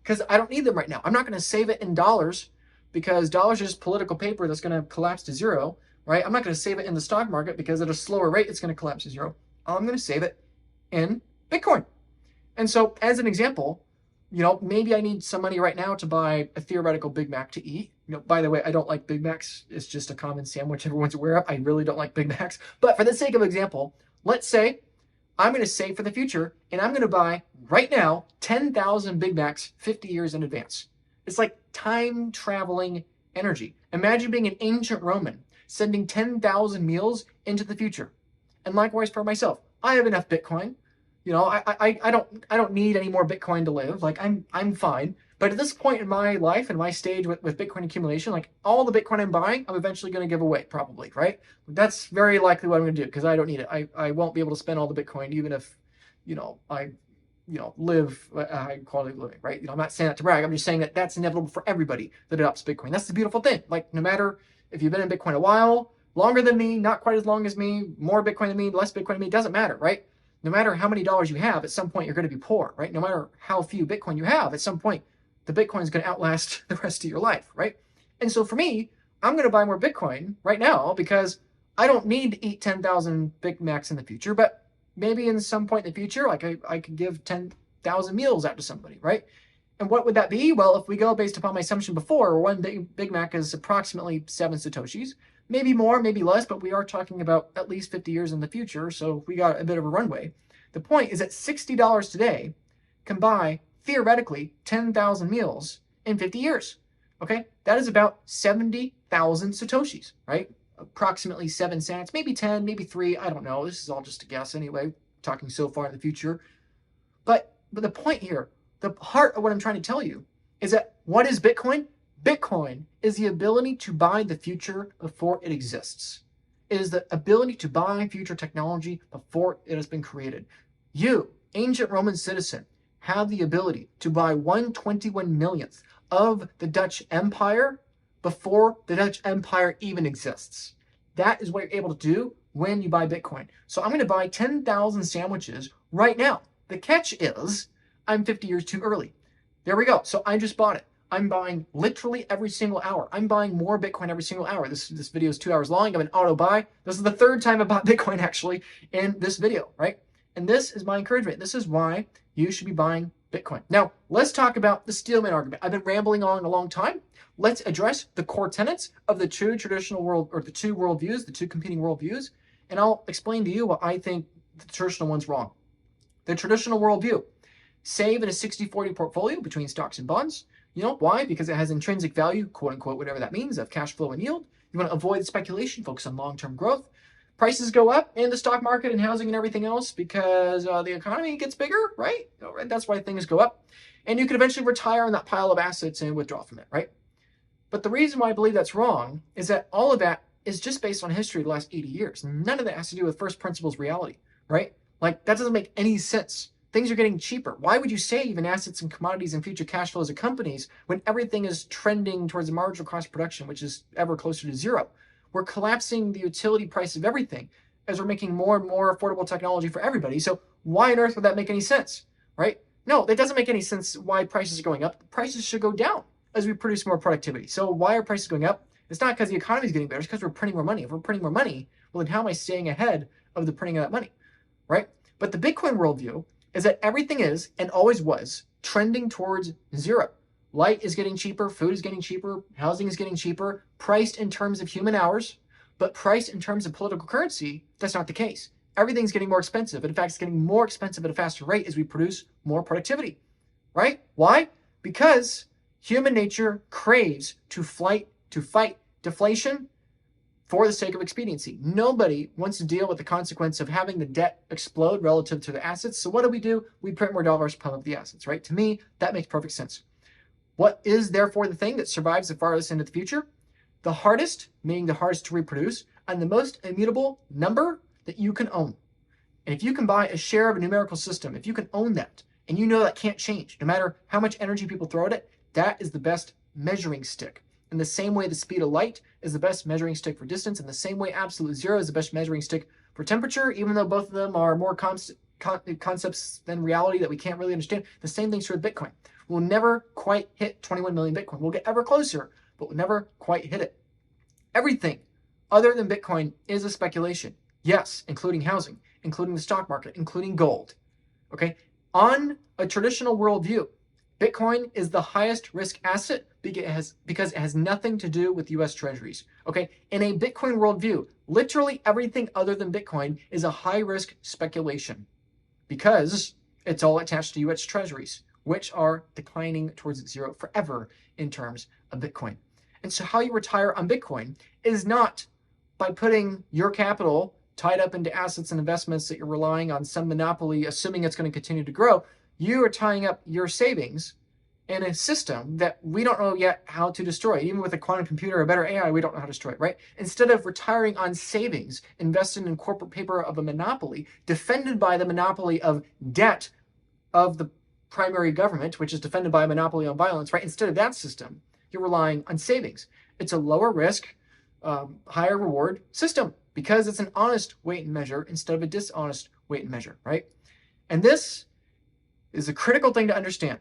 because I don't need them right now. I'm not going to save it in dollars, because dollars are just political paper that's going to collapse to zero, right? I'm not going to save it in the stock market, because at a slower rate, it's going to collapse to zero. I'm going to save it in Bitcoin. And so as an example, maybe I need some money right now to buy a theoretical Big Mac to eat. By the way, I don't like Big Macs. It's just a common sandwich everyone's aware of. I really don't like Big Macs. But for the sake of example, let's say I'm going to save for the future, and I'm going to buy right now 10,000 Big Macs 50 years in advance. It's like time traveling energy. Imagine being an ancient Roman, sending 10,000 meals into the future. And likewise for myself, I have enough Bitcoin. I don't need any more Bitcoin to live. Like I'm fine. But at this point in my life and my stage with Bitcoin accumulation, like all the Bitcoin I'm buying, I'm eventually going to give away, probably, right? That's very likely what I'm going to do, because I don't need it. I won't be able to spend all the Bitcoin, even if, I live a high quality living, right? I'm not saying that to brag. I'm just saying that that's inevitable for everybody that adopts Bitcoin. That's the beautiful thing. Like, no matter if you've been in Bitcoin a while, longer than me, not quite as long as me, more Bitcoin than me, less Bitcoin than me, it doesn't matter, right? No matter how many dollars you have, at some point you're going to be poor, right? No matter how few Bitcoin you have, at some point the Bitcoin is going to outlast the rest of your life, right? And so for me, I'm going to buy more Bitcoin right now, because I don't need to eat 10,000 Big Macs in the future, but maybe in some point in the future, like I could give 10,000 meals out to somebody, right? And what would that be? Well, if we go based upon my assumption before, one Big Mac is approximately 7 Satoshis, maybe more, maybe less, but we are talking about at least 50 years in the future, so we got a bit of a runway. The point is that $60 today can buy, theoretically, 10,000 meals in 50 years, okay? That is about 70,000 Satoshis, right? Approximately 7 cents, maybe 10, maybe 3, I don't know. This is all just a guess anyway, talking so far in the future. But the point here, the heart of what I'm trying to tell you, is that what is Bitcoin? Bitcoin is the ability to buy the future before it exists. It is the ability to buy future technology before it has been created. You, ancient Roman citizen, have the ability to buy 1/21 millionth of the Dutch Empire before the Dutch Empire even exists. That is what you're able to do when you buy Bitcoin. So I'm going to buy 10,000 sandwiches right now. The catch is I'm 50 years too early. There we go. So I just bought it. I'm buying literally every single hour. I'm buying more Bitcoin every single hour. This video is 2 hours long. I'm an auto buy. This is the third time I bought Bitcoin actually in this video, right? And this is my encouragement. This is why you should be buying Bitcoin. Now, let's talk about the Steelman argument. I've been rambling on a long time. Let's address the core tenets of the two traditional world, or the two worldviews, the two competing worldviews, and I'll explain to you what I think the traditional one's wrong. The traditional worldview: save in a 60-40 portfolio between stocks and bonds. You know why? Because it has intrinsic value, quote unquote, whatever that means, of cash flow and yield. You want to avoid speculation, focus on long-term growth. Prices go up in the stock market and housing and everything else because the economy gets bigger, right? That's why things go up. And you can eventually retire on that pile of assets and withdraw from it, right? But the reason why I believe that's wrong is that all of that is just based on history of the last 80 years. None of that has to do with first principles reality, right? Like, that doesn't make any sense. Things are getting cheaper. Why would you save in assets and commodities and future cash flows of companies when everything is trending towards the marginal cost of production, which is ever closer to zero? We're collapsing the utility price of everything as we're making more and more affordable technology for everybody. So why on earth would that make any sense, right? No, that doesn't make any sense why prices are going up. Prices should go down as we produce more productivity. So why are prices going up? It's not because the economy is getting better. It's because we're printing more money. If we're printing more money, well, then how am I staying ahead of the printing of that money, right? But the Bitcoin worldview is that everything is, and always was, trending towards zero. Light is getting cheaper, food is getting cheaper, housing is getting cheaper, priced in terms of human hours, but priced in terms of political currency, that's not the case. Everything's getting more expensive. In fact, it's getting more expensive at a faster rate as we produce more productivity, right? Why? Because human nature craves to fight deflation for the sake of expediency. Nobody wants to deal with the consequence of having the debt explode relative to the assets. So what do? We print more dollars to pump up the assets, right? To me, that makes perfect sense. What is therefore the thing that survives the farthest into the future? The hardest, meaning the hardest to reproduce, and the most immutable number that you can own. And if you can buy a share of a numerical system, if you can own that, and you know that can't change, no matter how much energy people throw at it, that is the best measuring stick. In the same way the speed of light is the best measuring stick for distance, in the same way absolute zero is the best measuring stick for temperature, even though both of them are more concepts than reality that we can't really understand. The same thing's true with Bitcoin. We'll never quite hit 21 million Bitcoin. We'll get ever closer, but we'll never quite hit it. Everything other than Bitcoin is a speculation. Yes, including housing, including the stock market, including gold. Okay? On a traditional worldview, Bitcoin is the highest risk asset because it has nothing to do with US treasuries. Okay? In a Bitcoin worldview, literally everything other than Bitcoin is a high risk speculation because it's all attached to US treasuries, which are declining towards zero forever in terms of Bitcoin. And so how you retire on Bitcoin is not by putting your capital tied up into assets and investments that you're relying on some monopoly, assuming it's going to continue to grow. You are tying up your savings in a system that we don't know yet how to destroy. Even with a quantum computer or a better AI, we don't know how to destroy it, right? Instead of retiring on savings, invested in corporate paper of a monopoly, defended by the monopoly of debt of the primary government, which is defended by a monopoly on violence, right? Instead of that system, you're relying on savings. It's a lower risk, higher reward system because it's an honest weight and measure instead of a dishonest weight and measure, right? And this is a critical thing to understand.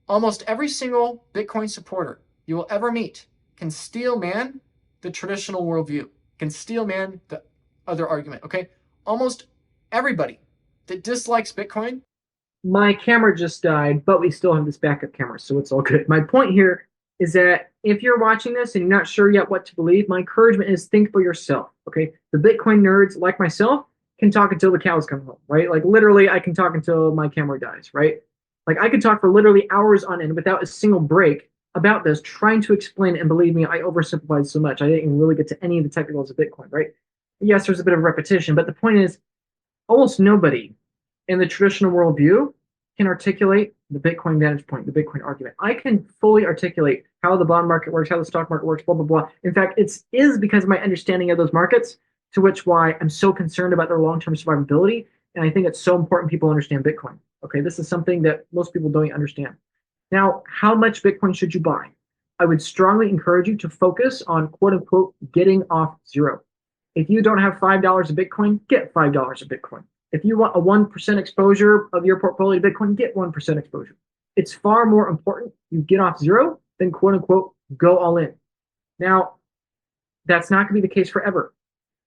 Almost every single Bitcoin supporter you will ever meet can steel man the traditional worldview, can steel man the other argument, okay? Almost everybody that dislikes Bitcoin. My camera just died, but we still have this backup camera, so it's all good. My point here is that if you're watching this and you're not sure yet what to believe, my encouragement is think for yourself, okay? The Bitcoin nerds like myself can talk until the cows come home, right? Like literally, I can talk until my camera dies, right? Like I could talk for literally hours on end without a single break about this, trying to explain it. And believe me, I oversimplified so much. I didn't even really get to any of the technicals of Bitcoin, right? Yes, there's a bit of repetition, but the point is almost nobody in the traditional worldview can articulate the Bitcoin vantage point, the Bitcoin argument. I can fully articulate how the bond market works, how the stock market works, blah, blah, blah. In fact, it is because of my understanding of those markets to which why I'm so concerned about their long-term survivability. And I think it's so important people understand Bitcoin. Okay, this is something that most people don't understand. Now, how much Bitcoin should you buy? I would strongly encourage you to focus on quote unquote getting off zero. If you don't have $5 of Bitcoin, get $5 of Bitcoin. If you want a 1% exposure of your portfolio to Bitcoin, get 1% exposure. It's far more important you get off zero than quote unquote go all in. Now, that's not going to be the case forever.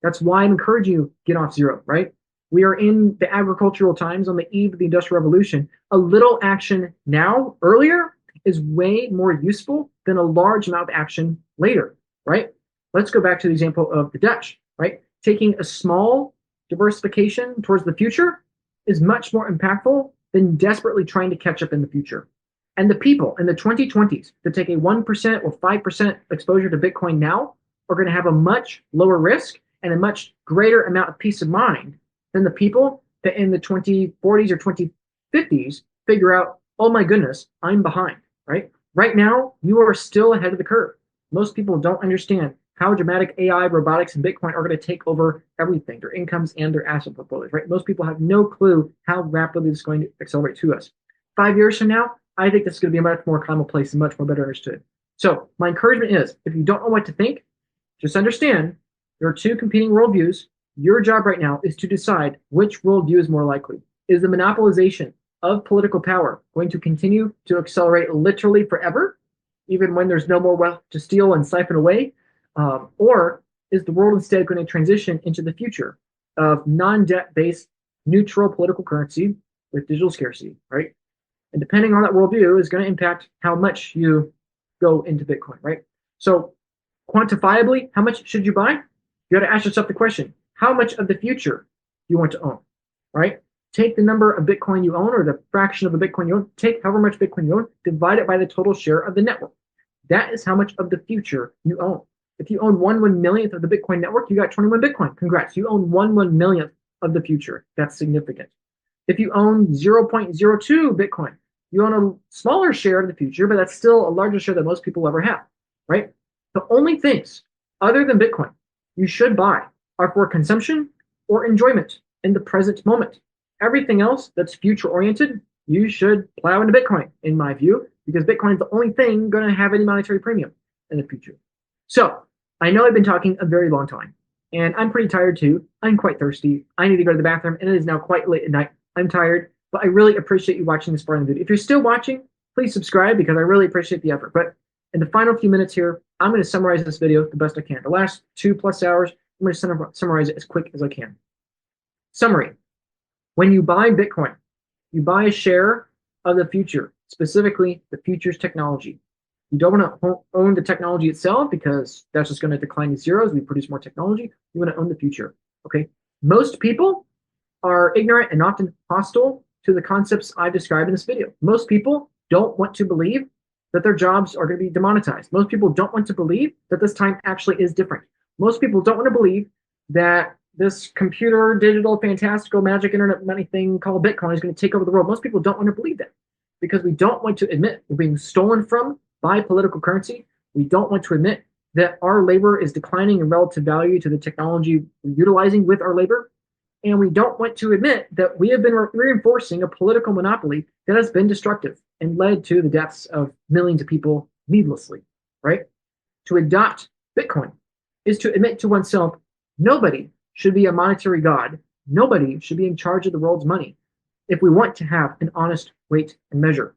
That's why I'm encouraging you get off zero, right? We are in the agricultural times on the eve of the Industrial Revolution. A little action now, earlier, is way more useful than a large amount of action later, right? Let's go back to the example of the Dutch, right? Taking a small diversification towards the future is much more impactful than desperately trying to catch up in the future. And the people in the 2020s that take a 1% or 5% exposure to Bitcoin now are going to have a much lower risk and a much greater amount of peace of mind than the people that in the 2040s or 2050s figure out, oh my goodness, I'm behind, right? Right now, you are still ahead of the curve. Most people don't understand how dramatic AI, robotics, and Bitcoin are going to take over everything, their incomes and their asset portfolios, right? Most people have no clue how rapidly it's going to accelerate to us. 5 years from now, I think this is going to be a much more commonplace and much more better understood. So my encouragement is, if you don't know what to think, just understand there are two competing worldviews. Your job right now is to decide which worldview is more likely. Is the monopolization of political power going to continue to accelerate literally forever, even when there's no more wealth to steal and siphon away? Or is the world instead going to transition into the future of non-debt based neutral political currency with digital scarcity, right? And depending on that worldview is going to impact how much you go into Bitcoin, right? So quantifiably, how much should you buy? You got to ask yourself the question, how much of the future do you want to own, right? Take the number of Bitcoin you own or the fraction of the Bitcoin you own, take however much Bitcoin you own, divide it by the total share of the network. That is how much of the future you own. If you own 1/1 millionth of the Bitcoin network, you got 21 Bitcoin. Congrats. You own 1/1 millionth of the future. That's significant. If you own 0.02 Bitcoin, you own a smaller share of the future, but that's still a larger share than most people ever have, right? The only things other than Bitcoin you should buy are for consumption or enjoyment in the present moment. Everything else that's future oriented, you should plow into Bitcoin, in my view, because Bitcoin is the only thing going to have any monetary premium in the future. So I know I've been talking a very long time, and I'm pretty tired too. I'm quite thirsty. I need to go to the bathroom, and it is now quite late at night. I'm tired, but I really appreciate you watching this part of the video. If you're still watching, please subscribe because I really appreciate the effort. But in the final few minutes here, I'm going to summarize this video the best I can. The last 2+ hours, I'm going to summarize it as quick as I can. Summary. When you buy Bitcoin, you buy a share of the future, specifically the future's technology. You don't want to own the technology itself because that's just going to decline to zero as we produce more technology. You want to own the future, okay? Most people are ignorant and often hostile to the concepts I've described in this video. Most people don't want to believe that their jobs are going to be demonetized. Most people don't want to believe that this time actually is different. Most people don't want to believe that this computer, digital, fantastical, magic internet money thing called Bitcoin is going to take over the world. Most people don't want to believe that because we don't want to admit we're being stolen from by political currency. We don't want to admit that our labor is declining in relative value to the technology we're utilizing with our labor. And we don't want to admit that we have been reinforcing a political monopoly that has been destructive and led to the deaths of millions of people needlessly, right? To adopt Bitcoin is to admit to oneself, nobody should be a monetary god. Nobody should be in charge of the world's money if we want to have an honest weight and measure.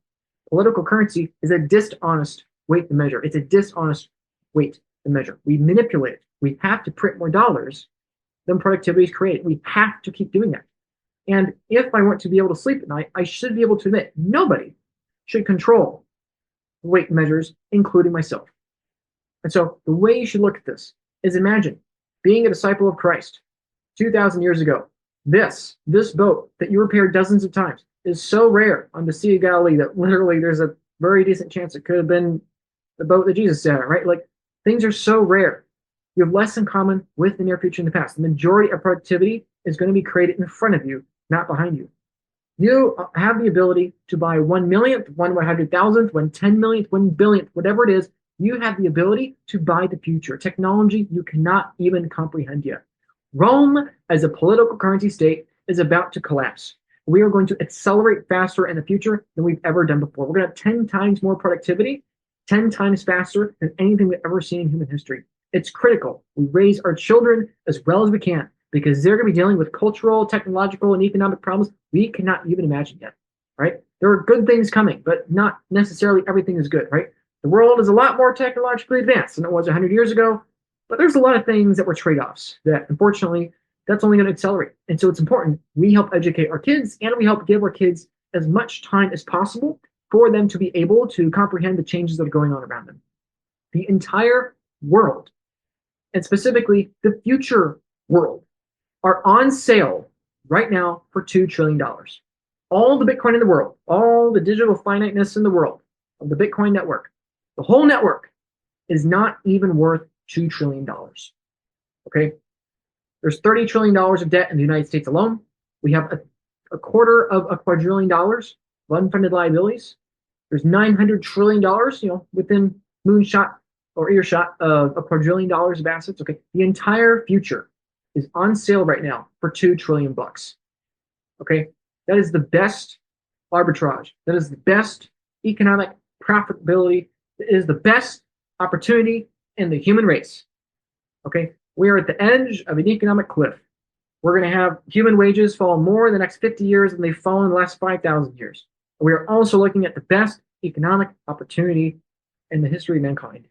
Political currency is a dishonest weight and measure. It's a dishonest weight and measure. We manipulate it. We have to print more dollars than productivity is created. We have to keep doing that. And if I want to be able to sleep at night, I should be able to admit nobody should control weight measures, including myself. And so the way you should look at this is imagine being a disciple of Christ 2,000 years ago. This boat that you repaired dozens of times is so rare on the Sea of Galilee that literally there's a very decent chance it could have been the boat that Jesus sat on, right? Like things are so rare. You have less in common with the near future and the past. The majority of productivity is going to be created in front of you, not behind you. You have the ability to buy 1/1,000,000th, 1/100,000th, 1/10,000,000th, 1/1000,000,000th, whatever it is. You have the ability to buy the future, technology you cannot even comprehend yet. Rome, as a political currency state, is about to collapse. We are going to accelerate faster in the future than we've ever done before. We're going to have 10 times more productivity, 10 times faster than anything we've ever seen in human history. It's critical we raise our children as well as we can because they're going to be dealing with cultural, technological, and economic problems we cannot even imagine yet, right? There are good things coming, but not necessarily everything is good, right? The world is a lot more technologically advanced than it was 100 years ago, but there's a lot of things that were trade-offs that, unfortunately, that's only going to accelerate. And so it's important we help educate our kids and we help give our kids as much time as possible for them to be able to comprehend the changes that are going on around them. The entire world, and specifically the future world, are on sale right now for $2 trillion. All the Bitcoin in the world, all the digital finiteness in the world of the Bitcoin network, the whole network, is not even worth $2 trillion. Okay? There's $30 trillion of debt in the United States alone. We have a quarter of a quadrillion dollars of unfunded liabilities. There's $900 trillion, within moonshot or earshot of a quadrillion dollars of assets. Okay, the entire future is on sale right now for $2 trillion bucks. Okay, that is the best arbitrage. That is the best economic profitability. It is the best opportunity in the human race. Okay, we are at the edge of an economic cliff. We're going to have human wages fall more in the next 50 years than they've fallen in the last 5,000 years. We are also looking at the best economic opportunity in the history of mankind.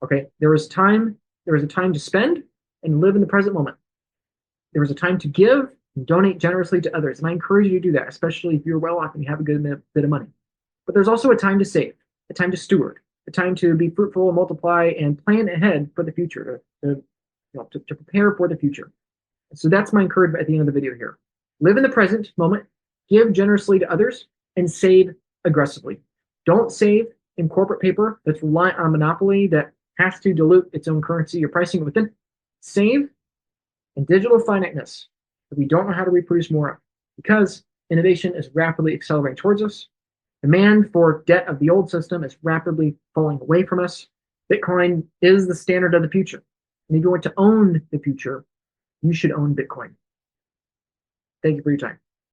Okay, there was a time to spend and live in the present moment. There was a time to give and donate generously to others. And I encourage you to do that, especially if you're well off and you have a good bit of money. But there's also a time to save, a time to steward, a time to be fruitful and multiply and plan ahead for the future, to prepare for the future. So that's my encouragement at the end of the video here. Live in the present moment, give generously to others, and save aggressively. Don't save in corporate paper that's reliant on monopoly that has to dilute its own currency or pricing within. Save in digital finiteness that we don't know how to reproduce more of, because innovation is rapidly accelerating towards us. Demand for debt of the old system is rapidly falling away from us. Bitcoin is the standard of the future. And if you want to own the future, you should own Bitcoin. Thank you for your time.